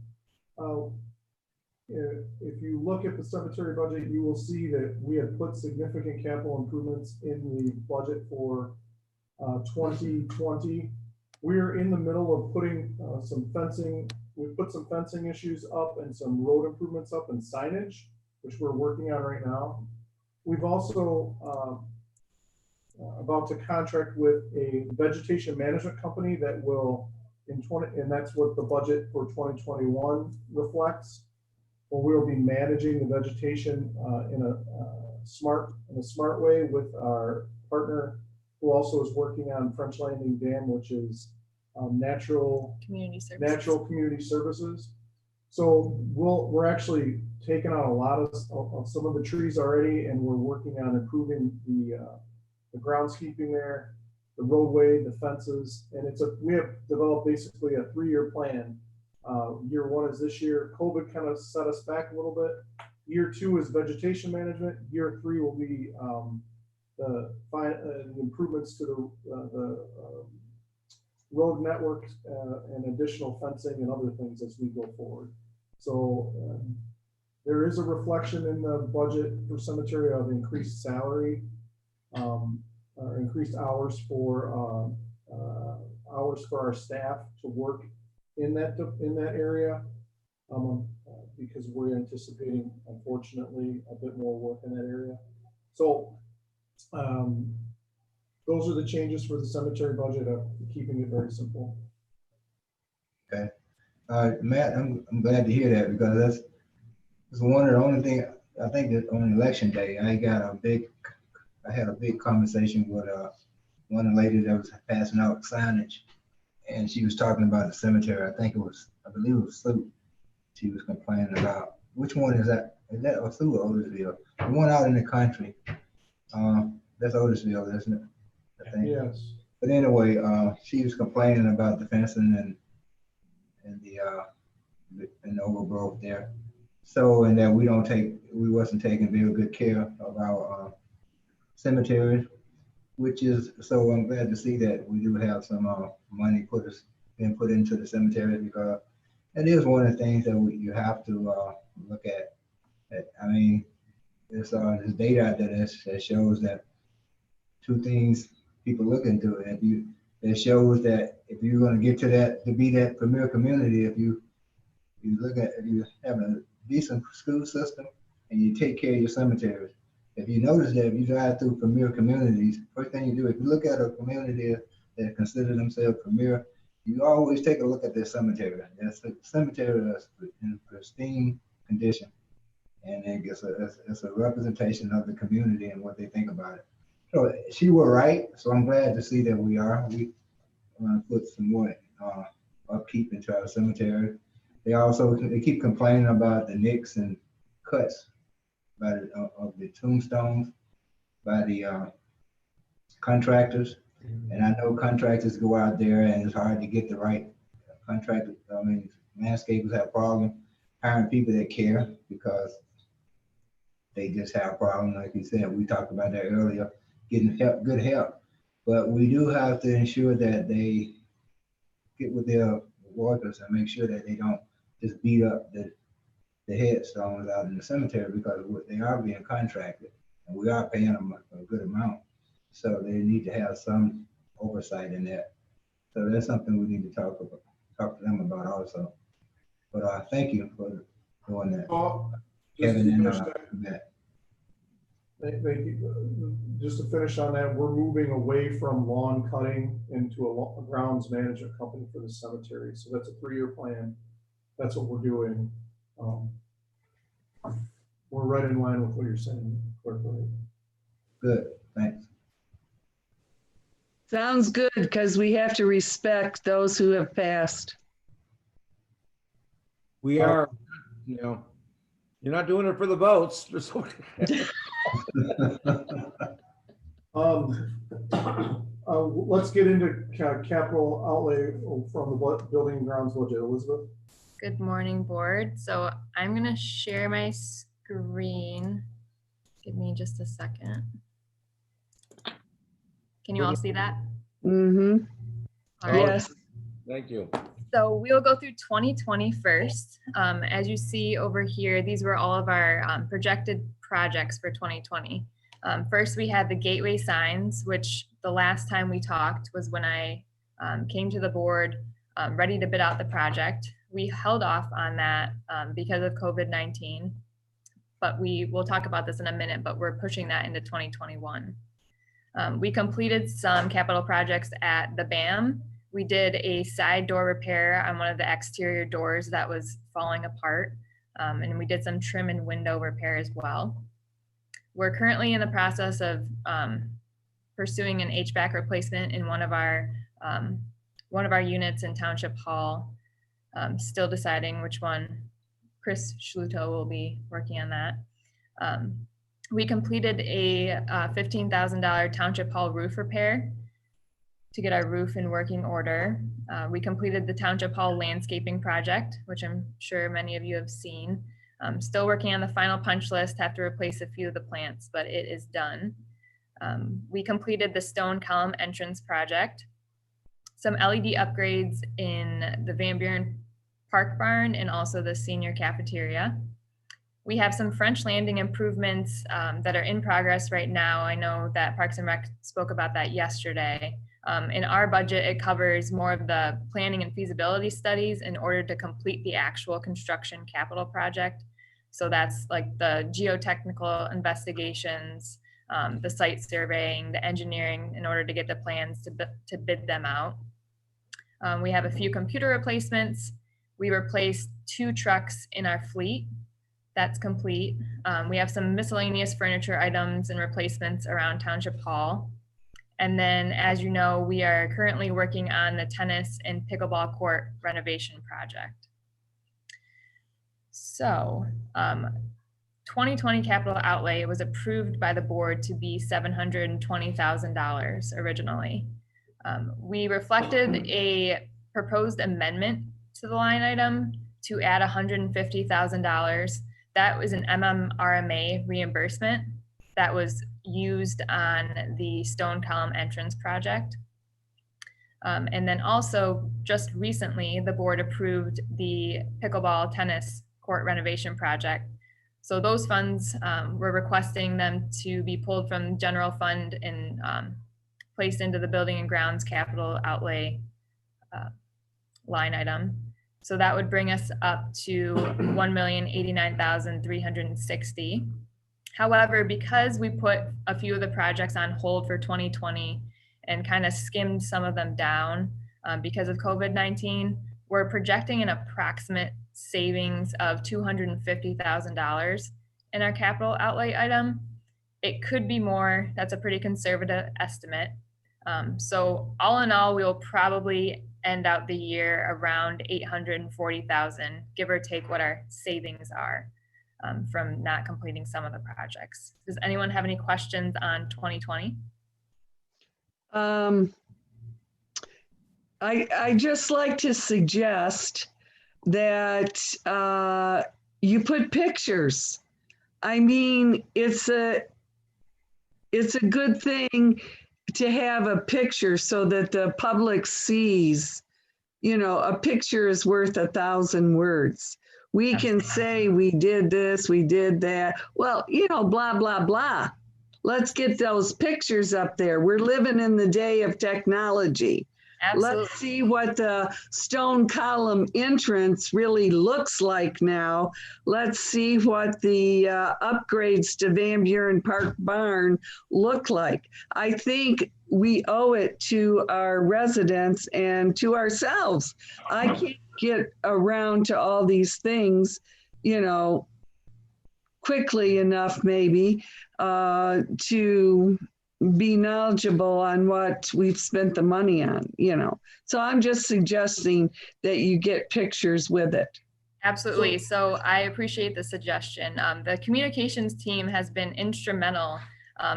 if you look at the cemetery budget, you will see that we have put significant capital improvements in the budget for 2020. We're in the middle of putting some fencing. We've put some fencing issues up and some road improvements up and signage, which we're working on right now. We've also about to contract with a vegetation management company that will and that's what the budget for 2021 reflects. Where we'll be managing the vegetation in a smart way with our partner, who also is working on French Landing Dam, which is natural community services. So we're actually taking out a lot of some of the trees already, and we're working on improving the groundskeeping there, the roadway, the fences, and we have developed basically a 3-year plan. Year one is this year. COVID kind of set us back a little bit, Year 2 is vegetation management. Year 3 will be the improvements to the road network and additional fencing and other things as we go forward. So there is a reflection in the budget for cemetery of increased salary, increased hours for our staff to work in that area, because we're anticipating, unfortunately, a bit more work in that area. So those are the changes for the cemetery budget, of keeping it very simple. Okay. Matt, I'm glad to hear that, because that's one of the only thing, I think that on election day, I had a big conversation with one lady that was passing out signage, and she was talking about the cemetery. I believe it was Sue. She was complaining about, which one is that? Is that Sue or Otisville? The one out in the country. That's Otisville, isn't it? I think. Yes. But anyway, she was complaining about the fencing and the overgrowth there. So, and that we wasn't taking very good care of our cemetery, which is, so I'm glad to see that we do have some money being put into the cemetery, because it is one of the things that you have to look at. I mean, there's data out there that shows that two things people look into it. It shows that if you're going to get to be that premier community, if you have a decent school system and you take care of your cemeteries. If you notice that if you drive through premier communities, first thing you do, if you look at a community that consider themselves premier, you always take a look at their cemetery. That's a cemetery that's in pristine condition, and it's a representation of the community and what they think about it. So she was right. So I'm glad to see that we want to put some more upkeep into our cemetery. They keep complaining about the nicks and cuts of the tombstones by the contractors. And I know contractors go out there and it's hard to get the right contractor. I mean, landscapers have a problem hiring people that care, because they just have a problem. Like you said, we talked about that earlier, getting good help. But we do have to ensure that they get with their workers and make sure that they don't just beat up the headstones out in the cemetery, because they are being contracted and we are paying them a good amount. So they need to have some oversight in that. So that's something we need to talk to them about also. But thank you for doing that. Kevin and Matt. Thank you. Just to finish on that, we're moving away from lawn cutting into a grounds management company for the cemetery. So that's a 3-year plan. That's what we're doing. We're right in line with what you're saying. Good, thanks. Sounds good, because we have to respect those who have passed. We are, you're not doing it for the votes. Let's get into capital outlay from the building and grounds budget. Elizabeth. Good morning, board. So I'm going to share my screen. Give me just a second. Can you all see that? Mm-hmm. All right. Yes. Thank you. So we'll go through 2020 first. As you see over here, these were all of our projected projects for 2020. First, we had the gateway signs, which the last time we talked was when I came to the board ready to bid out the project. We held off on that because of COVID-19, but we'll talk about this in a minute, but we're pushing that into 2021. We completed some capital projects at the BAM. We did a side door repair on one of the exterior doors that was falling apart. And we did some trim and window repair as well. We're currently in the process of pursuing an HVAC replacement in one of our units in Township Hall. Still deciding which one. Chris Schluto will be working on that. We completed a $15,000 Township Hall roof repair to get our roof in working order. We completed the Township Hall landscaping project, which I'm sure many of you have seen. Still working on the final punch list, have to replace a few of the plants, but it is done. We completed the stone column entrance project, some LED upgrades in the Van Buren Park Barn and also the senior cafeteria. We have some French Landing improvements that are in progress right now. I know that Parks and Rec spoke about that yesterday. In our budget, it covers more of the planning and feasibility studies in order to complete the actual construction capital project. So that's like the geotechnical investigations, the site surveying, the engineering in order to get the plans to bid them out. We have a few computer replacements. We replaced 2 trucks in our fleet. That's complete. We have some miscellaneous furniture items and replacements around Township Hall. And then, as you know, we are currently working on the tennis and pickleball court renovation project. So 2020 capital outlay was approved by the board to be $720,000 originally. We reflected a proposed amendment to the line item to add $150,000. That was an MMRMA reimbursement that was used on the stone column entrance project. And then also just recently, the board approved the pickleball tennis court renovation project. So those funds, we're requesting them to be pulled from general fund and placed into the building and grounds capital outlay line item. So that would bring us up to $1,089,360. However, because we put a few of the projects on hold for 2020 and kind of skimmed some of them down because of COVID-19, we're projecting an approximate savings of $250,000 in our capital outlay item. It could be more. That's a pretty conservative estimate. So all in all, we will probably end out the year around $840,000, give or take what our savings are from not completing some of the projects. Does anyone have any questions on 2020? I just like to suggest that you put pictures. I mean, it's a good thing to have a picture so that the public sees, you know, a picture is worth 1,000 words. We can say we did this, we did that. Well, you know, blah, blah, blah. Let's get those pictures up there. We're living in the day of technology. Absolutely. Let's see what the stone column entrance really looks like now. Let's see what the upgrades to Van Buren Park Barn look like. I think we owe it to our residents and to ourselves. I can't get around to all these things, you know, quickly enough maybe to be knowledgeable on what we've spent the money on, you know. So I'm just suggesting that you get pictures with it. Absolutely. So I appreciate the suggestion. The communications team has been instrumental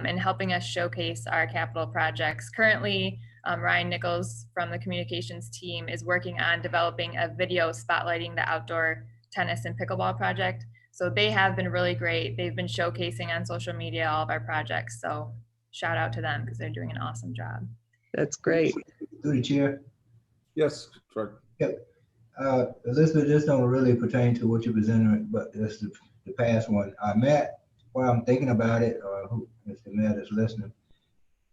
in helping us showcase our capital projects. Currently, Ryan Nichols from the communications team is working on developing a video spotlighting the outdoor tennis and pickleball project. So they have been really great. They've been showcasing on social media all of our projects. So shout out to them because they're doing an awesome job. That's great. Through the chair. Yes, Fred. Yep. Elizabeth, this don't really pertain to what you presented, but it's the past one. Matt, while I'm thinking about it, or who Mr. Matt is listening,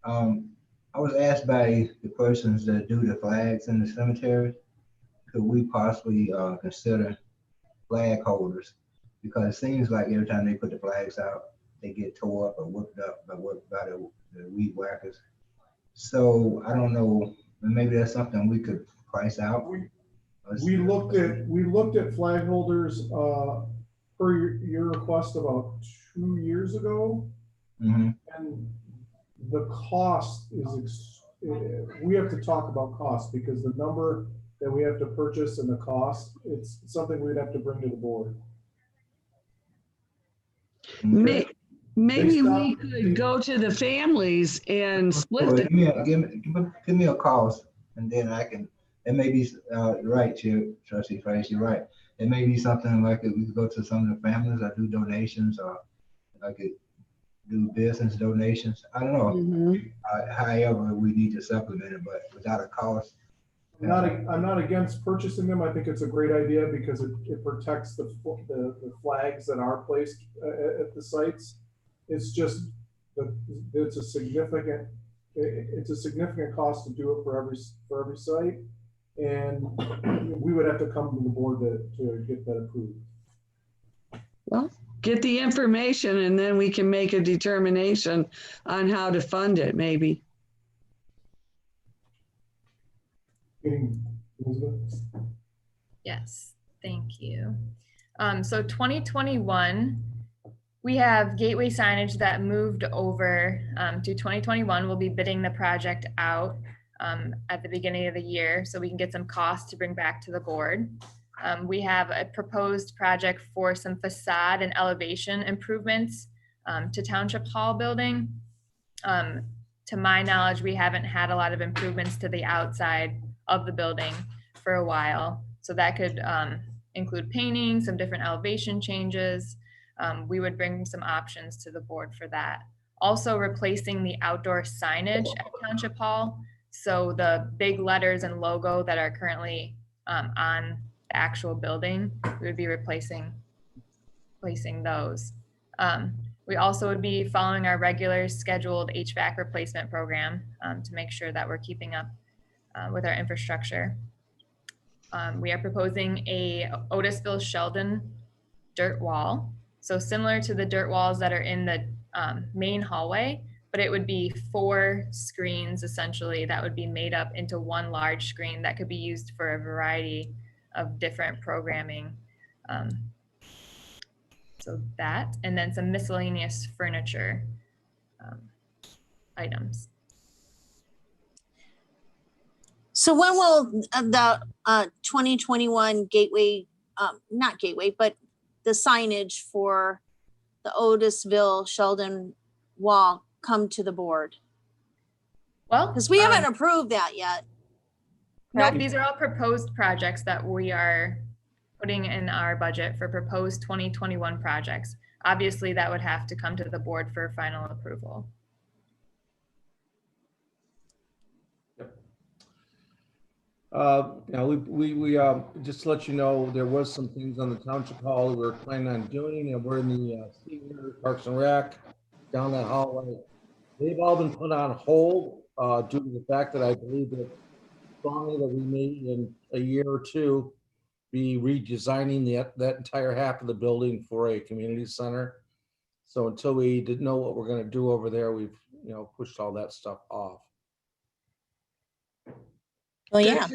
I was asked by the persons that do the flags in the cemetery, could we possibly consider flag holders? Because it seems like every time they put the flags out, they get tore up or whipped up by the weed whackers. So I don't know, maybe that's something we could price out. We looked at flag holders per your request about 2 years ago. Mm-hmm. And the cost is, we have to talk about cost because the number that we have to purchase and the cost, it's something we'd have to bring to the board. Okay. Maybe we could go to the families and split Well, the. give me a call, and then I can. It may be right, Trustee Fleisch, you're right. it may be something like we could go to some of the families that do donations, or I could do business donations. I don't know. Mhm. However, we need to supplement it, but without a cost. I'm not against purchasing them. I think it's a great idea because it protects the flags that are placed at the sites. It's just, it's a significant cost to do it for every site. And we would have to come to the board to get that approved. Well, get the information and then we can make a determination on how to fund it, maybe. Elizabeth? Yes, thank you. So 2021, we have gateway signage that moved over to 2021. We'll be bidding the project out at the beginning of the year so we can get some costs to bring back to the board. We have a proposed project for some facade and elevation improvements to Township Hall building. To my knowledge, we haven't had a lot of improvements to the outside of the building for a while. So that could include painting, some different elevation changes. We would bring some options to the board for that. Also replacing the outdoor signage at Township Hall. So the big letters and logo that are currently on the actual building, we would be replacing those. We also would be following our regular scheduled HVAC replacement program to make sure that we're keeping up with our infrastructure. We are proposing a Otisville Sheldon dirt wall. So similar to the dirt walls that are in the main hallway, but it would be 4 screens essentially that would be made up into one large screen that could be used for a variety of different programming. So that, and then some miscellaneous furniture items. So when will the 2021 gateway, not gateway, but the signage for the Otisville Sheldon wall come to the board? Well, because we haven't approved that yet. No, these are all proposed projects that we are putting in our budget for proposed 2021 projects. Obviously, that would have to come to the board for final approval. Now we just to let you know, there was some things on the Township Hall we were planning on doing, and we're in the senior Parks and Rec down that hallway. They've all been put on hold due to the fact that I believe that strongly that we may in a year or two be redesigning that entire half of the building for a community center. So until we didn't know what we're going to do over there, we've pushed all that stuff off. Oh yeah.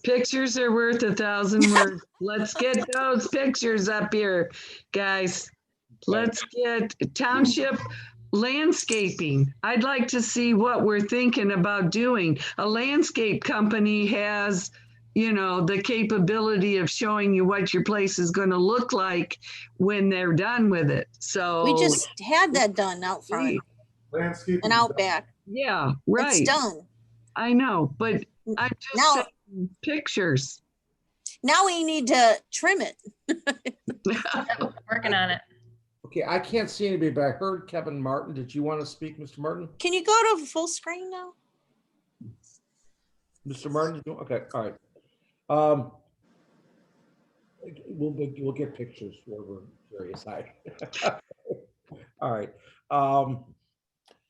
Pictures are worth 1,000 words. Let's get those pictures up here, guys. Let's get township landscaping. I'd like to see what we're thinking about doing. A landscape company has, the capability of showing you what your place is going to look like when they're done with it. So we just had that done out front and out back. Yeah, right. It's done. I know, but I'm just saying pictures. Now we need to trim it. Working on it. Okay, I can't see anybody, but I heard Kevin Martin. Did you want to speak, Mr. Martin? Can you go to full screen now? Mr. Martin, okay, all right. We'll get pictures where we're curious. All right.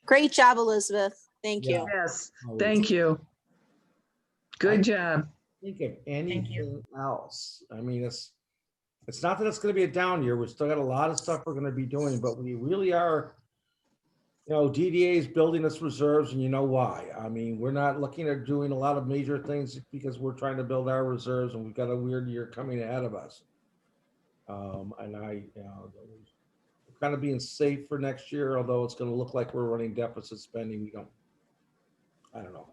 Great job, Elizabeth. Thank you. Yes, thank you. Good job. Think of anything else. I mean, it's not that it's going to be a down year. We've still got a lot of stuff we're going to be doing, but we really are, DDA is building its reserves, and you know why. I mean, we're not looking at doing a lot of major things because we're trying to build our reserves, and we've got a weird year coming ahead of us. And we're kind of being safe for next year, although it's going to look like we're running deficit spending. I don't know.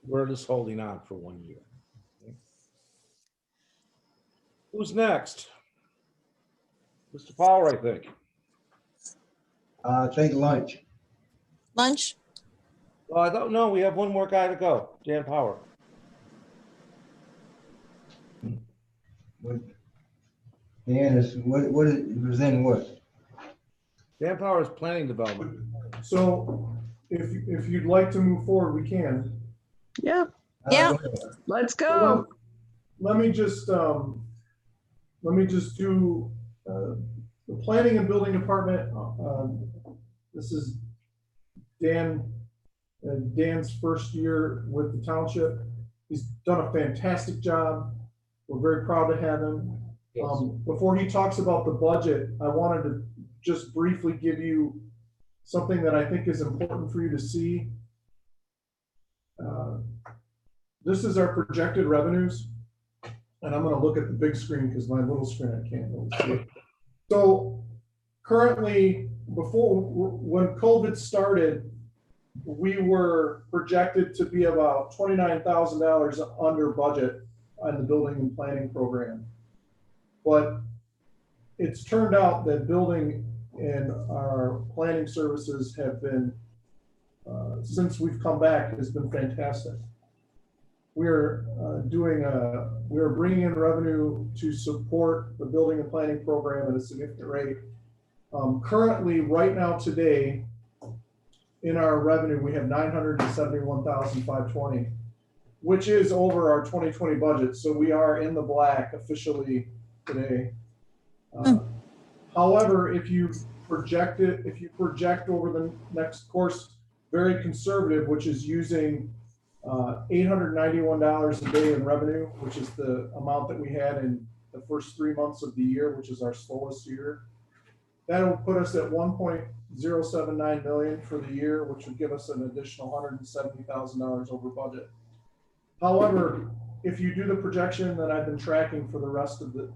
We're just holding on for 1 year. Okay. Who's next? Mr. Power, I think. I think lunch. Lunch? Well, I don't know. We have one more guy to go. Dan Power. Dan is, what is, presenting what? Dan Powers Planning Development. So if you'd like to move forward, we can. Yeah, Yeah. let's go. Let me just do the planning and building department. This is Dan's first year with the township. He's done a fantastic job. We're very proud to have him. Before he talks about the budget, I wanted to just briefly give you something that I think is important for you to see. This is our projected revenues. And I'm going to look at the big screen because my little screen I can't really see it. So currently, when COVID started, we were projected to be about $29,000 under budget on the building and planning program. But it's turned out that building and our planning services have been, since we've come back, has been fantastic. We're bringing in revenue to support the building and planning program at a significant rate. Currently, right now, today, in our revenue, we have $971,520, which is over our 2020 budget. So we are in the black officially today. However, if you project over the next course, very conservative, which is using $891 a day in revenue, which is the amount that we had in the first 3 months of the year, which is our slowest year. That'll put us at 1.079 million for the year, which would give us an additional $170,000 over budget. However, if you do the projection that I've been tracking for the rest of the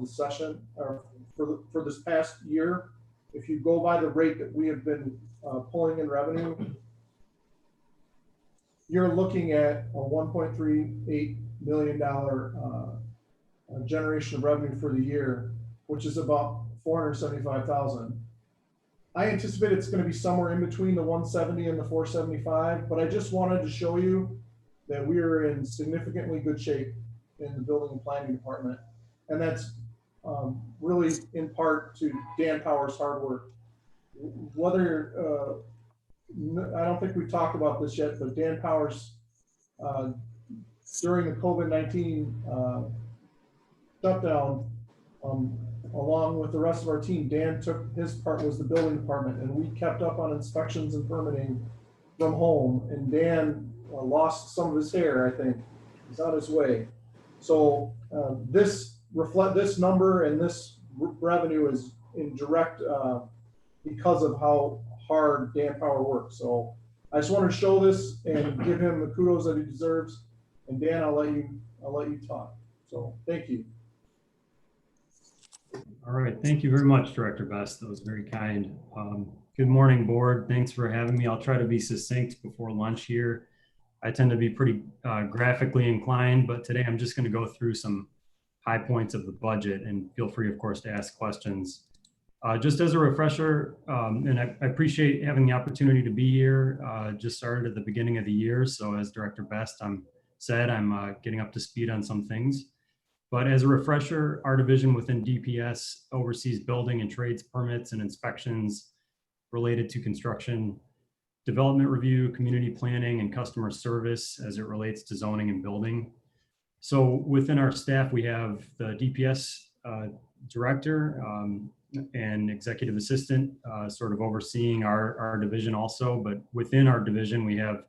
session, or for this past year, if you go by the rate that we have been pulling in revenue, you're looking at a $1.38 million generation of revenue for the year, which is about $475,000. I anticipate it's going to be somewhere in between the 170 and the 475, but I just wanted to show you that we are in significantly good shape in the building and planning department. And that's really in part to Dan Powers' hard work. Whether, I don't think we've talked about this yet, but Dan Powers, during the COVID-19 shutdown, along with the rest of our team, Dan took his part, was the building department, and we kept up on inspections and permitting from home. And Dan lost some of his hair, I think. He's on his way. So this number and this revenue is in direct because of how hard Dan Power works. So I just wanted to show this and give him the kudos that he deserves. And Dan, I'll let you talk. So thank you. All right, thank you very much, Director Best. That was very kind. Good morning, board. Thanks for having me. I'll try to be succinct before lunch here. I tend to be pretty graphically inclined, but today I'm just going to go through some high points of the budget, and feel free, of course, to ask questions. Just as a refresher, and I appreciate having the opportunity to be here. Just started at the beginning of the year, so as Director Best said, I'm getting up to speed on some things. But as a refresher, our division within DPS oversees building and trades permits and inspections related to construction, development review, community planning, and customer service as it relates to zoning and building. So within our staff, we have the DPS director and executive assistant sort of overseeing our division also. But within our division, we have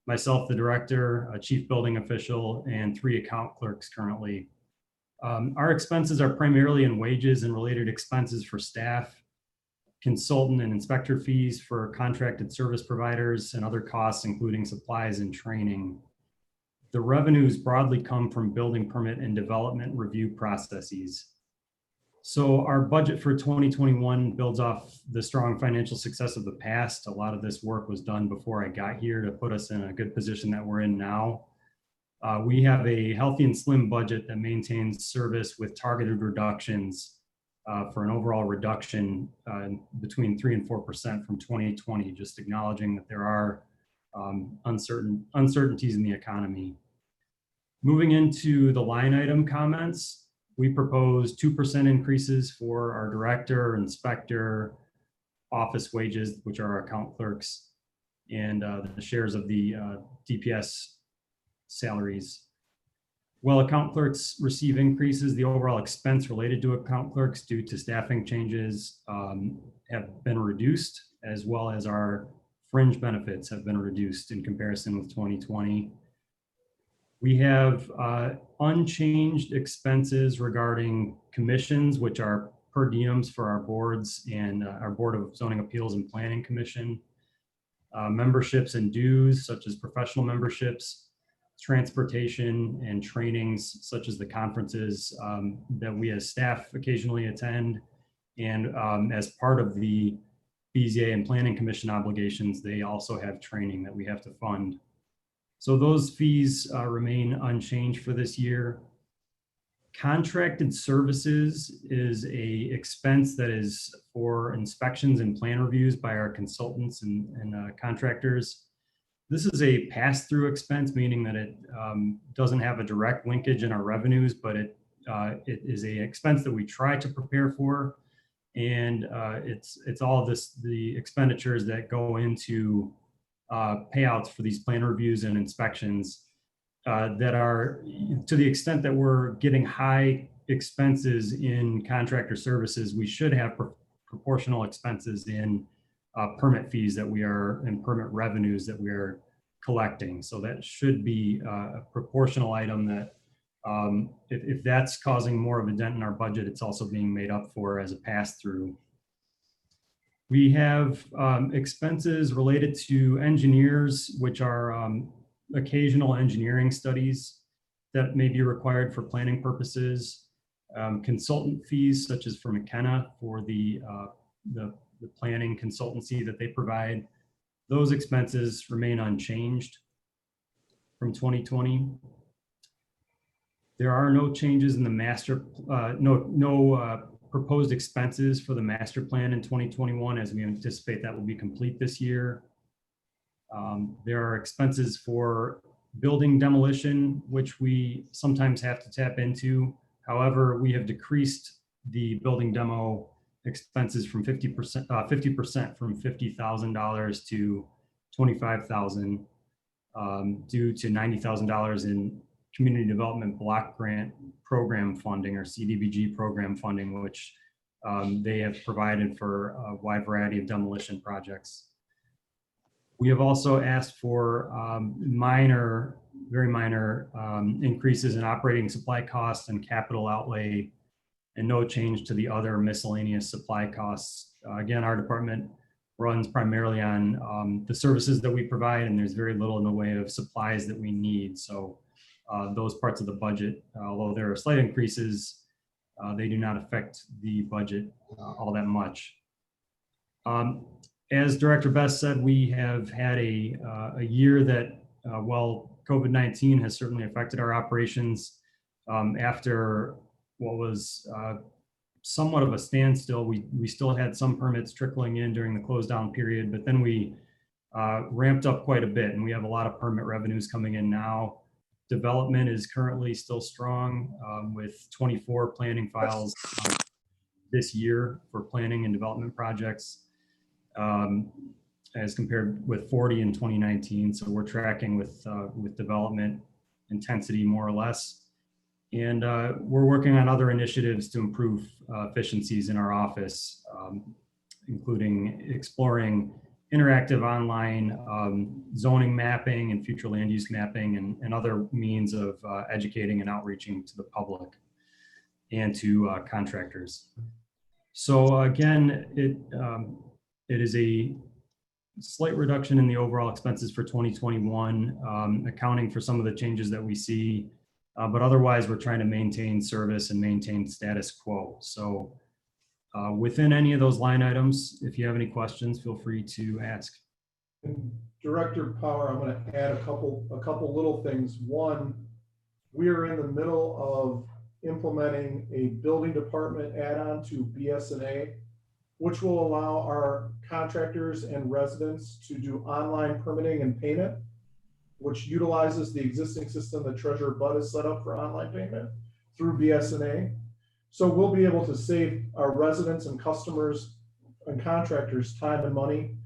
myself, the director, a chief building official, and 3 account clerks currently. Our expenses are primarily in wages and related expenses for staff, consultant and inspector fees for contracted service providers, and other costs, including supplies and training. The revenues broadly come from building permit and development review processes. So our budget for 2021 builds off the strong financial success of the past. A lot of this work was done before I got here to put us in a good position that we're in now. We have a healthy and slim budget that maintains service with targeted reductions for an overall reduction between 3% and 4% from 2020, just acknowledging that there are uncertainties in the economy. Moving into the line item comments, We propose 2% increases for our director, inspector, office wages, which are our account clerks, and the shares of the DPS salaries. While account clerks receive increases, the overall expense related to account clerks due to staffing changes have been reduced, as well as our fringe benefits have been reduced in comparison with 2020. We have unchanged expenses regarding commissions, which are per diems for our boards and our Board of Zoning Appeals and Planning Commission. Memberships and dues, such as professional memberships, transportation and trainings, such as the conferences that we as staff occasionally attend. And as part of the BZA and Planning Commission obligations, they also have training that we have to fund. So those fees remain unchanged for this year. Contracted services is a expense that is for inspections and plan reviews by our consultants and contractors. This is a pass-through expense, meaning that it doesn't have a direct linkage in our revenues, but it is a expense that we try to prepare for. And it's all the expenditures that go into payouts for these plan reviews and inspections that are, to the extent that we're getting high expenses in contractor services, we should have proportional expenses in permit fees that we are, and permit revenues that we are collecting. So that should be a proportional item that if that's causing more of a dent in our budget, it's also being made up for as a pass-through. We have expenses related to engineers, which are occasional engineering studies that may be required for planning purposes, consultant fees such as for McKenna for the planning consultancy that they provide. Those expenses remain unchanged from 2020. There are no changes in the master, no proposed expenses for the master plan in 2021, as we anticipate that will be complete this year. There are expenses for building demolition, which we sometimes have to tap into. However, we have decreased the building demo expenses from 50% from $50,000 to $25,000 due to $90,000 in Community Development Block Grant Program funding, or CDBG program funding, which they have provided for a wide variety of demolition projects. We have also asked for very minor increases in operating supply costs and capital outlay, and no change to the other miscellaneous supply costs. Again, our department runs primarily on the services that we provide, and there's very little in the way of supplies that we need. So those parts of the budget, although there are slight increases, they do not affect the budget all that much. As Director Best said, we have had a year that, while COVID-19 has certainly affected our operations, after what was somewhat of a standstill, we still had some permits trickling in during the close down period, but then we ramped up quite a bit, and we have a lot of permit revenues coming in now. Development is currently still strong with 24 planning files this year for planning and development projects, as compared with 40 in 2019. So we're tracking with development intensity more or less. And we're working on other initiatives to improve efficiencies in our office, including exploring interactive online zoning mapping and future land use mapping, and other means of educating and outreaching to the public and to contractors. So again, it is a slight reduction in the overall expenses for 2021, accounting for some of the changes that we see, but otherwise we're trying to maintain service and maintain status quo. So within any of those line items, if you have any questions, feel free to ask. Director Power, I'm going to add a couple little things. One, we are in the middle of implementing a building department add-on to BS&A, which will allow our contractors and residents to do online permitting and payment, which utilizes the existing system that Treasurer Bud has set up for online payment through BS&A. So we'll be able to save our residents and customers and contractors time and money.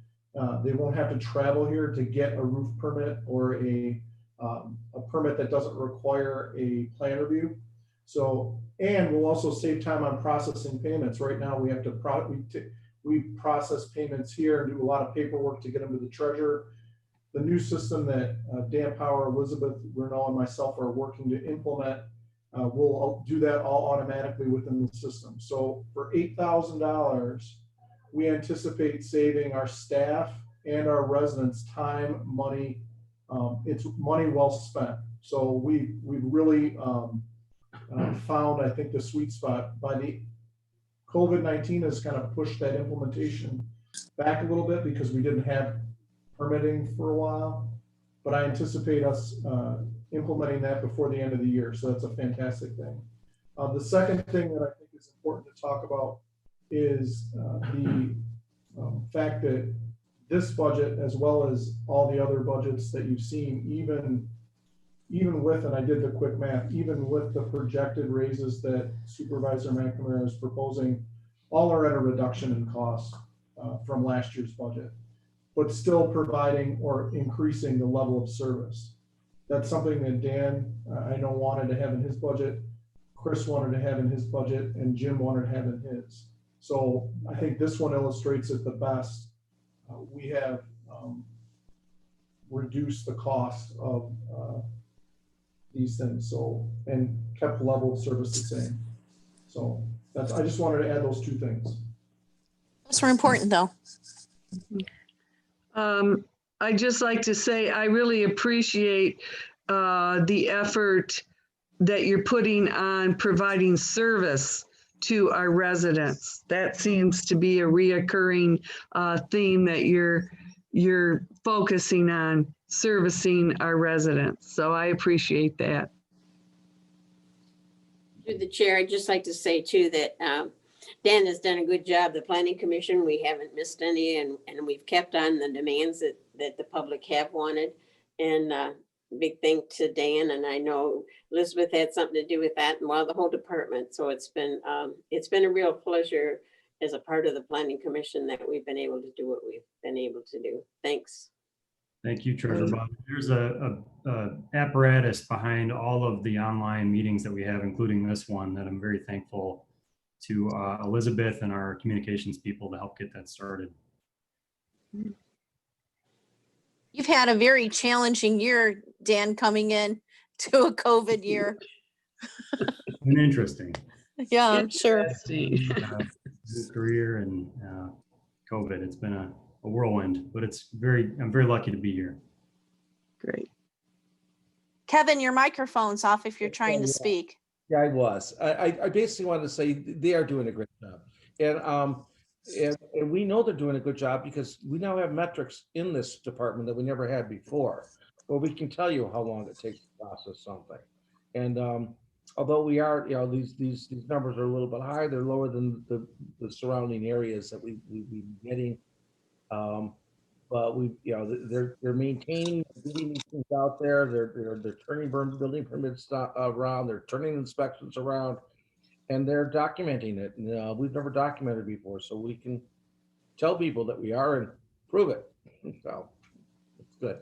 They won't have to travel here to get a roof permit or a permit that doesn't require a plan review. So, and we'll also save time on processing payments. Right now, we have to we process payments here and do a lot of paperwork to get them to the treasurer. The new system that Dan Power, Elizabeth Renault, and myself are working to implement, we'll do that all automatically within the system. So for $8,000, we anticipate saving our staff and our residents time, money. It's money well spent. So we've really found, I think, the sweet spot. By the COVID-19 has kind of pushed that implementation back a little bit because we didn't have permitting for a while, but I anticipate us implementing that before the end of the year. So that's a fantastic thing. The second thing that I think is important to talk about is the fact that this budget, as well as all the other budgets that you've seen, even with, and I did the quick math, even with the projected raises that Supervisor McNamara is proposing, all are at a reduction in cost from last year's budget, but still providing or increasing the level of service. That's something that Dan, I know, wanted to have in his budget, Chris wanted to have in his budget, and Jim wanted to have in his. So I think this one illustrates it the best. We have reduced the cost of these things, so, and kept the level of service the same. So that's, I just wanted to add those two things. Those are important, though. I'd just like to say I really appreciate the effort that you're putting on providing service to our residents. That seems to be a reoccurring theme that you're focusing on, servicing our residents. So I appreciate that. Through the chair, I'd just like to say too that Dan has done a good job. The Planning Commission, we haven't missed any, and we've kept on the demands that the public have wanted. And big thanks to Dan, and I know Elizabeth had something to do with that, and the whole department. So it's been a real pleasure as a part of the Planning Commission that we've been able to do what we've been able to do. Thanks. Thank you, Treasurer Bob. There's a apparatus behind all of the online meetings that we have, including this one, that I'm very thankful to Elizabeth and our communications people to help get that started. You've had a very challenging year, Dan, coming in to a COVID year. And interesting. Yeah, I'm sure. Interesting. His career and COVID, it's been a whirlwind, but I'm very lucky to be here. Great. Kevin, your microphone's off if you're trying to speak. Yeah, I was. I basically wanted to say they are doing a great job. And we know they're doing a good job because we now have metrics in this department that we never had before, where we can tell you how long it takes to process something. And although we are, these numbers are a little bit high, they're lower than the surrounding areas that we've been getting. But they're maintaining, getting these things out there. They're turning building permits around. They're turning inspections around, and they're documenting it. We've never documented before, so we can tell people that we are and prove it. So it's good.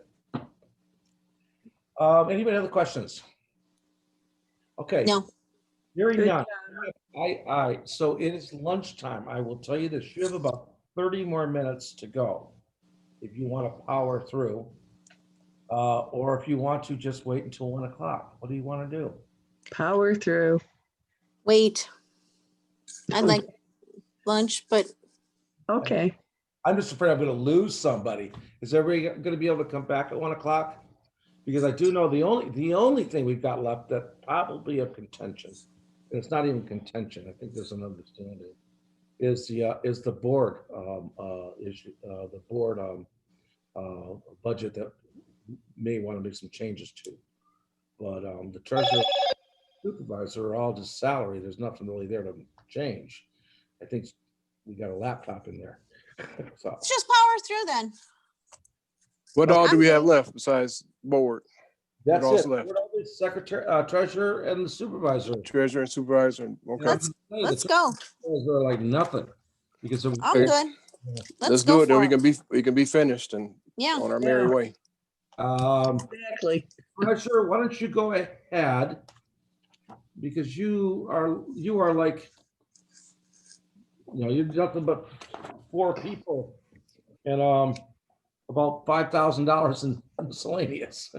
Anybody have questions? Okay. No. Hearing none. So it is lunchtime. I will tell you this. You have about 30 more minutes to go if you want to power through, or if you want to just wait until 1 o'clock. What do you want to do? Power through. Wait. I'd like lunch, but Okay. I'm just afraid I'm going to lose somebody. Is everybody going to be able to come back at 1 o'clock? Because I do know the only thing we've got left that probably of contention, and it's not even contention, I think there's an understanding, is the board issue, the board budget that may want to make some changes to. But the treasurer, supervisor are all just salary. There's nothing really there to change. I think we got a laptop in there. So let's just power through then. What all do we have left besides board? that's What else it. left? What other Secretary, treasurer and the supervisor. Treasurer and supervisor. Okay. Let's go. Those are like nothing. Because of. I'm good. Let's go do it. Then for we can be finished and Yeah. on our merry way. Exactly. Treasurer, why don't you go ahead? Because you are like, you're nothing but 4 people and about $5,000 in miscellaneous.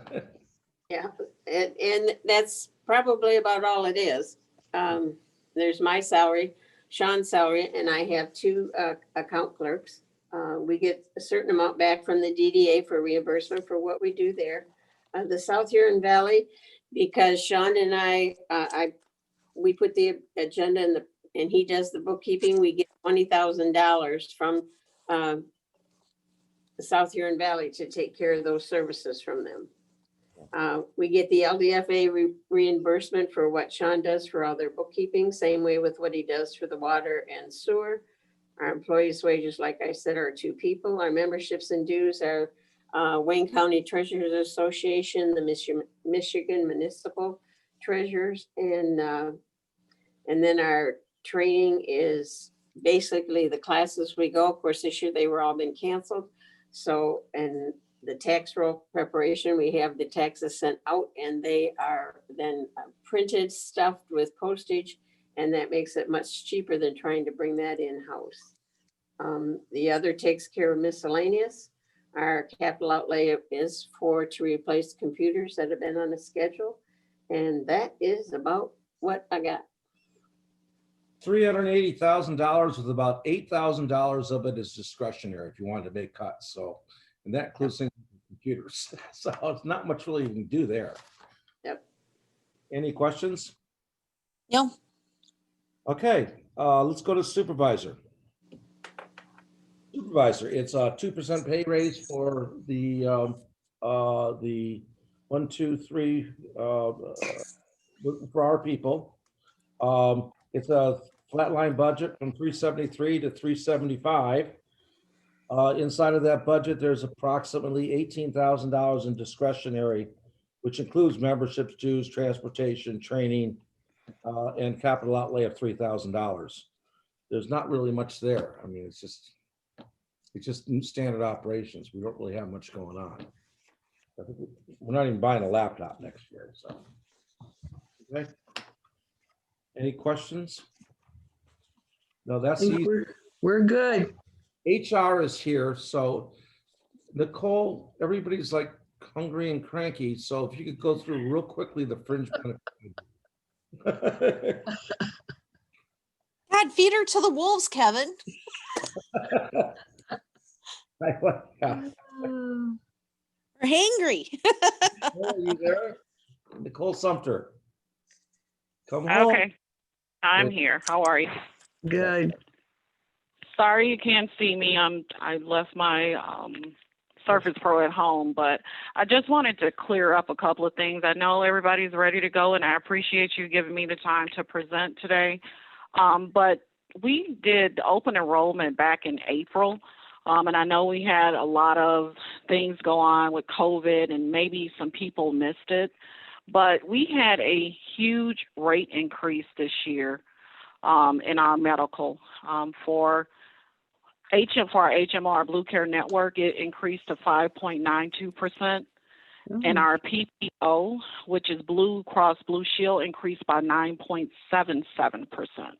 Yeah, and that's probably about all it is. There's my salary, Sean's salary, and I have 2 account clerks. We get a certain amount back from the DDA for reimbursement for what we do there. The South Huron Valley, because Sean and we put the agenda and he does the bookkeeping, we get $20,000 from the South Huron Valley to take care of those services from them. We get the LDFA reimbursement for what Sean does for all their bookkeeping, same way with what he does for the water and sewer. Our employees' wages, like I said, are 2 people. Our memberships and dues are Wayne County Treasurers Association, the Michigan Municipal Treasurers, and then our training is basically the classes we go. Of course, this year they were all been canceled. So, and the tax roll preparation, we have the taxes sent out and they are then printed, stuffed with postage, and that makes it much cheaper than trying to bring that in-house. The other takes care of miscellaneous. Our capital outlay is to replace computers that have been on a schedule. And that is about what I got. $380,000 with about $8,000 of it is discretionary if you wanted to make cuts. So, and that includes things like computers. So it's not much really you can do there. Yep. Any questions? No. Okay, let's go to supervisor. Supervisor, it's a 2% pay raise for the 1, 2, 3 for our people. It's a flatline budget from 373 to 375. Inside of that budget, there's approximately $18,000 in discretionary, which includes memberships, dues, transportation, training, and capital outlay of $3,000. There's not really much there. I mean, it's just standard operations. We don't really have much going on. I think we're not even buying a laptop next year, so. Okay. Any questions? No, that's easy. We're good. HR is here, so Nicole, everybody's like hungry and cranky, so if you could go through real quickly the fringe benefits. God, feed her to the wolves, Kevin. Yeah. We're hangry. Are you there? Nicole Sumter. Come home. Okay, I'm here. How are you? Good. Sorry you can't see me. I left my Surface Pro at home, but I just wanted to clear up a couple of things. I know everybody's ready to go, and I appreciate you giving me the time to present today. But we did open enrollment back in April, and I know we had a lot of things go on with COVID, and maybe some people missed it. But we had a huge rate increase this year in our medical for our HMR Blue Care Network. It increased to 5.92%. And our PPO, which is Blue Cross Blue Shield, increased by 9.77%.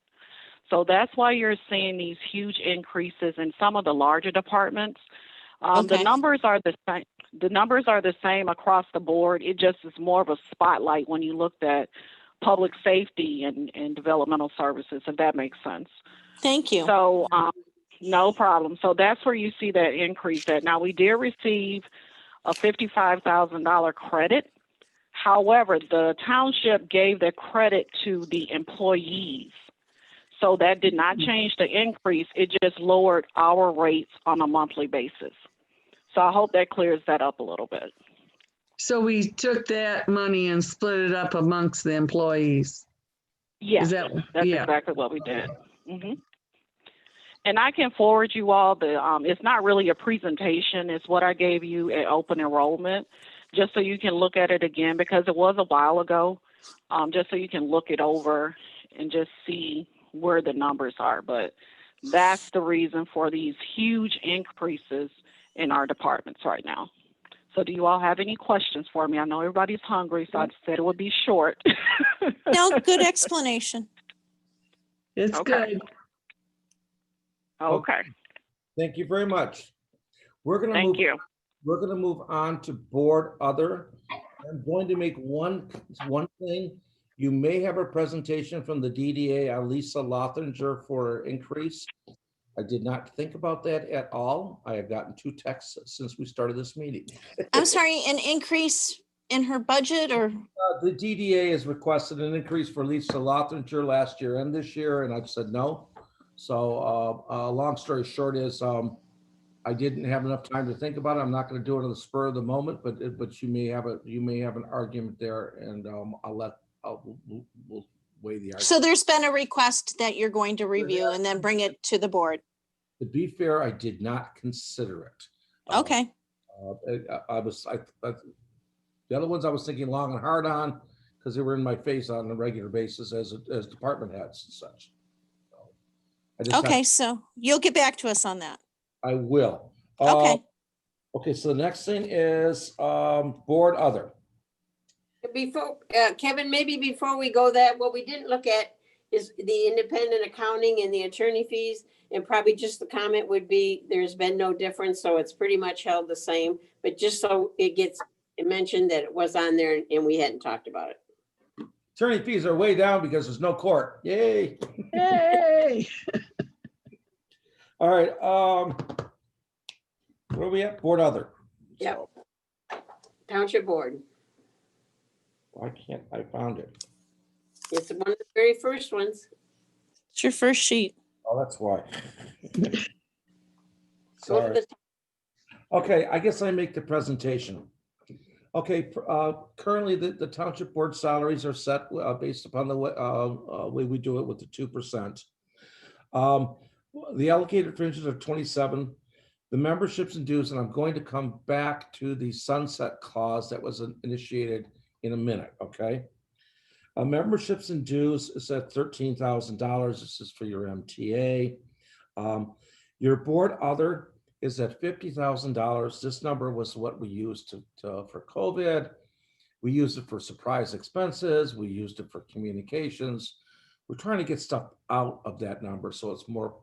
So that's why you're seeing these huge increases in some of the larger departments. The numbers are the same. The numbers are the same across the board. It just is more of a spotlight when you looked at public safety and developmental services, if that makes sense. Thank you. So no problem. So that's where you see that increase at. Now, we did receive a $55,000 credit. However, the township gave the credit to the employees. So that did not change the increase. It just lowered our rates on a monthly basis. So I hope that clears that up a little bit. So we took that money and split it up amongst the employees. Yes, That's exactly what we did. And I can forward you all the, it's not really a presentation, it's what I gave you at open enrollment. just so you can look at it again, because it was a while ago, just so you can look it over and just see where the numbers are. But that's the reason for these huge increases in our departments right now. So do you all have any questions for me? I know everybody's hungry, so I said it would be short. No, good explanation. It's Okay. good. Okay, Thank you very much. We're gonna thank move, you. we're gonna move on to board other. I'm going to make one thing. You may have a presentation from the DDA on Lisa Lothinger for increase. I did not think about that at all. I have gotten 2 texts since we started this meeting. I'm sorry, an increase in her budget or? The DDA has requested an increase for Lisa Lothinger last year and this year, and I've said no. So long story short is I didn't have enough time to think about it. I'm not going to do it on the spur of the moment, but you may have an argument there, and we'll weigh the argument. So there's been a request that you're going to review and then bring it to the board. To be fair, I did not consider it. Okay. The other ones I was thinking long and hard on because they were in my face on a regular basis as department heads and such. Okay, so you'll get back to us on that. I will. Okay. Okay, so the next thing is board other. Before, Kevin, maybe before we go that, what we didn't look at is the independent accounting and the attorney fees. And probably just the comment would be, there's been no difference, so it's pretty much held the same. But just so it gets mentioned that it was on there and we hadn't talked about it. Attorney fees are way down because there's no court. Yay. Yay. All right. Where are we at? Board other. Yep. Township board. Why can't I found it? It's one of the very first ones. It's your first sheet. Oh, that's why. Go to Sorry. the Okay, I guess I make the presentation. Okay, currently the township board salaries are set based upon the way we do it with the 2%. The allocated fringes are 27. The memberships and dues, and I'm going to come back to the sunset clause that was initiated in a minute, okay? Memberships and dues is at $13,000. This is for your MTA. Your board other is at $50,000. This number was what we used for COVID. We used it for surprise expenses. We used it for communications. We're trying to get stuff out of that number so it's more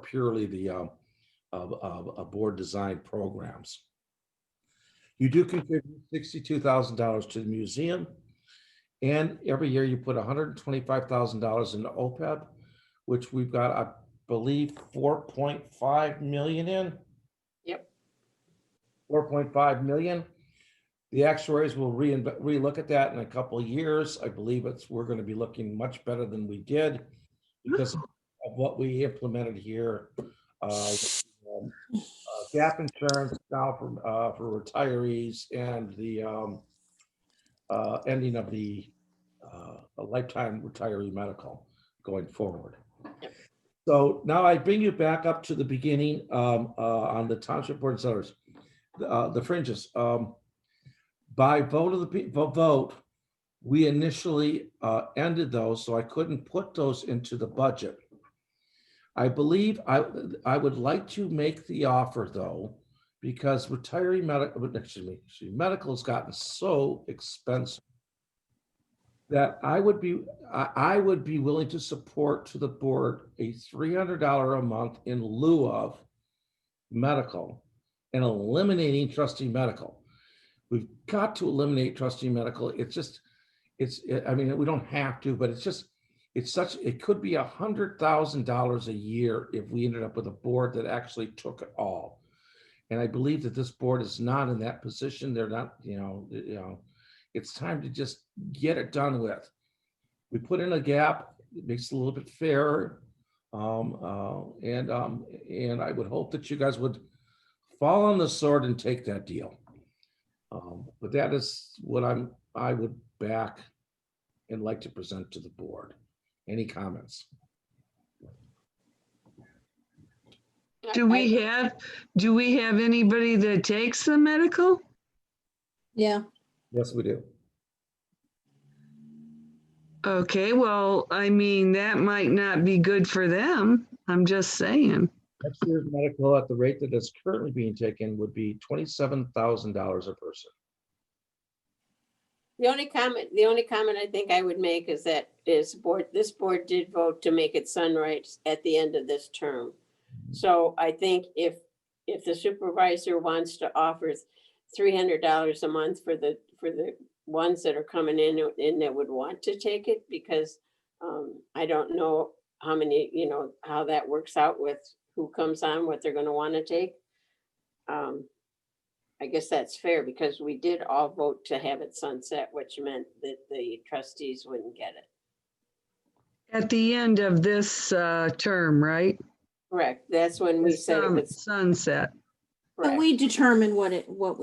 purely the board design programs. You do contribute $62,000 to the museum, and every year you put $125,000 into OPEB, which we've got, I believe, 4.5 million in. Yep. 4.5 million. The actuaries will re-look at that in a couple of years. I believe we're going to be looking much better than we did because of what we implemented here. Gap insurance now for retirees and the ending of the lifetime retiree medical going forward. So now I bring you back up to the beginning on the township board salaries, the fringes. By vote of the vote, we initially ended those, so I couldn't put those into the budget. I believe I would like to make the offer though, because retiree medical has gotten so expensive that I would be willing to support to the board a $300 a month in lieu of medical and eliminating trustee medical. We've got to eliminate trustee medical. I mean, we don't have to, but it could be $100,000 a year if we ended up with a board that actually took it all. And I believe that this board is not in that position. They're not, it's time to just get it done with. We put in a gap, it makes it a little bit fairer. And I would hope that you guys would fall on the sword and take that deal. But that is what I would back and like to present to the board. Any comments? Do we have anybody that takes the medical? Yeah. Yes, we do. Okay, well, I mean, that might not be good for them. I'm just saying. Next year's medical at the rate that is currently being taken would be $27,000 a person. The only comment I think I would make is that this board did vote to make it sunrise at the end of this term. So I think if the supervisor wants to offer $300 a month for the ones that are coming in and that would want to take it, because I don't know how many, how that works out with who comes on, what they're gonna wanna take. I guess that's fair because we did all vote to have it sunset, which meant that the trustees wouldn't get it. At the end of this term, right? Correct. That's when we said it was Sunset. But correct. we determine what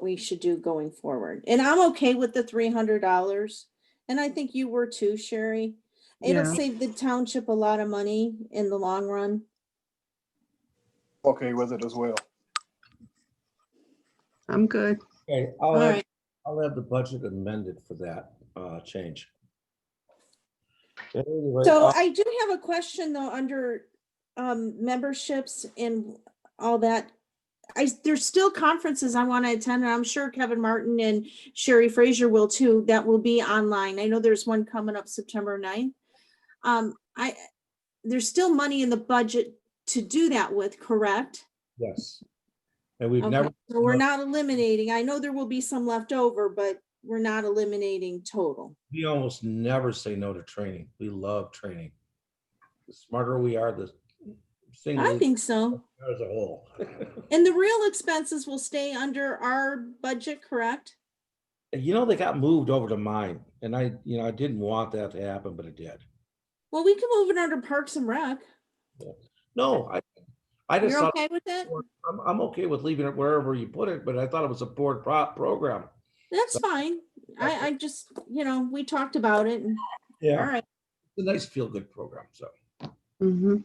we should do going forward. And I'm okay with the $300. And I think you were too, Sherry. It'll Yeah. save the township a lot of money in the long run. Okay with it as well. I'm good. Okay, All right. I'll have the budget amended for that change. Anyway, So I do have a question though, under memberships and all that. There's still conferences I want to attend, and I'm sure Kevin Martin and Sherry Fraser will too, that will be online. I know there's one coming up September 9th. There's still money in the budget to do that with, correct? yes. And we've Okay, never, so we're not eliminating. I know there will be some left over, but we're not eliminating total. we almost never say no to training. We love training. The smarter we are, the single I think so. as a whole. And the real expenses will stay under our budget, correct? They got moved over to mine, and I didn't want that to happen, but it did. Well, we can move it under Parks and Rec. No, I just You're thought, okay with that? I'm okay with leaving it wherever you put it, but I thought it was a board program. That's fine. I just, we talked about it. And, all right. It's a nice feel-good program, so. Mhm.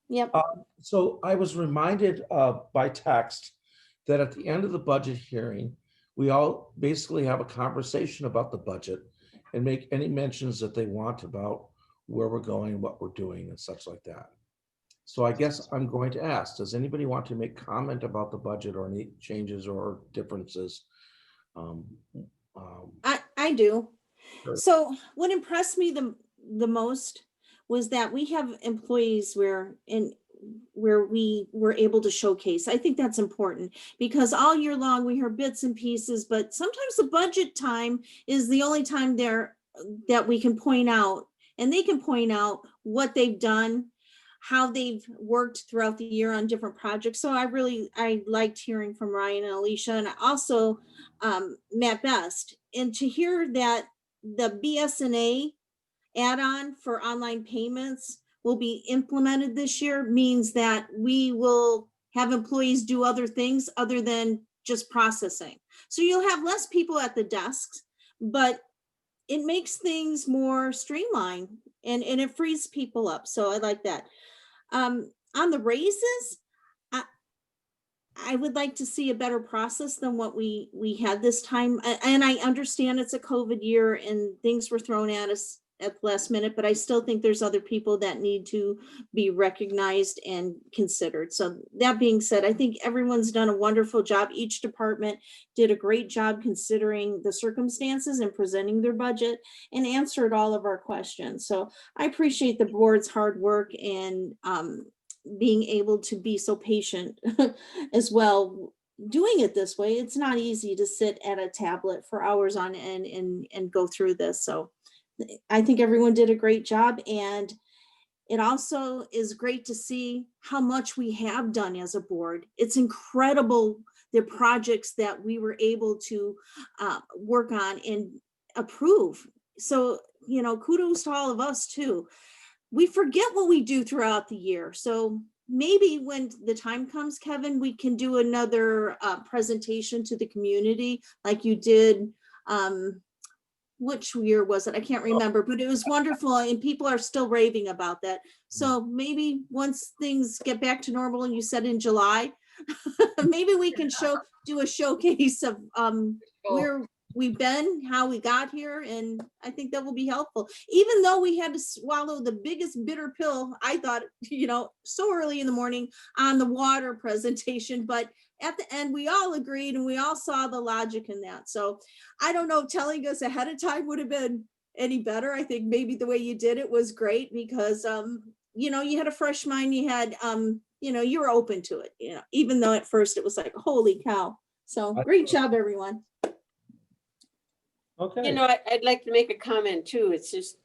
Yep. So I was reminded by text that at the end of the budget hearing, we all basically have a conversation about the budget and make any mentions that they want about where we're going, what we're doing and such like that. So I guess I'm going to ask, does anybody want to make comment about the budget or any changes or differences? I do. Sure. So what impressed me the most was that we have employees where we were able to showcase. I think that's important because all year long we hear bits and pieces, but sometimes the budget time is the only time that we can point out, and they can point out what they've done, how they've worked throughout the year on different projects. So I liked hearing from Ryan and Alicia, and also Matt Best. And to hear that the BSNA add-on for online payments will be implemented this year means that we will have employees do other things other than just processing. So you'll have less people at the desks, but it makes things more streamlined and it frees people up. So I like that. On the raises, I would like to see a better process than what we had this time. And I understand it's a COVID year and things were thrown at us at the last minute, but I still think there's other people that need to be recognized and considered. So that being said, I think everyone's done a wonderful job. Each department did a great job considering the circumstances and presenting their budget and answered all of our questions. So I appreciate the board's hard work and being able to be so patient as well. Doing it this way, it's not easy to sit at a tablet for hours on end and go through this. So I think everyone did a great job, and it also is great to see how much we have done as a board. It's incredible the projects that we were able to work on and approve. So, kudos to all of us too. We forget what we do throughout the year. So maybe when the time comes, Kevin, we can do another presentation to the community like you did. Which year was it? I can't remember, but it was wonderful and people are still raving about that. So maybe once things get back to normal and you said in July, maybe we can do a showcase of where we've been, how we got here, and I think that will be helpful. Even though we had to swallow the biggest bitter pill, I thought, so early in the morning on the water presentation, but at the end, we all agreed and we all saw the logic in that. So I don't know if telling us ahead of time would have been any better. I think maybe the way you did it was great because, you had a fresh mind, you had, you were open to it, even though at first it was like, holy cow. So great job, everyone. Okay. I'd like to make a comment too. It's just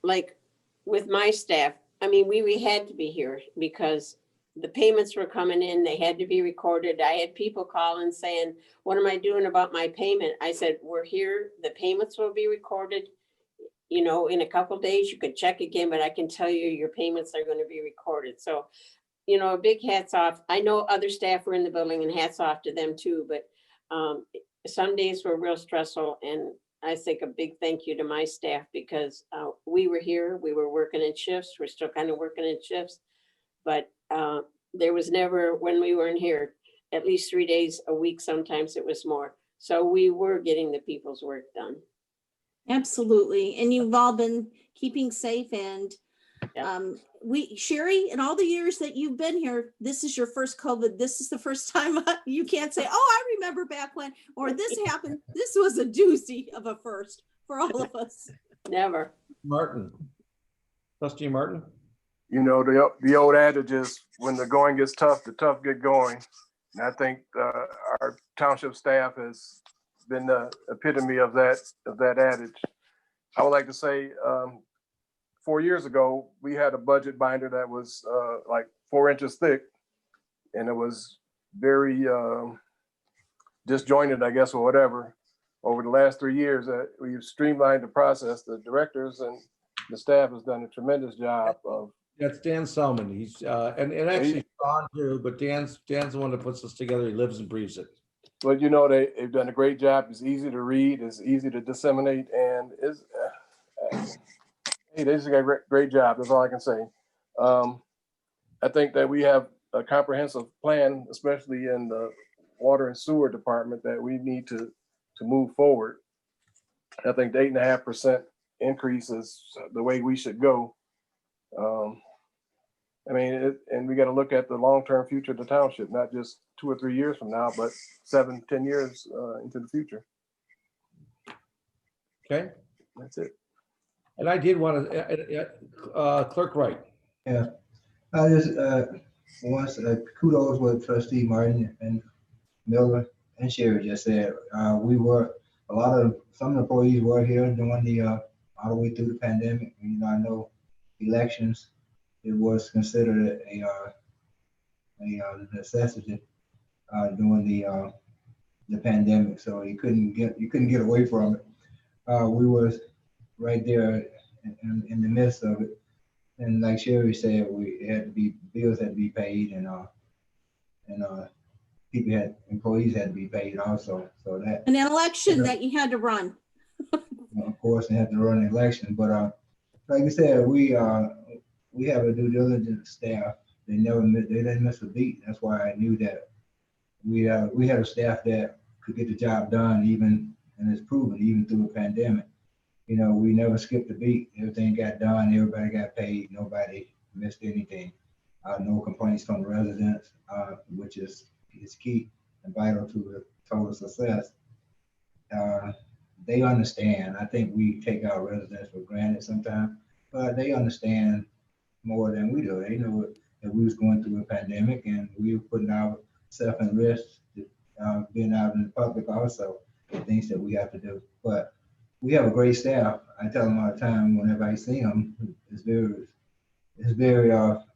like with my staff, I mean, we had to be here because the payments were coming in, they had to be recorded. I had people calling saying, what am I doing about my payment? I said, we're here, the payments will be recorded. In a couple of days, you could check again, but I can tell you your payments are going to be recorded. So, a big hats off. I know other staff were in the building and hats off to them too, but some days were real stressful. And I think a big thank you to my staff because we were here, we were working in shifts. We're still kind of working in shifts, but there was never, when we weren't here, at least 3 days a week, sometimes it was more. So we were getting the people's work done. Absolutely. And you've all been keeping safe and Sherry, in all the years that you've been here, this is your first COVID. This is the first time you can't say, oh, I remember back when, or this happened. This was a doozy of a first for all of us. Never. Martin. Trustee Martin. The old adage is when the going gets tough, the tough get going. And I think our township staff has been the epitome of that adage. I would like to say 4 years ago, we had a budget binder that was like 4 inches thick, and it was very disjointed, I guess, or whatever. Over the last 3 years, we've streamlined the process. The directors and the staff has done a tremendous job of. That's Dan Selman. He's and actually Sean too, but Dan's the one that puts this together. He lives and breathes it. But they've done a great job. It's easy to read, it's easy to disseminate, and they just got a great job. That's all I can say. I think that we have a comprehensive plan, especially in the water and sewer department, that we need to move forward. I think the 8.5% increase is the way we should go. And we got to look at the long-term future of the township, not just 2 or 3 years from now, but 7, 10 years into the future. Okay. That's it. And I did want to, Clerk Wright. Yeah, I just once kudos what Trustee Martin and Miller and Sherry just said. Some employees were here during the all the way through the pandemic. I know elections, it was considered a necessity during the pandemic, so you couldn't get away from it. We was right there in the midst of it, and like Sherry said, bills had to be paid, and employees had to be paid also. So that and an election that you had to run. Of course, they had to run an election, but like I said, we have a due diligence staff. They didn't miss a beat. That's why I knew that we had a staff that could get the job done, and it's proven even through a pandemic. We never skipped a beat. Everything got done. Everybody got paid. Nobody missed anything. No complaints from the residents, which is key and vital to the total success. They understand. I think we take our residents for granted sometimes, but they understand more than we do. They know that we was going through a pandemic and we were putting ourselves in risk, being out in the public also, the things that we have to do. But we have a great staff. I tell them all the time whenever I see them, it's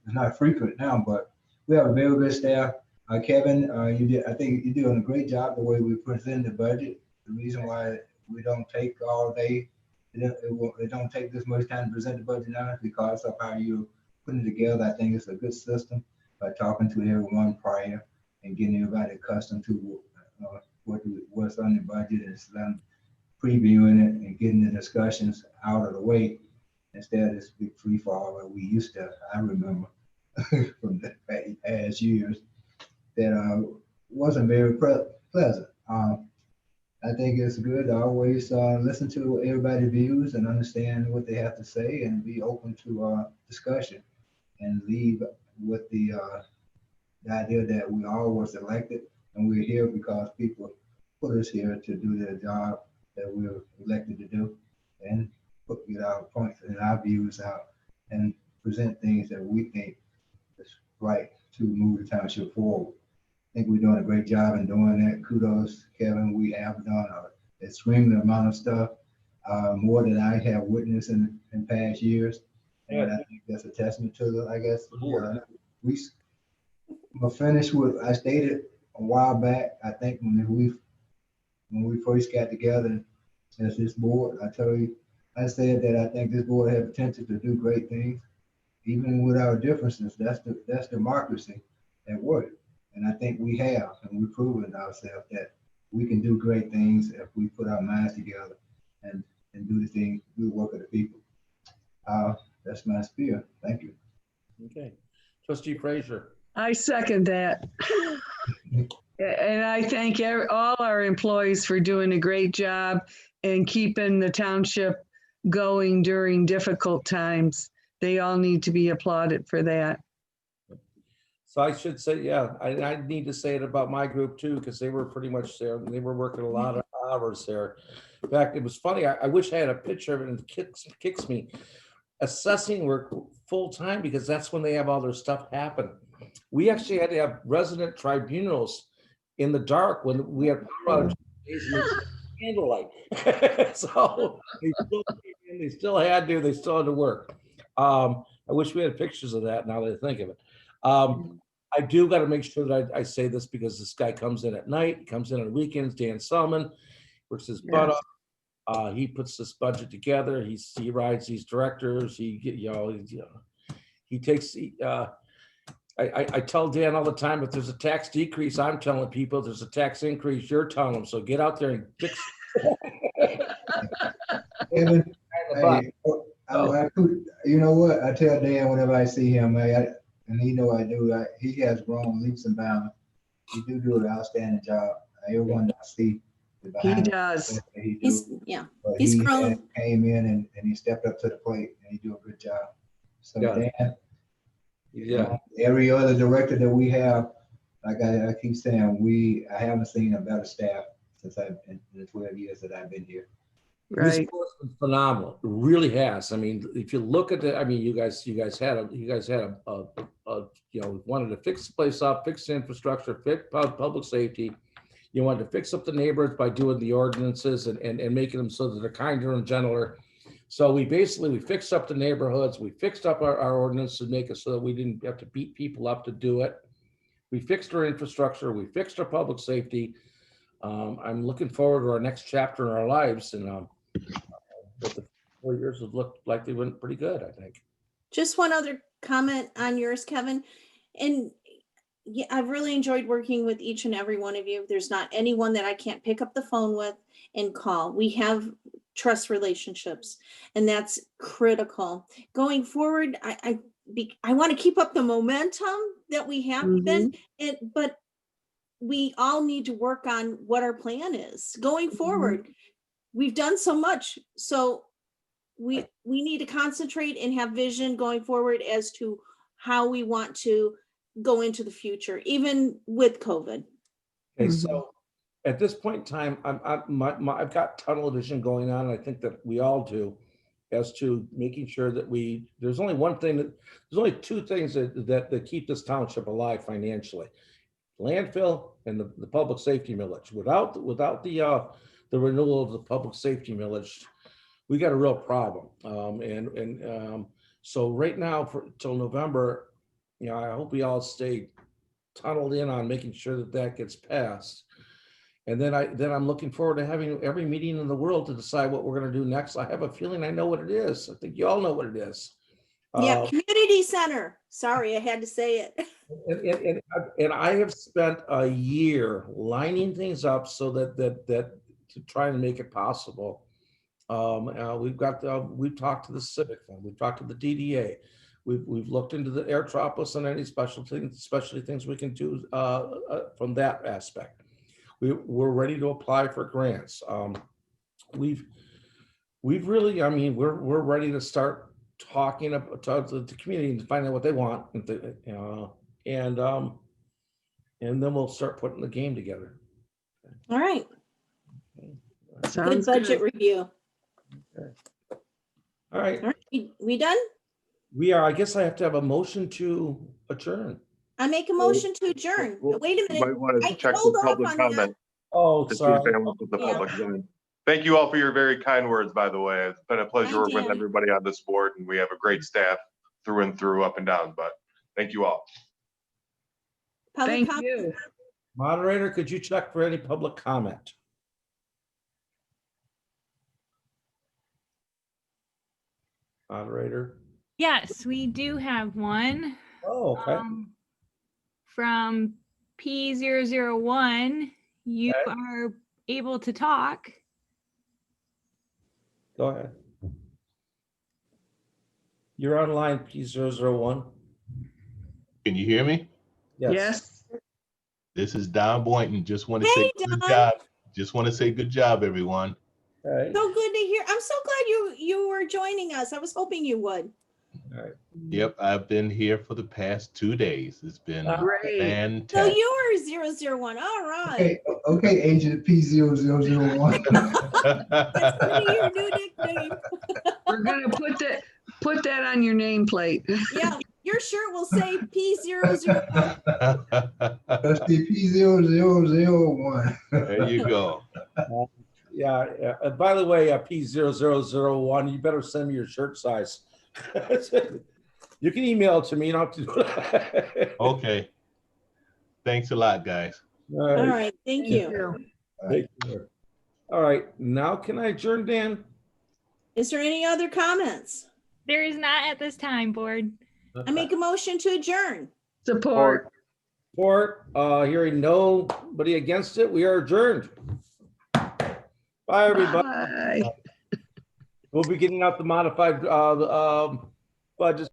not frequent now, but we have a very good staff. Kevin, I think you're doing a great job the way we present the budget. The reason why we don't take all day, it don't take this much time to present the budget now is because of how you're putting it together. I think it's a good system by talking to everyone prior and getting everybody accustomed to what's on the budget and then previewing it and getting the discussions out of the way instead of this big free fall that we used to, I remember from the past years. that wasn't very pleasant. I think it's good to always listen to everybody's views and understand what they have to say and be open to discussion and leave with the idea that we all was elected and we're here because people put us here to do their job that we're elected to do and get our points and our views out and present things that we think is right to move the township forward. I think we're doing a great job in doing that. Kudos, Kevin. We have done an extreme amount of stuff, more than I have witnessed in past years. And I think that's a testament to the, I guess, the board. We'll finish with, I stated a while back, I think when we first got together as this board, I said that I think this board had potential to do great things. Even with our differences, that's democracy at work. And I think we have, and we've proven ourselves that we can do great things if we put our minds together and do the thing, do the work of the people. That's my spiel. Thank you. Okay. Trustee Frazier. I second that. And I thank all our employees for doing a great job and keeping the township going during difficult times. They all need to be applauded for that. So I should say, yeah, I need to say it about my group too, because they were pretty much there. They were working a lot of hours there. In fact, it was funny. I wish I had a picture of it, and it kicks me. Assessing work full time because that's when they have all their stuff happen. We actually had to have resident tribunals in the dark when we had power outages and candlelight. So they still had to work. I wish we had pictures of that now that I think of it. I do got to make sure that I say this because this guy comes in at night, he comes in on weekends, Dan Selman, works his butt off. He puts this budget together. He rides these directors. He takes, I tell Dan all the time, if there's a tax decrease, I'm telling people, if there's a tax increase, you're telling them. So get out there and fix Kevin, you know what? I tell Dan whenever I see him, and he know I do. He has grown leaps and bounds. He do an outstanding job. Everyone I see. He does. He's grown. Came in and he stepped up to the plate and he do a good job. So Dan, every other director that we have, like I keep saying, I haven't seen a better staff since in the 12 years that I've been here. Right. This board's been phenomenal. It really has. I mean, if you look at it, I mean, you guys had a wanted to fix the place up, fix the infrastructure, fix public safety. You wanted to fix up the neighborhoods by doing the ordinances and making them so that they're kinder and gentler. So we fixed up the neighborhoods. We fixed up our ordinance to make it so that we didn't have to beat people up to do it. We fixed our infrastructure. We fixed our public safety. I'm looking forward to our next chapter in our lives, and but the 4 years have looked like they went pretty good, I think. Just one other comment on yours, Kevin. And yeah, I've really enjoyed working with each and every one of you. There's not anyone that I can't pick up the phone with and call. We have trust relationships, and that's critical. Going forward, I want to keep up the momentum that we have been, but we all need to work on what our plan is going forward. We've done so much, so we need to concentrate and have vision going forward as to how we want to go into the future, even with COVID. Okay, so at this point in time, I've got tunnel vision going on. I think that we all do, as to making sure that there's only two things that keep this township alive financially: landfill and the public safety millage. Without the renewal of the public safety millage, we got a real problem. So right now, till November, I hope we all stay tunneled in on making sure that gets passed. And then I'm looking forward to having every meeting in the world to decide what we're going to do next. I have a feeling I know what it is. I think you all know what it is. Yeah, community center. Sorry, I had to say it. And I have spent a year lining things up so that to try and make it possible. We've talked to the Civic Fund, we've talked to the DDA, We've looked into the Airtropolis and any especially things we can do from that aspect. We're ready to apply for grants. We've really, I mean, we're ready to start talking about to the community and find out what they want, and then we'll start putting the game together. All right. Good Sounds budget good. review. All right, All right, we done? we are. I guess I have to have a motion to adjourn. I make a motion to adjourn. Wait a You might minute. want I to check hold with off public on that. comment. Oh, to see if sorry. anyone from the Yeah. public joined. Thank you all for your very kind words, by the way. It's been a pleasure Hi, working with Dan. everybody on this board, and we have a great staff through and through, up and down, but thank you all. Public Thank comment? you. Moderator, could you check for any public comment? Moderator. Yes, we do have one. Oh, okay. From P001, you Okay. are able to talk. Go ahead. You're on line P001. Can you hear me? Yes. This is Don Boynton. Just want to Hey, say good Don. job. Just want to say good job, everyone. Okay. So good to hear. I'm so glad you were joining us. I was hoping you would. All right. Yep, I've been here for the past 2 days. It's been Great. So fantastic. you were 001. All right. Okay, okay, Agent P0001. That's gonna be your new nickname. We're gonna put that on your nameplate. Yeah, your shirt will say P001. That's the P0001. There you go. Yeah, yeah. By the way, P0001, you better send me your shirt size. You can email it to me. You don't have to do it. Okay. Thanks a lot, guys. All All right. right, thank you. Take care. All right, now can I adjourn, Dan? Is there any other comments? There is not at this time, board. I make a motion to adjourn. Support. Support, hearing nobody against it, we are adjourned. Bye, everybody. Bye. We'll be getting out the modified budget